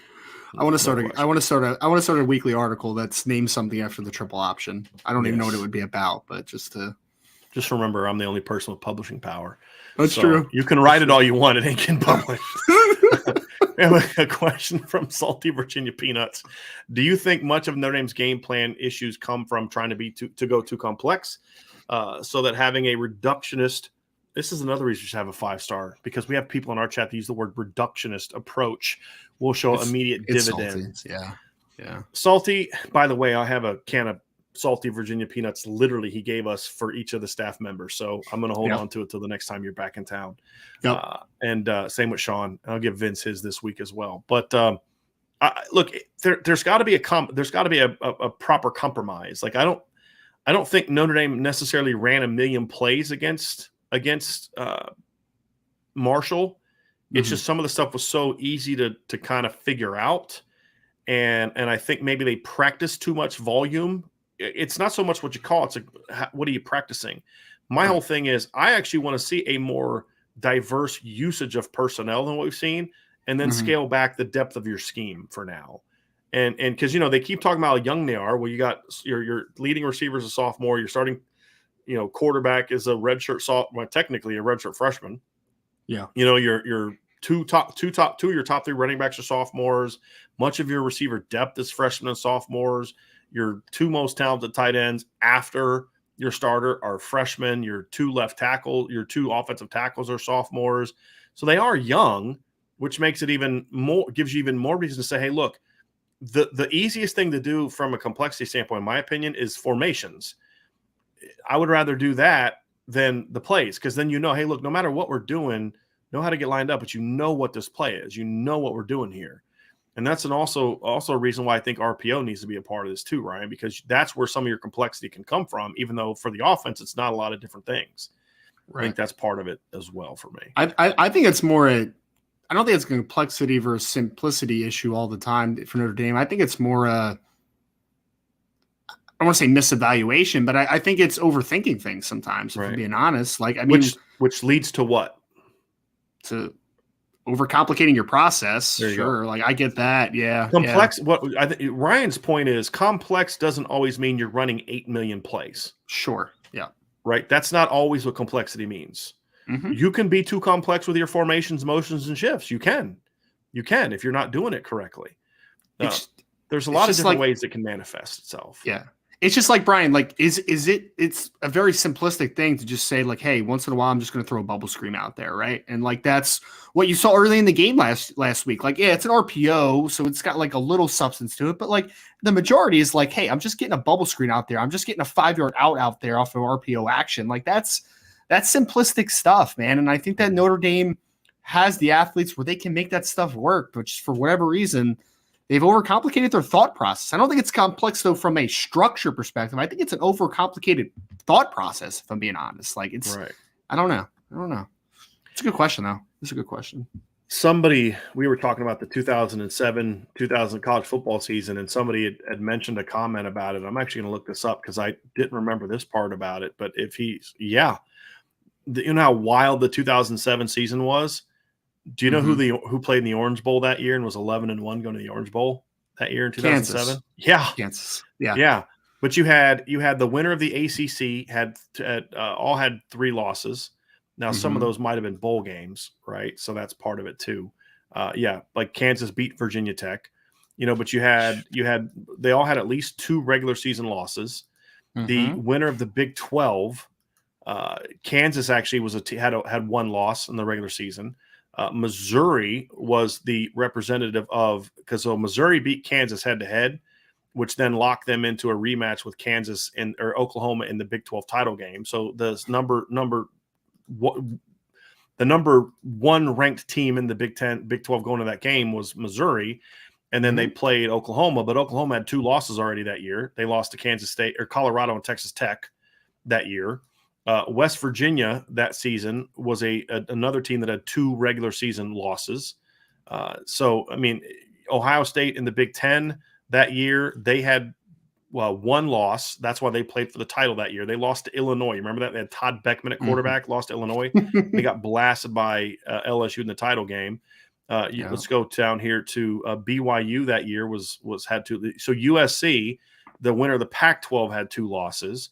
I want to start a weekly article that's named something after the triple option. I don't even know what it would be about, but just remember, I'm the only person with publishing power. That's true. You can write it all you want; it ain't getting published. We have a question from Salty Virginia Peanuts. Do you think much of Notre Dame's game plan issues come from trying to go too complex, so that having a reductionist? This is another reason to have a 5-star, because we have people in our chat that use the word reductionist approach will show immediate dividends. Salty. Yeah. Salty, by the way, I have a can of Salty Virginia Peanuts literally he gave us for each of the staff members. So I'm going to hold on to it till the next time you're back in town. Yep. And same with Sean. I'll give Vince his this week as well. But look, there's got to be a proper compromise. Like I don't think Notre Dame necessarily ran a million plays against Marshall. It's just some of the stuff was so easy to kind of figure out. and I think maybe they practice too much volume. It's not so much what you call it, it's like, what are you practicing? My whole thing is I actually want to see a more diverse usage of personnel than what we've seen, and then scale back the depth of your scheme for now. And because they keep talking about how young they are. Well, you got your leading receiver is a sophomore, your starting quarterback is a redshirt technically a redshirt freshman. Yeah. Your two of your top three running backs are sophomores. Much of your receiver depth is freshmen and sophomores. Your two most talented tight ends after your starter are freshmen. Your two offensive tackles are sophomores. So they are young, which makes it gives you even more reason to say, hey, look, the easiest thing to do from a complexity standpoint, in my opinion, is formations. I would rather do that than the plays, because then hey, look, no matter what we're doing, know how to get lined up, but what this play is. What we're doing here. And that's also a reason why I think RPO needs to be a part of this too, Ryan, because that's where some of your complexity can come from, even though for the offense, it's not a lot of different things. Right. I think that's part of it as well for me. I think it's more I don't think it's a complexity versus simplicity issue all the time for Notre Dame. I think it's more I don't want to say misevaluation, but I think it's overthinking things sometimes, if I'm being honest. Like, I mean, which leads to what? To overcomplicating your process. Sure. Like, I get that. Yeah. Complex. Yeah. What I think Ryan's point is, complex doesn't always mean you're running 8 million plays. Sure. Yeah. Right. That's not always what complexity means. You can be too complex with your formations, motions, and shifts. You can if you're not doing it correctly. There's a lot of different ways it can manifest itself. Yeah. It's just like, Brian, like, it's a very simplistic thing to just say, like, hey, once in a while, I'm just going to throw a bubble screen out there. Right. And like, that's what you saw early in the game last week. Like, yeah, it's an RPO, so it's got like a little substance to it, but like the majority is like, hey, I'm just getting a bubble screen out there. I'm just getting a 5-yard out there off of RPO action. Like, that's simplistic stuff, man. And I think that Notre Dame has the athletes where they can make that stuff work, but just for whatever reason, they've overcomplicated their thought process. I don't think it's complex, though, from a structure perspective. I think it's an overcomplicated thought process, if I'm being honest. Like, it's right. I don't know. It's a good question, though. It's a good question. We were talking about the 2007 college football season, and somebody had mentioned a comment about it. I'm actually going to look this up because I didn't remember this part about it. But you know how wild the 2007 season was? Do you know who played in the Orange Bowl that year and was 11-1 going to the Orange Bowl that year in 2007? Kansas. Yeah, Kansas. Yeah. But you had the winner of the ACC all had 3 losses. Now some of those might have been bowl games, right? So that's part of it too. Like Kansas beat Virginia Tech, but you had they all had at least 2 regular season losses. The winner of the Big 12, Kansas actually had 1 loss in the regular season. Missouri was the representative because Missouri beat Kansas head-to-head, which then locked them into a rematch with Kansas or Oklahoma in the Big 12 title game. So the number 1 ranked team in the Big 12 going to that game was Missouri, and then they played Oklahoma, but Oklahoma had 2 losses already that year. They lost to Kansas State or Colorado and Texas Tech that year. West Virginia that season was another team that had 2 regular season losses. So, I mean, Ohio State in the Big 10 that year, they had 1 loss. That's why they played for the title that year. They lost to Illinois. You remember that? They had Todd Beckman at quarterback, lost to Illinois. They got blasted by LSU in the title game. Let's go down here to BYU that year had 2. So USC, the winner of the Pac-12, had 2 losses.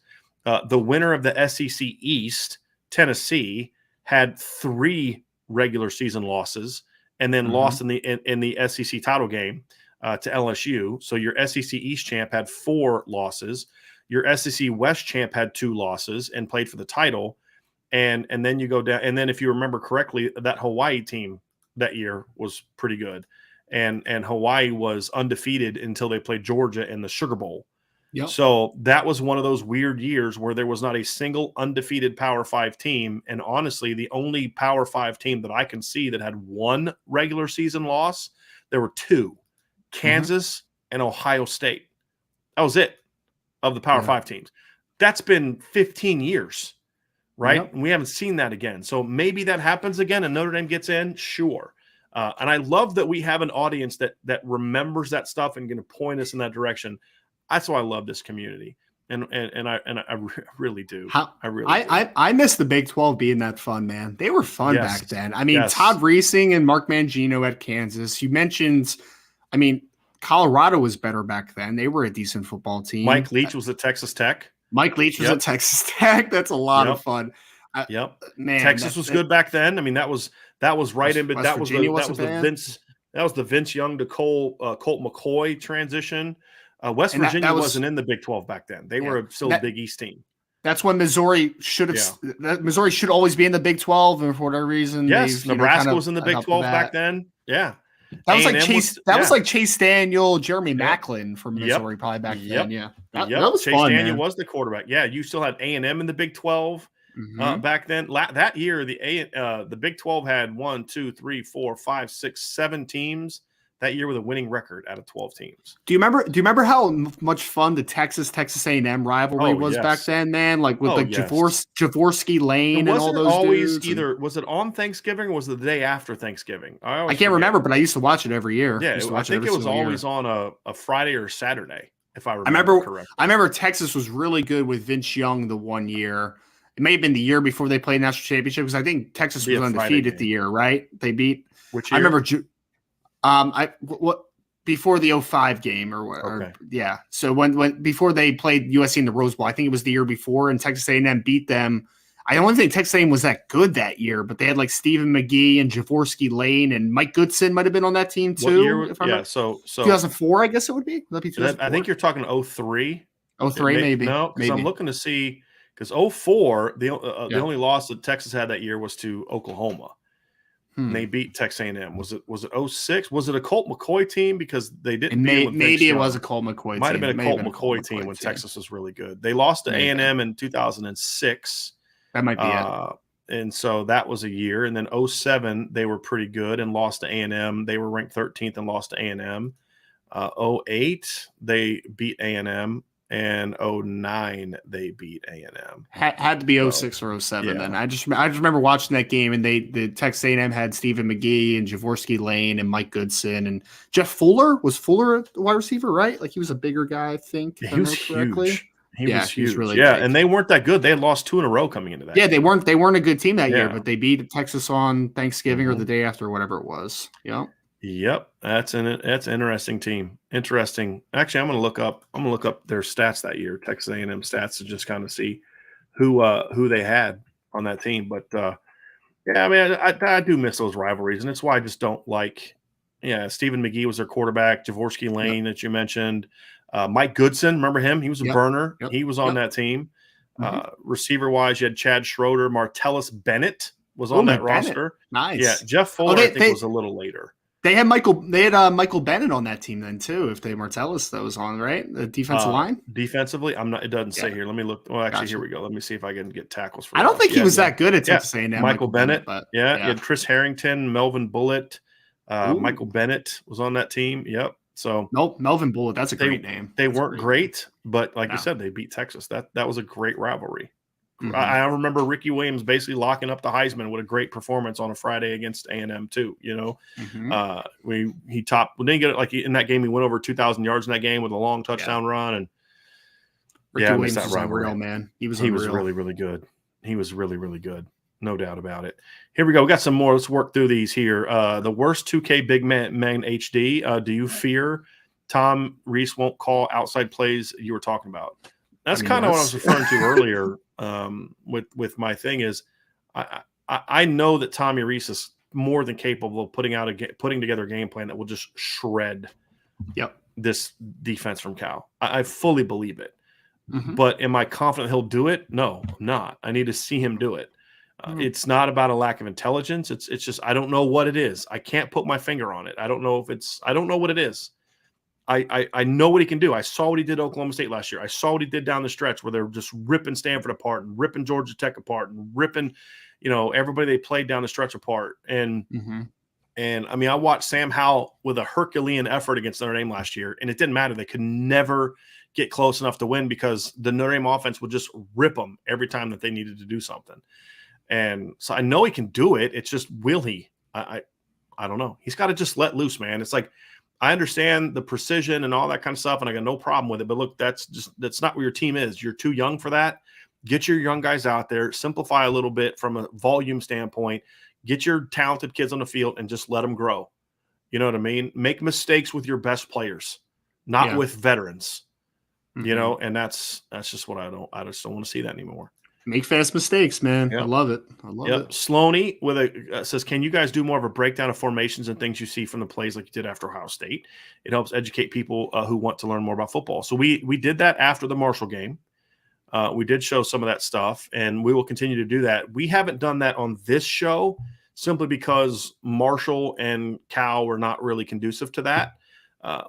The winner of the SEC East, Tennessee, had 3 regular season losses and then lost in the SEC title game to LSU. So your SEC East champ had 4 losses. Your SEC West champ had 2 losses and played for the title. And then you go down. And then if you remember correctly, that Hawaii team that year was pretty good. And Hawaii was undefeated until they played Georgia in the Sugar Bowl. Yep. So that was one of those weird years where there was not a single undefeated Power 5 team. And honestly, the only Power 5 team that I can see that had 1 regular season loss, there were 2, Kansas and Ohio State. That was it of the Power 5 teams. That's been 15 years, right? Yep. And we haven't seen that again. So maybe that happens again and Notre Dame gets in. Sure. And I love that we have an audience that remembers that stuff and going to point us in that direction. That's why I love this community. And I really do. I miss the Big 12 being that fun, man. They were fun back then. I mean, Todd Reesing and Mark Mangino at Kansas. You mentioned, I mean, Colorado was better back then. They were a decent football team. Mike Leach was at Texas Tech. At Texas Tech. That's a lot of fun. Man, Texas was good back then. I mean, that was right in, but that was the Vince Young to Colt McCoy transition. West Virginia wasn't in the Big 12 back then. They were still a Big East team. That's when Missouri should have. Missouri should always be in the Big 12, and for whatever reason, yes, Nebraska was in the Big 12 back then. Yeah, that was like Chase. That was like Chase Daniel, Jeremy Macklin from Missouri, probably back then. Yeah, that was Chase fun, Daniel man. was the quarterback. Yeah, you still had A&M in the Big 12 back then. That year, the Big 12 had 1, 2, 3, 4, 5, 6, 7 teams that year with a winning record out of 12 teams. Do you remember how much fun the Texas A&M rivalry was back then, man? Like with Jaworski Lane and all those dudes. Was it on Thanksgiving or was it the day after Thanksgiving? I can't remember, but I used to watch it every year. Yeah, I think it was always on a Friday or Saturday, if I remember correctly. I remember Texas was really good with Vince Young the one year. It may have been the year before they played national championship because I think Texas was undefeated the year, right? They beat. Which year? I remember. Before the 05 game or So when before they played USC in the Rose Bowl, I think it was the year before, and Texas A&M beat them. I don't think Texas A&M was that good that year, but they had like Stephen McGee and Jaworski Lane and Mike Goodson might have been on that team too. What year? So 2004, I guess it would be. Would that be 2004? I think you're talking 03. 03 maybe. No, because I'm looking to see because 04 the only loss that Texas had that year was to Oklahoma. And they beat Texas A&M. Was it 06? Was it a Colt McCoy team? Because they didn't. Maybe it was a Colt McCoy team. Might have been a Colt McCoy team when Texas was really good. They lost to A&M in 2006. That might be it. And so that was a year. And then 07, they were pretty good and lost to A&M. They were ranked 13th and lost to A&M. 08, they beat A&M. And 09, they beat A&M. Had to be 06 or 07 then. I just remember watching that game, and the Texas A&M had Stephen McGee and Jaworski Lane and Mike Goodson and Jeff Fuller. Was Fuller a wide receiver, right? Like he was a bigger guy, I think. Yeah, he was huge. He was huge. Really big. And they weren't that good. They had lost 2 in a row coming into that. Yeah, game. They weren't a good team that year, but they beat Texas on Thanksgiving or the day after, or whatever it was. Yeah. Yep, that's an interesting team. Interesting. Actually, I'm going to look up their stats that year, Texas A&M stats, to just kind of see who they had on that team. But I mean, I do miss those rivalries, and it's why I just don't like. Yeah, Stephen McGee was their quarterback. Jaworski Lane that you mentioned. Mike Goodson, remember him? He was a burner. Yep. He was on that team. Receiver wise, you had Chad Schroeder, Martellus Bennett was on that roster. Nice. Yeah, Jeff Fuller I think was a little later. They had Michael Bennett on that team then too. If they Martellus that was on, right? The defensive line. Defensively, I'm not. It doesn't say here. Let me look. Well, actually, here we go. Let me see if I can get tackles for. I don't think he was that good at Texas A&M. Michael Bennett. But you had Chris Harrington, Melvin Bullitt, Michael Bennett was on that team. Yep. So Melvin Bullitt. That's a great name. They weren't great, but like you said, they beat Texas. That was a great rivalry. I remember Ricky Williams basically locking up the Heisman with a great performance on a Friday against A&M too. You know, he topped. We didn't get it like in that game. He went over 2,000 yards in that game with a long touchdown run. And Ricky Williams was unreal, man. He was really, really good. He was really, really good. No doubt about it. Here we go. We got some more. Let's work through these here. The worst 2K big man HD. Do you fear Tom Rees won't call outside plays you were talking about? That's kind of what I was referring to earlier. With my thing is, I know that Tommy Rees is more than capable of putting together a game plan that will just shred this defense from Cal. I fully believe it. But am I confident he'll do it? No, I'm not. I need to see him do it. It's not about a lack of intelligence. It's just I don't know what it is. I can't put my finger on it. I don't know what it is. I know what he can do. I saw what he did at Oklahoma State last year. I saw what he did down the stretch where they were just ripping Stanford apart and ripping Georgia Tech apart and ripping, everybody they played down the stretch apart. And I mean, I watched Sam Howell with a Herculean effort against Notre Dame last year, and it didn't matter. They could never get close enough to win because the Notre Dame offense would just rip them every time that they needed to do something. And so I know he can do it. It's just, will he? I don't know. He's got to just let loose, man. It's like, I understand the precision and all that kind of stuff, and I got no problem with it. But look, that's not where your team is. You're too young for that. Get your young guys out there, simplify a little bit from a volume standpoint, get your talented kids on the field and just let them grow. You know what I mean? Make mistakes with your best players, not with veterans. You know, and that's just what I just don't want to see that anymore. Make fast mistakes, man. Yep. I love it. Sloaney with says, can you guys do more of a breakdown of formations and things you see from the plays like you did after Ohio State? It helps educate people who want to learn more about football. So we did that after the Marshall game. We did show some of that stuff, and we will continue to do that. We haven't done that on this show simply because Marshall and Cal were not really conducive to that.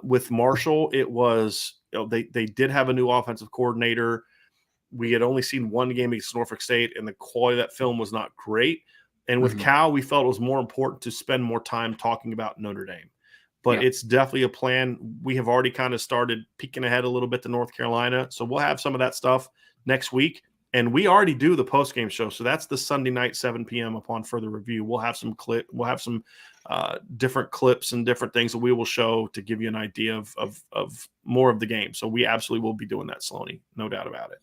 With Marshall, it was they did have a new offensive coordinator. We had only seen one game against Norfolk State, and the quality of that film was not great. And with Cal, we felt it was more important to spend more time talking about Notre Dame. But it's definitely a plan. We have already kind of started peeking ahead a little bit to North Carolina. So we'll have some of that stuff next week. And we already do the post-game show. So that's the Sunday night, 7 p.m. upon further review. We'll have some different clips and different things that we will show to give you an idea of more of the game. So we absolutely will be doing that, Sloaney. No doubt about it.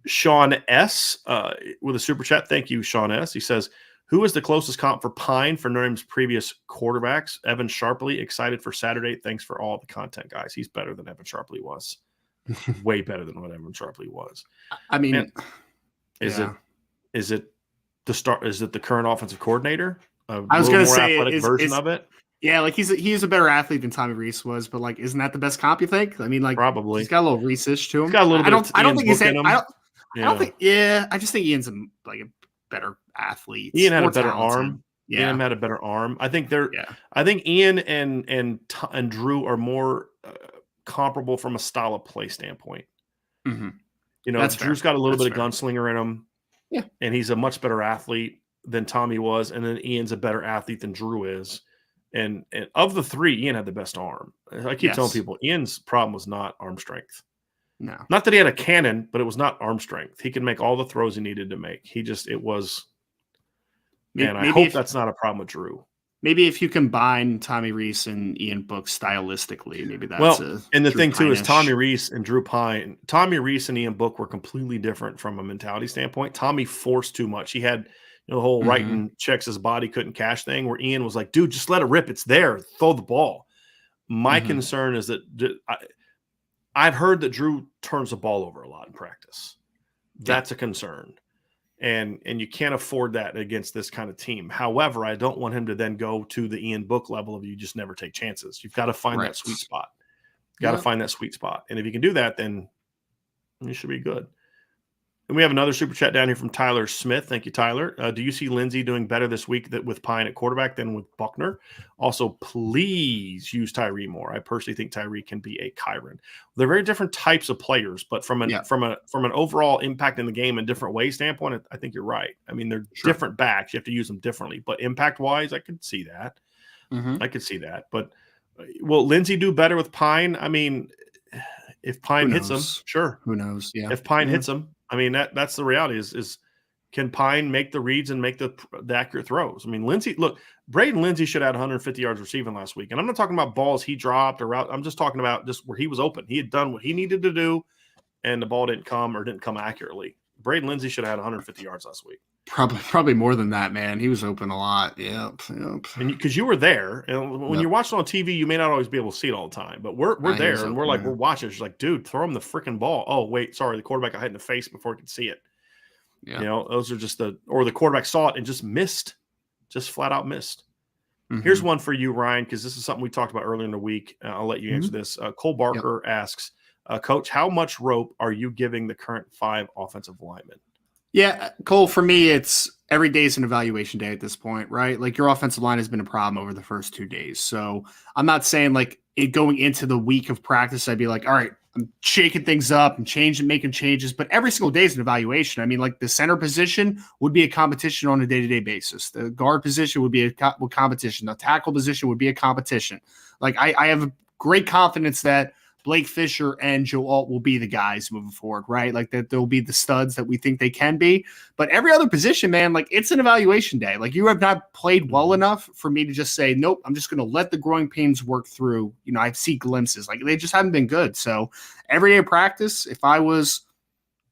Sean S. With a super chat. Thank you, Sean S. He says, who is the closest comp for Pine for Notre Dame's previous quarterbacks? Evan Sharpley, excited for Saturday. Thanks for all the content, guys. He's better than Evan Sharpley was. Way better than what Evan Sharpley was. I mean, and is it the current offensive coordinator? I was going to say athletic version of it. Yeah, like he's a better athlete than Tommy Rees was, but like, isn't that the best comp? You think? I mean, like, probably he's got a little Reese-ish to him. He's got a little bit. I don't think he's. I don't think. Yeah, I just think Ian's a better athlete. Ian had a better talented arm. Yeah, Ian had a better arm. I think I think Ian and Drew are more comparable from a style of play standpoint. Mm-hmm. You know, Drew's got a little bit of gunslinger in him. Yeah, and he's a much better athlete than Tommy was, and then Ian's a better athlete than Drew is. And of the three, Ian had the best arm. I keep telling people, Ian's problem was not arm strength. No. Not that he had a cannon, but it was not arm strength. He could make all the throws he needed to make. It was – and I hope that's not a problem with Drew. Maybe if you combine Tommy Rees and Ian Book stylistically, maybe that's and the Drew thing, too, is Pine-ish. Tommy Rees and Drew Pine – Tommy Rees and Ian Book were completely different from a mentality standpoint. Tommy forced too much. He had – the whole writing checks his body couldn't cash thing, where Ian was like, dude, just let it rip. It's there. Throw the ball. My concern is that I've heard that Drew turns the ball over a lot in practice. That's a concern. And you can't afford that against this kind of team. However, I don't want him to then go to the Ian Book level of you just never take chances. You've got to find that sweet spot. Got to find that sweet spot. And if you can do that, then you should be good. And we have another super chat down here from Tyler Smith. Thank you, Tyler. Do you see Lindsey doing better this week with Pine at quarterback than with Buckner? Also, please use Tyree more. I personally think Tyree can be a Kyron. They're very different types of players, but from an overall impact in the game and different way standpoint, I think you're right. I mean, they're different backs. You have to use them differently. But impact-wise, I could see that. I could see that. But will Lindsey do better with Pine? I mean, if Pine hits him, sure. Who knows? Yeah. If Pine hits him, I mean, that's the reality is can Pine make the reads and make the accurate throws? I mean, Braden Lindsey should have had 150 yards receiving last week. And I'm not talking about balls he dropped or out. I'm just talking about just where he was open. He had done what he needed to do, and the ball didn't come accurately. Braden Lindsey should have had 150 yards last week. Probably more than that, man. He was open a lot. Yep. And because you were there, and when you're watching on TV, you may not always be able to see it all the time. But we're there, and we're watching. It's like, dude, throw him the freaking ball. Oh, wait, sorry, the quarterback got hit in the face before he could see it. Yeah. You know, those are just the quarterback saw it and just missed, just flat out missed. Here's one for you, Ryan, because this is something we talked about earlier in the week. I'll let you answer this. Cole Barker asks, Coach, how much rope are you giving the current 5 offensive linemen? Yeah, Cole, for me, it's every day is an evaluation day at this point, right? Like your offensive line has been a problem over the first 2 days. So I'm not saying like it going into the week of practice, I'd be like, all right, I'm shaking things up and making changes. But every single day is an evaluation. I mean, like the center position would be a competition on a day-to-day basis. The guard position would be a competition. The tackle position would be a competition. Like I have great confidence that Blake Fisher and Joe Alt will be the guys moving forward, right? Like that they'll be the studs that we think they can be. But every other position, man, like it's an evaluation day. Like you have not played well enough for me to just say, nope, I'm just going to let the growing pains work through. I see glimpses. Like they just haven't been good. So every day of practice, if I was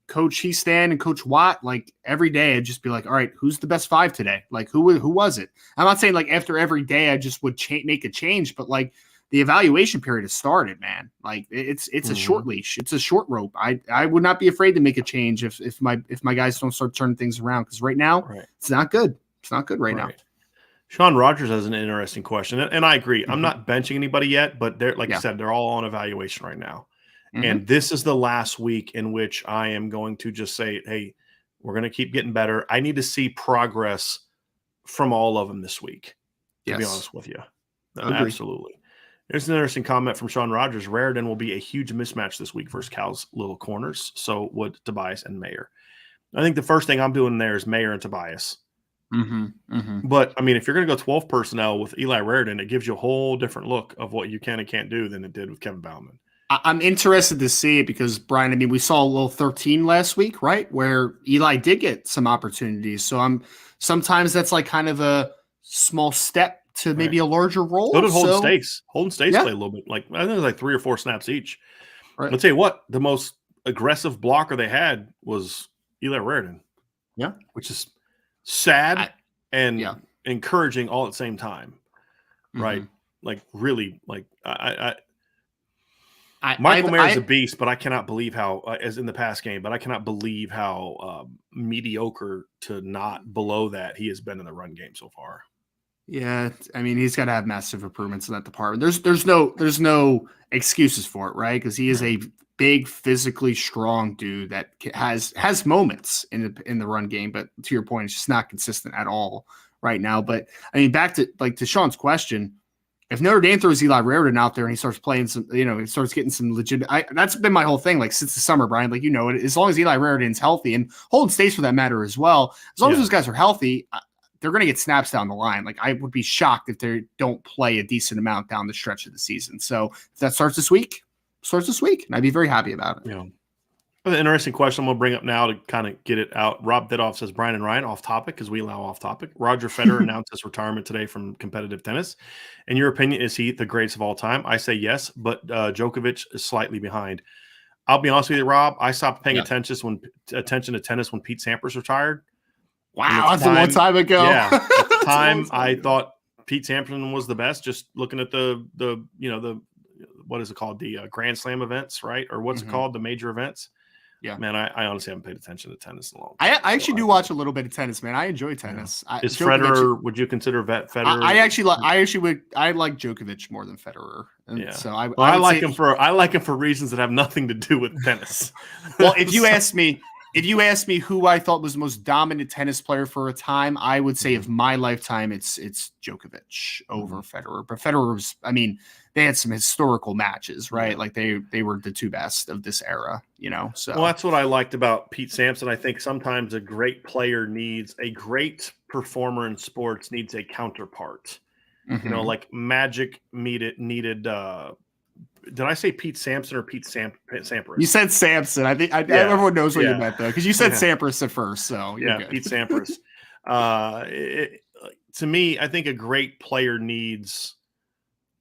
Coach Heastan and Coach Watt, like every day I'd just be like, all right, who's the best 5 today? Like who was it? I'm not saying like after every day I just would make a change, but like the evaluation period has started, man. Like it's a short leash. It's a short rope. I would not be afraid to make a change if my guys don't start turning things around. Cause right now it's not good. It's not good right now. Sean Rogers has an interesting question. And I agree. I'm not benching anybody yet, but they're you said, they're all on evaluation right now. And this is the last week in which I am going to just say, hey, we're going to keep getting better. I need to see progress from all of them this week, to be honest with you. Absolutely. There's an interesting comment from Sean Rogers. Raritan will be a huge mismatch this week versus Cal's little corners. So would Tobias and Mayer. I think the first thing I'm doing there is Mayer and Tobias. But, I mean, if you're going to go 12 personnel with Eli Raritan, it gives you a whole different look of what you can and can't do than it did with Kevin Bauman. I'm interested to see it because, Brian, I mean, we saw a little 13 last week, right, where Eli did get some opportunities. So sometimes that's like kind of a small step to maybe a larger role. So did Holden Stace. Holden Stace played a little bit. Like I think it was like 3 or 4 snaps each. Right. I'll tell you what, the most aggressive blocker they had was Eli Raritan. Yeah. Which is sad and encouraging all at the same time. Right. Like really, like Michael Mayer is a beast, but I cannot believe how, as in the past game, but I cannot believe how mediocre to not below that he has been in the run game so far. Yeah, I mean, he's got to have massive improvements in that department. There's no excuses for it, right? Because he is a big, physically strong dude that has moments in the run game, but to your point, it's just not consistent at all right now. But I mean, back to Sean's question. If Notre Dame throws Eli Raritan out there and he starts playing some, he starts getting some legitimate. That's been my whole thing, like since the summer, Brian. Like as long as Eli Raritan's healthy and Holden Stace for that matter as well, as long as those guys are healthy, they're going to get snaps down the line. Like I would be shocked if they don't play a decent amount down the stretch of the season. So if that starts this week, and I'd be very happy about it. Yeah. An interesting question I'm going to bring up now to kind of get it out. Rob Bidoff says, Brian and Ryan, off topic, because we allow off topic. Roger Federer announced his retirement today from competitive tennis. In your opinion, is he the greatest of all time? I say yes, but Djokovic is slightly behind. I'll be honest with you, Rob. I stopped paying attention to tennis when Pete Sampras retired. Wow, that's a long time ago. Yeah, at the time I thought Pete Sampras was the best. Just looking at the what is it called, the Grand Slam events, right? Or what's it called, the major events? Yeah, man, I honestly haven't paid attention to tennis in a long time. I actually do watch a little bit of tennis, man. I enjoy tennis. Yeah. Is Federer? Would you consider Federer? I like Djokovic more than Federer. And so I like him for reasons that have nothing to do with tennis. Well, if you ask me who I thought was the most dominant tennis player for a time, I would say of my lifetime, it's Djokovic over Federer. But Federer was, I mean, they had some historical matches, right? Like they were the two best of this era, So well, that's what I liked about Pete Sampson. I think sometimes a great player a great performer in sports needs a counterpart. Like Magic needed. Did I say Pete Sampson or Pete Sampras? You said Sampson. I think everyone knows what you meant though, because you said Sampras at first. So you're good. Pete Sampras. To me, I think a great player needs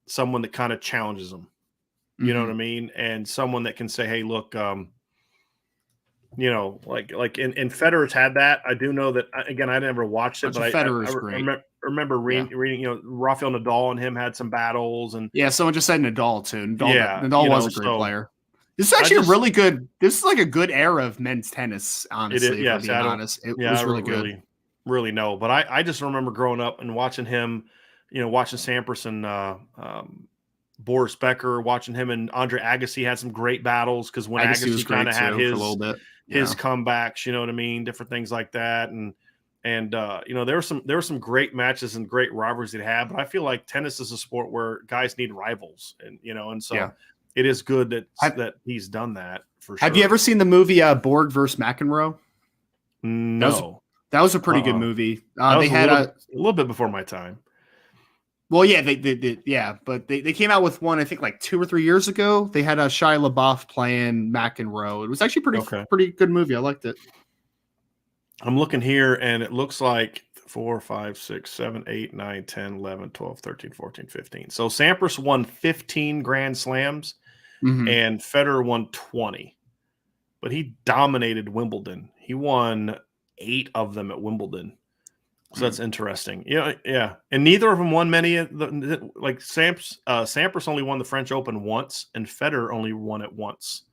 someone that kind of challenges them. You know what I mean? And someone that can say, "Hey, look, like and Federer's had that. I do know that. Again, I never watched it, but I remember reading. Rafael Nadal and him had some battles, and someone just said Nadal too. Nadal was a great player. This is actually This is like a good era of men's tennis. Honestly, to be honest, it was really good. Really no, but I just remember growing up and watching him. Watching Sampras and Boris Becker, watching him and Andre Agassi had some great battles because when Agassi kind of had his comebacks, you know what I mean, different things like that, and there were some great matches and great rivalries they had. But I feel like tennis is a sport where guys need rivals, and so it is good that he's done that for sure. Have you ever seen the movie Borg versus McEnroe? No, that was a pretty good movie. They had a little bit before my time. Well, yeah, but they came out with one, I think, like 2 or 3 years ago. They had a Shia LaBeouf playing McEnroe. It was actually pretty good movie. I liked it. I'm looking here, and it looks like 4, 5, 6, 7, 8, 9, 10, 11, 12, 13, 14, 15. So Sampras won 15 Grand Slams, and Federer won 20. But he dominated Wimbledon. He won 8 of them at Wimbledon. So that's interesting. Yeah. And neither of them won many. Like Sampras only won the French Open once, and Federer only won it once.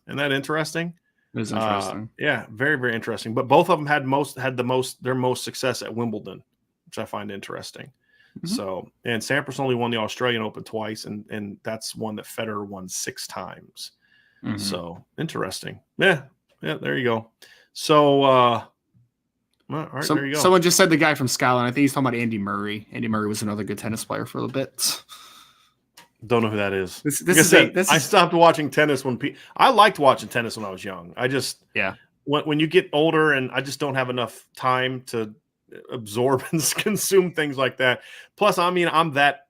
Isn't that interesting? It is interesting. Yeah, very, very interesting. But both of them had their most success at Wimbledon, which I find interesting. So, and Sampras only won the Australian Open twice, and that's one that Federer won 6 times. So interesting. Yeah. There you go. So, all right, there you go. Someone just said the guy from Scotland. I think he's talking about Andy Murray. Andy Murray was another good tennis player for a little bit. Don't know who that is. I stopped watching tennis I liked watching tennis when I was young. I just when you get older, and I just don't have enough time to absorb and consume things like that. Plus, I mean, I'm that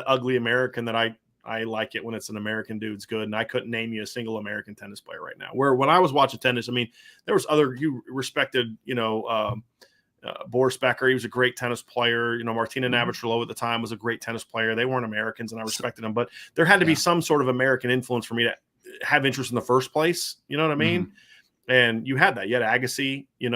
ugly American that I like it when it's an American dude's good, and I couldn't name you a single American tennis player right now. Where when I was watching tennis, I mean, there was you respected, Boris Becker. He was a great tennis player. Martina Navratilova at the time was a great tennis player. They weren't Americans, and I respected them, but there had to be some sort of American influence for me to have interest in the first place. You know what I mean? And you had that. You had Agassi, and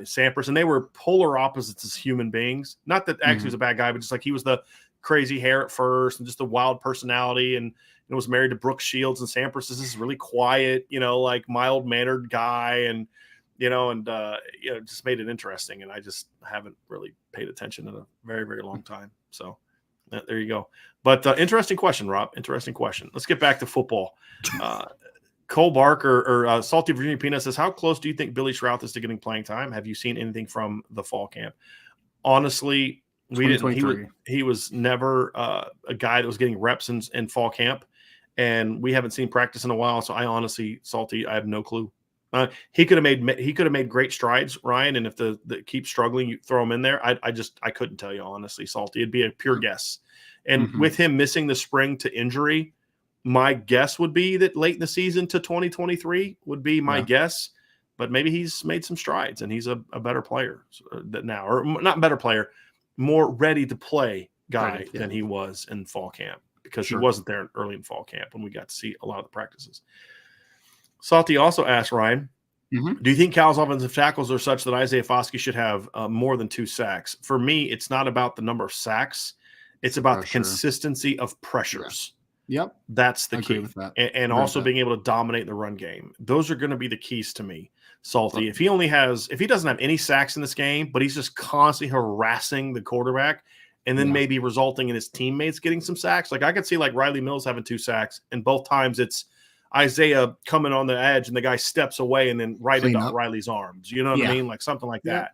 Sampras, and they were polar opposites as human beings. Not that Agassi was a bad guy, but just like he was the crazy hair at first and just a wild personality, and was married to Brooke Shields, and Sampras is this really quiet, like mild-mannered guy, and just made it interesting. And I just haven't really paid attention in a very, very long time. So there you go. But interesting question, Rob. Interesting question. Let's get back to football. Cole Barker or Salty Virginia Peanut says, how close do you think Billy Schrouth is to getting playing time? Have you seen anything from the fall camp? Honestly, we didn't. He was never a guy that was getting reps in fall camp, and we haven't seen practice in a while. So I honestly, Salty, I have no clue. He could have made great strides, Ryan. And if the keep struggling, you throw him in there. I couldn't tell you, honestly, Salty. It'd be a pure guess. And with him missing the spring to injury, my guess would be that late in the season to 2023 would be my guess. But maybe he's made some strides, and he's a better player now, or not better player, more ready to play guy than he was in fall camp, because he wasn't there early in fall camp when we got to see a lot of the practices. Salty also asked, Ryan, do you think Cal's offensive tackles are such that Isaiah Foskey should have more than 2 sacks? For me, it's not about the number of sacks. It's about the consistency of pressures. Yep. That's the key. With that. And also being able to dominate the run game. Those are going to be the keys to me, Salty. If he doesn't have any sacks in this game, but he's just constantly harassing the quarterback, and then maybe resulting in his teammates getting some sacks. Like I could see like Riley Mills having 2 sacks, and both times it's Isaiah coming on the edge and the guy steps away and then right into Riley's arms. You know what I mean? Like something like that.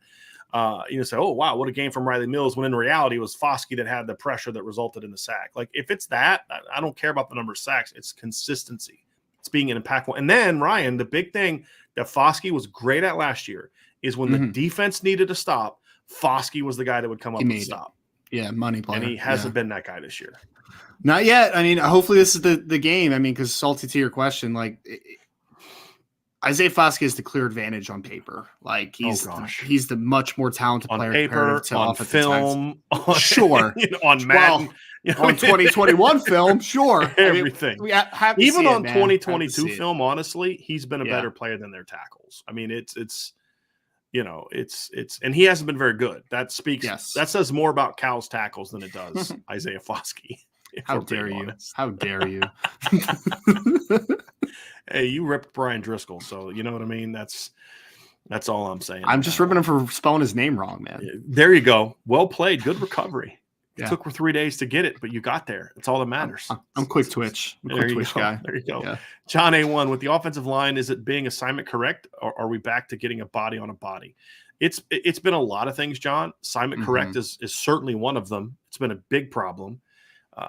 Say, oh, wow, what a game from Riley Mills, when in reality it was Foskey that had the pressure that resulted in the sack. Like if it's that, I don't care about the number of sacks. It's consistency. It's being an impactful. And then, Ryan, the big thing that Foskey was great at last year is when the defense needed to stop, Foskey was the guy that would come up and stop. Yeah, money player. And he hasn't been that guy this year. Not yet. I mean, hopefully this is the game. I mean, because Salty, to your question, like Isaiah Foskey has the clear advantage on paper. Like he's the much more talented player on paper, on film, on Madden. On 2021 film, sure. Everything. I mean, we have to even see on it, 2022 film, honestly, he's been a better player than their tackles. I mean, it's and he hasn't been very good. That that says more about Cal's tackles than it does Isaiah Foskey. How dare you? How dare you? Hey, you ripped Brian Driscoll, so you know what I mean? That's all I'm saying. I'm just ripping him for spelling his name wrong, man. There you go. Well played. Good recovery. It took 3 days to get it, but you got there. It's all that matters. I'm quick twitch. I'm a quick twitch guy. There you go. Yeah. John A1, with the offensive line, is it being assignment correct, or are we back to getting a body on a body? It's been a lot of things, John. Assignment correct is certainly one of them. It's been a big problem.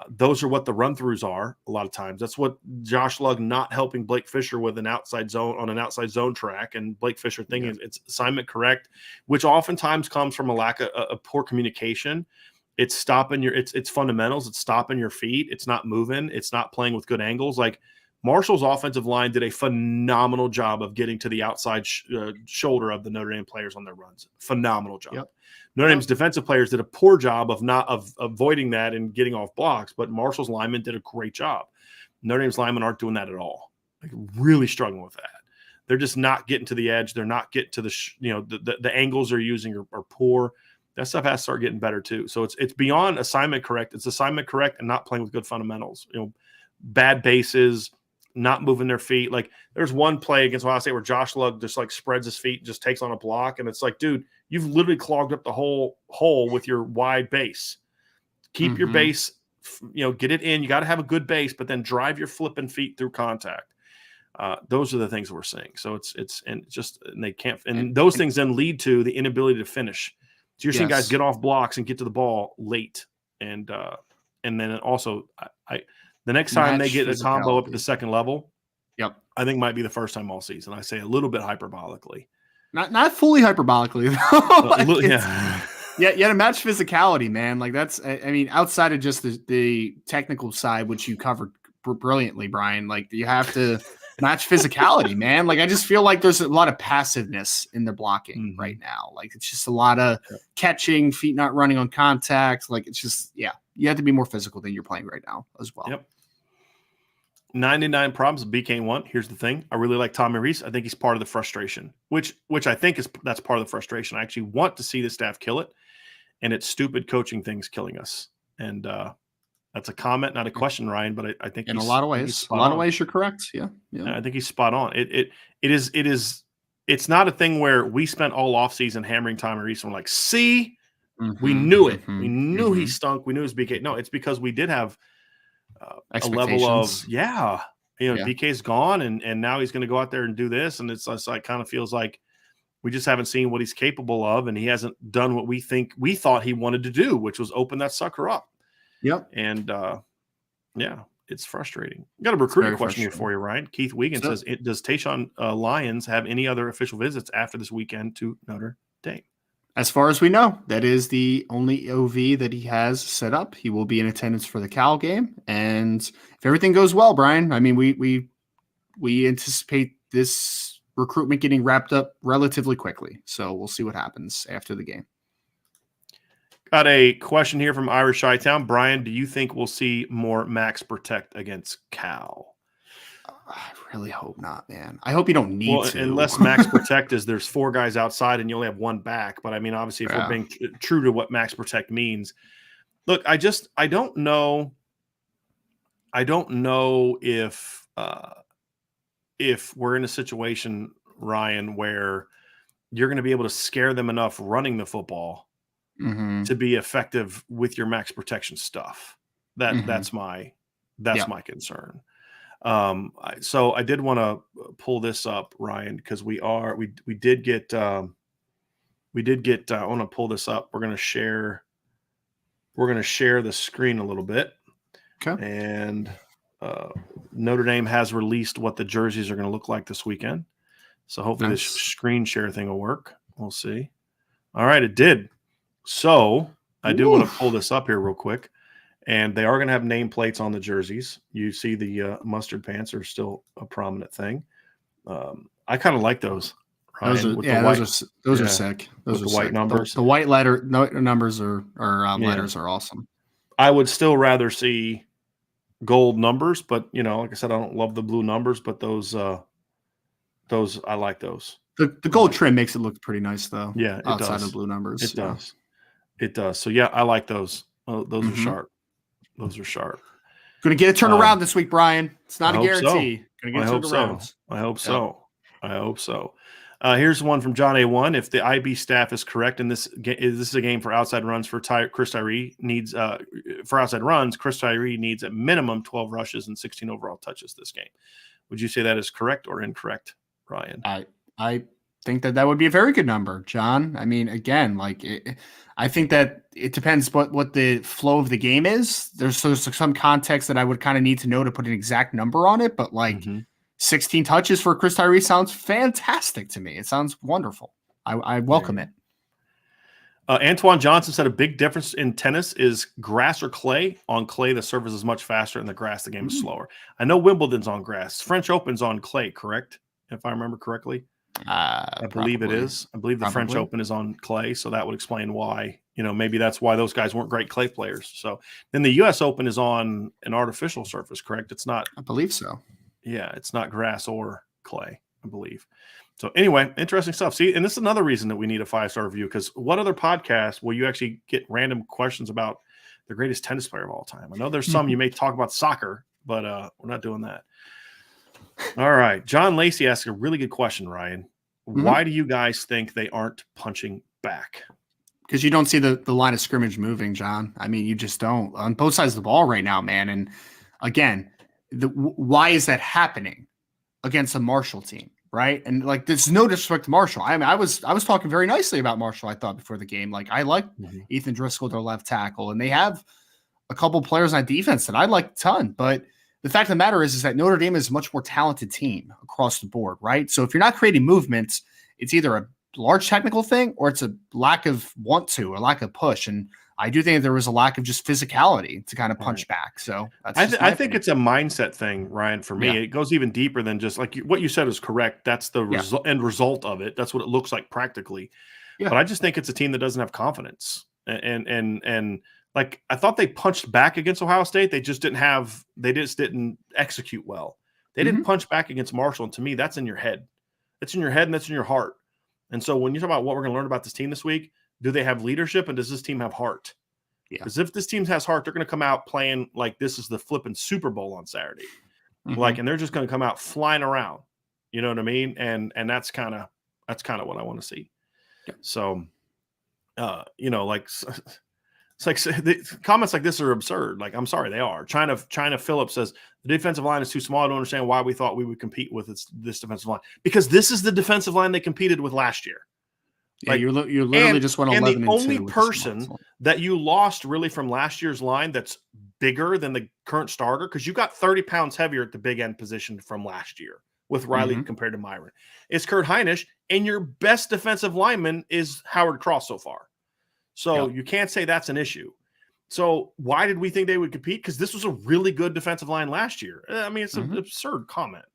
Those are what the run-throughs are a lot of times. That's what Josh Lugg not helping Blake Fisher with an outside zone track, and Blake Fisher thinking it's assignment correct, which oftentimes comes from a lack of poor communication It's stopping it's fundamentals. It's stopping your feet. It's not moving. It's not playing with good angles. Like Marshall's offensive line did a phenomenal job of getting to the outside shoulder of the Notre Dame players on their runs. Phenomenal job. Yep. Notre Dame's defensive players did a poor job of avoiding that and getting off blocks, but Marshall's linemen did a great job. Notre Dame's linemen aren't doing that at all. Like really struggling with that. They're just not getting to the edge. They're not getting to the angles they're using are poor. That stuff has to start getting better too. So it's beyond assignment correct. It's assignment correct and not playing with good fundamentals. Bad bases, not moving their feet. Like there's one play against Ohio State where Josh Lugg just like spreads his feet and just takes on a block. And it's like, dude, you've literally clogged up the whole hole with your wide base. Keep your base, get it in. You got to have a good base, but then drive your flipping feet through contact. Those are the things we're seeing. So they can't, and those things then lead to the inability to finish. So you're seeing guys get off blocks and get to the ball late. And then also the next time they get a combo up at the second level, I think might be the first time all season. I say a little bit hyperbolically. Not fully hyperbolically though. Yeah, to match physicality, man. Like that's, I mean, outside of just the technical side, which you covered brilliantly, Brian, like you have to match physicality, man. Like I just feel like there's a lot of passiveness in the blocking right now. Like it's just a lot of catching, feet not running on contact. Like it's just, you have to be more physical than you're playing right now as well. Yep. 99 problems with BK1. Here's the thing. I really like Tommy Reese. I think he's part of the frustration, which I think that's part of the frustration. I actually want to see the staff kill it, and it's stupid coaching things killing us. And that's a comment, not a question, Ryan, but I think in a lot of ways, you're correct. Yeah. I think he's spot on. It's not a thing where we spent all offseason hammering Tommy Reese and we're like, see, we knew it. We knew he stunk. We knew his BK. No, it's because we did have a level of, BK's gone and now he's going to go out there and do this. And it's like kind of feels like we just haven't seen what he's capable of. And he hasn't done what we thought he wanted to do, which was open that sucker up. Yep. And it's frustrating. Got a recruiting question here for you, Ryan. Keith Wiegand says, does Tayshawn Lyons have any other official visits after this weekend to Notre Dame? As far as we know, that is the only OV that he has set up. He will be in attendance for the Cal game. And if everything goes well, Brian, I mean, we anticipate this recruitment getting wrapped up relatively quickly. So we'll see what happens after the game. Got a question here from Irish Chi-Town. Brian, do you think we'll see more max protect against Cal? I really hope not, man. I hope you don't need to. Unless max protect is there's four guys outside and you only have one back. But I mean, obviously, if we're being true to what max protect means, look, I don't know. I don't know if we're in a situation, Ryan, where you're going to be able to scare them enough running the football to be effective with your max protection stuff. That's my concern. So I did want to pull this up, Ryan, because we did get I want to pull this up. We're going to share the screen a little bit. Okay. And Notre Dame has released what the jerseys are going to look like this weekend. So hopefully this screen share thing will work. We'll see. All right, it did. So I do want to pull this up here real quick. And they are going to have nameplates on the jerseys. You see the mustard pants are still a prominent thing. I kind of like those. Those are sick. Those are the white numbers. The white numbers or letters are awesome. I would still rather see gold numbers, but like I said, I don't love the blue numbers, but those I like those. The gold trim makes it look pretty nice though. Yeah, it outside does. of blue numbers. It does. It does. So yeah, I like those. Those are sharp. Those are sharp. Going to get a turnaround this week, Brian. It's not a guarantee. I hope so. I hope so. Here's one from John A1. If the IB staff is correct, and this is a game for outside runs for Chris Tyree needs for outside runs, Chris Tyree needs at minimum 12 rushes and 16 overall touches this game. Would you say that is correct or incorrect, Ryan? I think that would be a very good number, John. I mean, again, I think that it depends what the flow of the game is. There's some context that I would kind of need to know to put an exact number on it, but 16 touches for Chris Tyree sounds fantastic to me. It sounds wonderful. I welcome it. Antoine Johnson said a big difference in tennis is grass or clay. On clay, the service is much faster, and the grass, the game is slower. I know Wimbledon's on grass. French Open's on clay, correct? If I remember correctly. I believe it is. I believe the French Open is on clay, so that would explain why. Maybe that's why those guys weren't great clay players. So then the U.S. Open is on an artificial surface, correct? It's not. I believe so. Yeah, it's not grass or clay, I believe. So anyway, interesting stuff. See, and this is another reason that we need a 5-star review, because what other podcast will you actually get random questions about the greatest tennis player of all time? I know there's some you may talk about soccer, but we're not doing that. All right. John Lacey asked a really good question, Ryan. Why do you guys think they aren't punching back? Because you don't see the line of scrimmage moving, John. I mean, you just don't. On both sides of the ball right now, man. And again, why is that happening against a Marshall team? Right. And like, there's no disrespect to Marshall. I mean, I was talking very nicely about Marshall, I thought, before the game. Like, I like Ethan Driscoll, their left tackle, and they have a couple players on defense that I like a ton. But the fact of the matter is that Notre Dame is a much more talented team across the board. Right. So if you're not creating movements, it's either a large technical thing or it's a lack of want to or lack of push. And I do think there was a lack of just physicality to kind of punch back. So that's I think it's a mindset thing, Ryan, for me. Yeah. It goes even deeper than just like what you said is correct. That's the end result of it. That's what it looks like practically. Yeah. But I just think it's a team that doesn't have confidence. And like, I thought they punched back against Ohio State. They just didn't execute well. They didn't punch back against Marshall. And to me, that's in your head. That's in your head and that's in your heart. And so when you talk about what we're going to learn about this team this week, do they have leadership and does this team have heart? Because if this team has heart, they're going to come out playing like this is the flipping Super Bowl on Saturday. And they're just going to come out flying around. You know what I mean? And that's kind of what I want to see. Yeah. So, like it's like the comments like this are absurd. Like, I'm sorry, they are. China Phillips says the defensive line is too small. I don't understand why we thought we would compete with this defensive line, because this is the defensive line they competed with last year. Yeah, you're literally just went 11 and the only person that you lost really from last year's line that's bigger than the current starter, because you got 30 pounds heavier at the big end position from last year with Riley compared to Myron, is Kurt Heinisch, and your best defensive lineman is Howard Cross so far. So you can't say that's an issue. So why did we think they would compete? Because this was a really good defensive line last year. I mean, it's an absurd comment.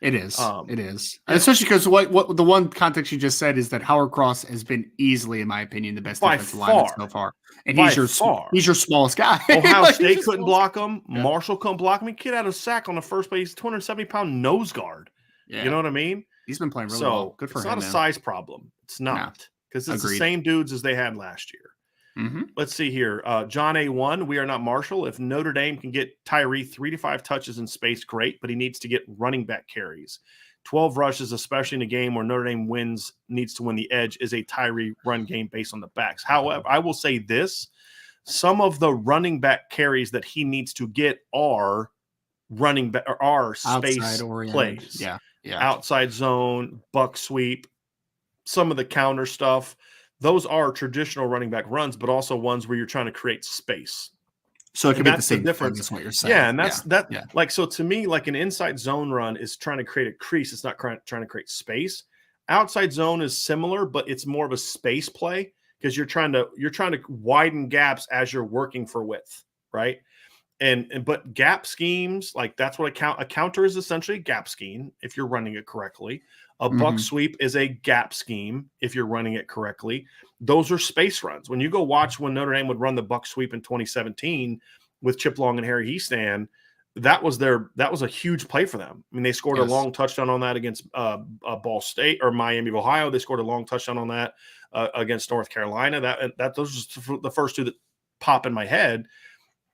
It is. It is. And especially because what the one context you just said is that Howard Cross has been easily, in my opinion, the best defensive lineman so far. And he's your smallest guy. Ohio State couldn't block him. Yeah. Marshall couldn't block him. He kid had a sack on the first play. He's 270-pound nose guard. Yeah. You know what I mean? He's been playing really well. Good for him. It's not a size problem. It's not. Because it's the same dudes as they had last year. Let's see here. John A1, we are not Marshall. If Notre Dame can get Tyree 3 to 5 touches in space, great, but he needs to get running back carries. 12 rushes, especially in a game where Notre Dame needs to win the edge, is a Tyree run game based on the backs. However, I will say this. Some of the running back carries that he needs to get are running back or are space plays. Yeah. Outside zone, buck sweep, some of the counter stuff. Those are traditional running back runs, but also ones where you're trying to create space. So it can be the same difference. Is what you're saying. Yeah, and that's like, so to me, like an inside zone run is trying to create a crease. It's not trying to create space. Outside zone is similar, but it's more of a space play because you're trying to widen gaps as you're working for width, right? But gap schemes, like that's what a counter is, essentially a gap scheme if you're running it correctly. A buck sweep is a gap scheme if you're running it correctly. Those are space runs. When you go watch when Notre Dame would run the buck sweep in 2017 with Chip Long and Harry Hiestand, that was a huch play for them. I mean, they scored a long touchdown on that against Ball State or Miami of Ohio. They scored a long touchdown on that against North Carolina. Those are the first two that pop in my head.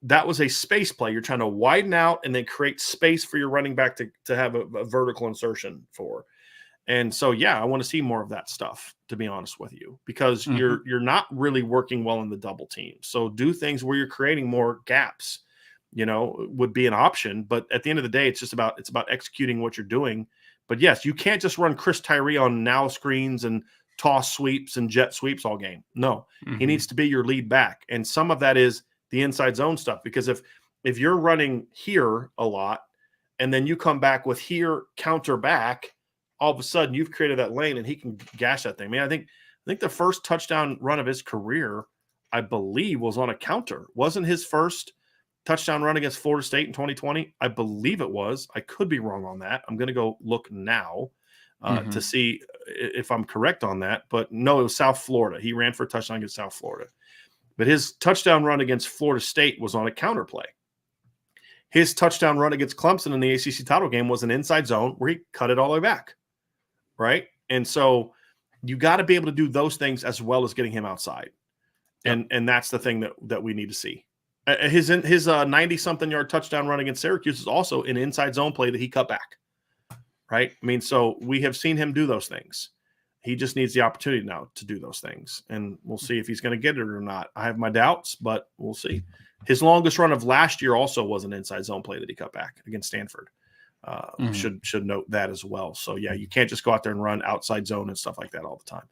That was a space play. You're trying to widen out and then create space for your running back to have a vertical insertion for. And so, I want to see more of that stuff, to be honest with you, because you're not really working well in the double team. So do things where you're creating more gaps, would be an option. But at the end of the day, it's about executing what you're doing. But yes, you can't just run Chris Tyree on now screens and toss sweeps and jet sweeps all game. No, he needs to be your lead back. And some of that is the inside zone stuff, because if you're running here a lot and then you come back with here counter back, all of a sudden you've created that lane and he can gash that thing. I mean, I think think the first touchdown run of his career, I believe, was on a counter. Wasn't his first touchdown run against Florida State in 2020? I believe it was. I could be wrong on that. I'm going to go look now to see if I'm correct on that. But no, it was South Florida. He ran for a touchdown against South Florida. But his touchdown run against Florida State was on a counter play. His touchdown run against Clemson in the ACC title game was an inside zone where he cut it all the way back, right? And so you got to be able to do those things as well as getting him outside. Yep. And that's the thing that we need to see. His 90-something yard touchdown run against Syracuse is also an inside zone play that he cut back, right? I mean, so we have seen him do those things. He just needs the opportunity now to do those things, and we'll see if he's going to get it or not. I have my doubts, but we'll see. His longest run of last year also was an inside zone play that he cut back against Stanford. Should note that as well. So, yeah, you can't just go out there and run outside zone and stuff like that all the time.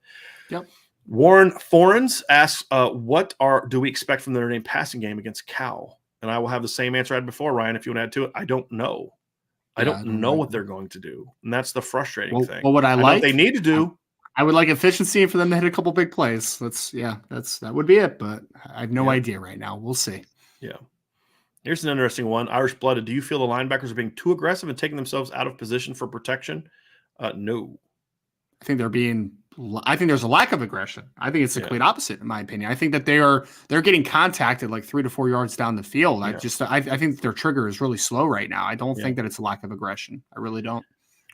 Yep. Warren Forens asks, what do we expect from the Notre Dame passing game against Cal? And I will have the same answer I had before, Ryan, if you want to add to it. I don't know. I don't know what they're going to do. And that's the frustrating thing. Well, what I like, what they need to do. I would like efficiency for them to hit a couple big plays. That would be it, but I have no idea right now. We'll see. Yeah. Here's an interesting one. Irish Blooded. Do you feel the linebackers are being too aggressive and taking themselves out of position for protection? No. I think there's a lack of aggression. I think it's the complete opposite, in my opinion. I think that they're getting contacted like 3 to 4 yards down the field. I think their trigger is really slow right now. I don't think that it's a lack of aggression. I really don't.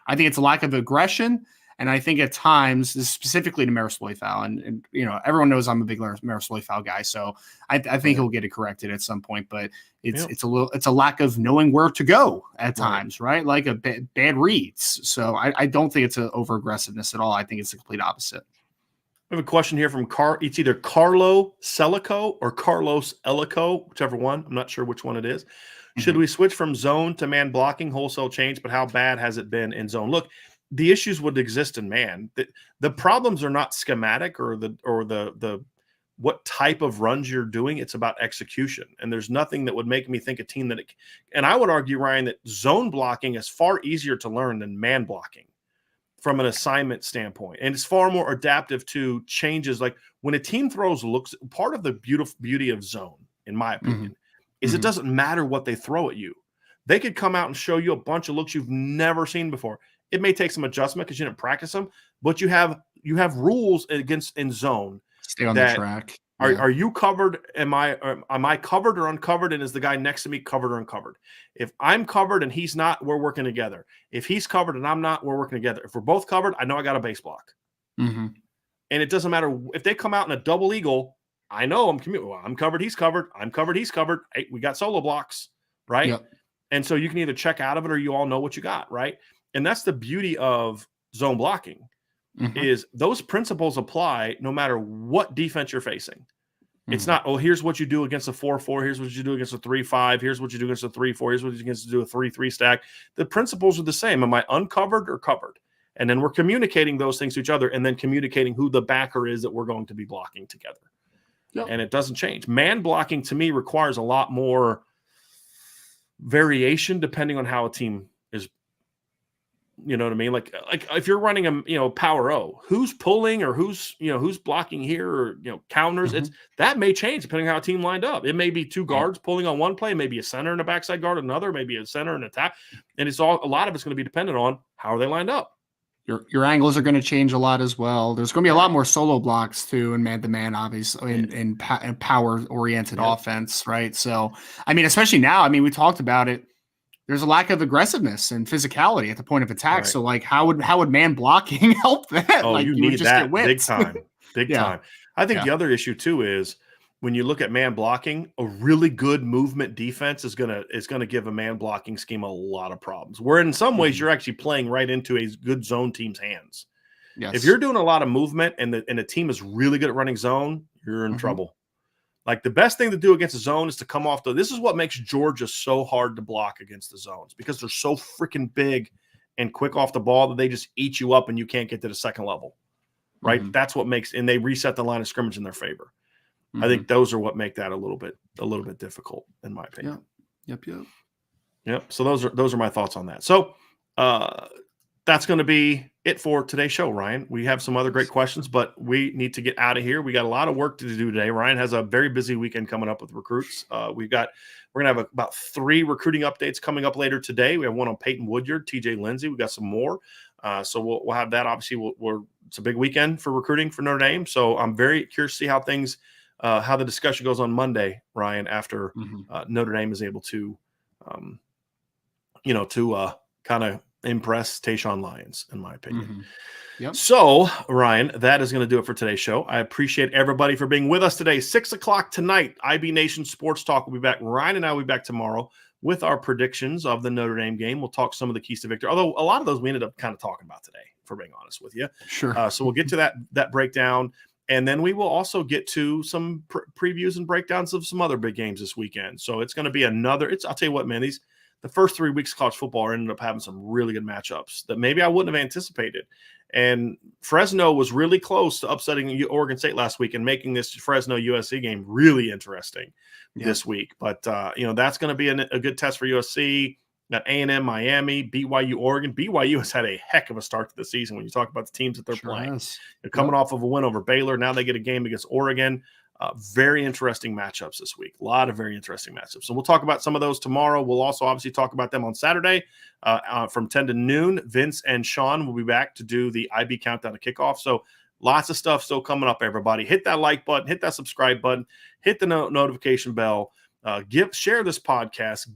I think it's a lack of aggression. And I think at times, specifically to Maris Loifow, and everyone knows I'm a big Maris Loifow guy, so I think he'll get it corrected at some point. But it's a lack of knowing where to go at times, right? Like bad reads. So I don't think it's an over aggressiveness at all. I think it's the complete opposite. We have a question here from It's either Carlo Celico or Carlos Elico, whichever one. I'm not sure which one it is. Should we switch from zone to man blocking? Wholesale change, but how bad has it been in zone? Look. The issues would exist in man. The problems are not schematic or the what type of runs you're doing. It's about execution. And there's nothing that would make me think a team that and I would argue, Ryan, that zone blocking is far easier to learn than man blocking from an assignment standpoint. And it's far more adaptive to changes. Like when a team throws looks, part of the beauty of zone, in my opinion, is it doesn't matter what they throw at you. They could come out and show you a bunch of looks you've never seen before. It may take some adjustment because you didn't practice them, but you have rules in zone. Stay on the track. Are you covered? Am I covered or uncovered? And is the guy next to me covered or uncovered? If I'm covered and he's not, we're working together. If he's covered and I'm not, we're working together. If we're both covered, I know I got a base block. And it doesn't matter if they come out in a double eagle. I know I'm covered. He's covered. I'm covered. He's covered. Hey, we got solo blocks, right? Yep. And so you can either check out of it or you all know what you got, right? And that's the beauty of zone blocking is those principles apply no matter what defense you're facing. It's not, here's what you do against a 4-4. Here's what you do against a 3-5. Here's what you do against a 3-4. Here's what you do against a 3-3 stack. The principles are the same. Am I uncovered or covered? And then we're communicating those things to each other and then communicating who the backer is that we're going to be blocking together. Yep. And it doesn't change. Man blocking to me requires a lot more variation depending on how a team is. You know what I mean? Like if you're running a power O, who's pulling or who's blocking here or counters, that may change depending on how a team lined up. It may be two guards pulling on one play, maybe a center and a backside guard another, maybe a center and attack, and a lot of it's going to be dependent on how are they lined up. Your angles are going to change a lot as well. There's going to be a lot more solo blocks too, in man-to-man, obviously, in power-oriented offense, right? So, I mean, especially now, we talked about it. There's a lack of aggressiveness and physicality at the point of attack. Right. So, like, how would man blocking help that? Oh, like, you need that big time, time. I think the other issue too is when you look at man blocking, a really good movement defense is gonna give a man blocking scheme a lot of problems. Where in some ways you're actually playing right into a good zone team's hands. Yes. If you're doing a lot of movement and the team is really good at running zone, you're in trouble. Like the best thing to do against a zone is to come off this is what makes Georgia so hard to block against the zones because they're so freaking big and quick off the ball that they just eat you up and you can't get to the second level. Right. That's what makes, and they reset the line of scrimmage in their favor. I think those are what make that a little bit difficult in my opinion. Yep. So those are my thoughts on that. So, that's going to be it for today's show, Ryan. We have some other great questions, but we need to get out of here. We got a lot of work to do today. Ryan has a very busy weekend coming up with recruits. We're going to have about 3 recruiting updates coming up later today. We have one on Peyton Woodyard, TJ Lindsay. We got some more. So we'll have that. Obviously, it's a big weekend for recruiting for Notre Dame. So I'm very curious to see how the discussion goes on Monday, Ryan, after Notre Dame is able to, kind of impress Tayshawn Lyons, in my opinion. Yep. So, Ryan, that is going to do it for today's show. I appreciate everybody for being with us today. 6 o'clock tonight, IB Nation Sports Talk will be back. Ryan and I will be back tomorrow with our predictions of the Notre Dame game. We'll talk some of the keys to victory, although a lot of those we ended up kind of talking about today, for being honest with you. Sure. So we'll get to that breakdown, and then we will also get to some previews and breakdowns of some other big games this weekend. So it's going to be I'll tell you what, man, the first 3 weeks of college football ended up having some really good matchups that maybe I wouldn't have anticipated. And Fresno was really close to upsetting Oregon State last week and making this Fresno USC game really interesting this week. But, that's going to be a good test for USC. Got A&M, Miami, BYU, Oregon. BYU has had a heck of a start to the season when you talk about the teams that they're playing. They're coming off of a win over Baylor. Now they get a game against Oregon. Very interesting matchups this week. A lot of very interesting matchups. So we'll talk about some of those tomorrow. We'll also obviously talk about them on Saturday from 10 to noon. Vince and Sean will be back to do the IB countdown to kickoff. So lots of stuff still coming up, everybody. Hit that like button, hit that subscribe button, hit the notification bell, share this podcast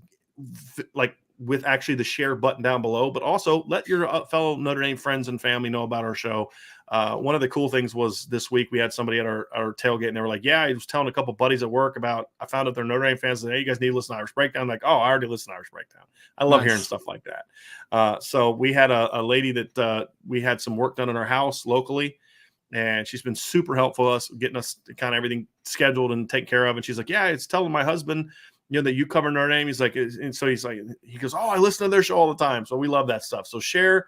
with actually the share button down below, but also let your fellow Notre Dame friends and family know about our show. One of the cool things was this week we had somebody at our tailgate, and they were like, yeah, I was telling a couple buddies at work about, I found out they're Notre Dame fans, and hey, you guys need to listen to Irish Breakdown. I'm like, oh, I already listened to Irish Breakdown. I love hearing stuff like that. So we had a lady that we had some work done in our house locally, and she's been super helpful us getting us kind of everything scheduled and taken care of. And she's like, yeah, it's telling my husband, that you cover Notre Dame. He's like, and so he goes, oh, I listen to their show all the time. So we love that stuff. So share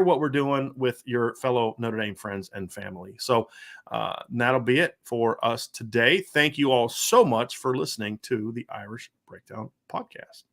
what we're doing with your fellow Notre Dame friends and family. So that'll be it for us today. Thank you all so much for listening to the Irish Breakdown podcast.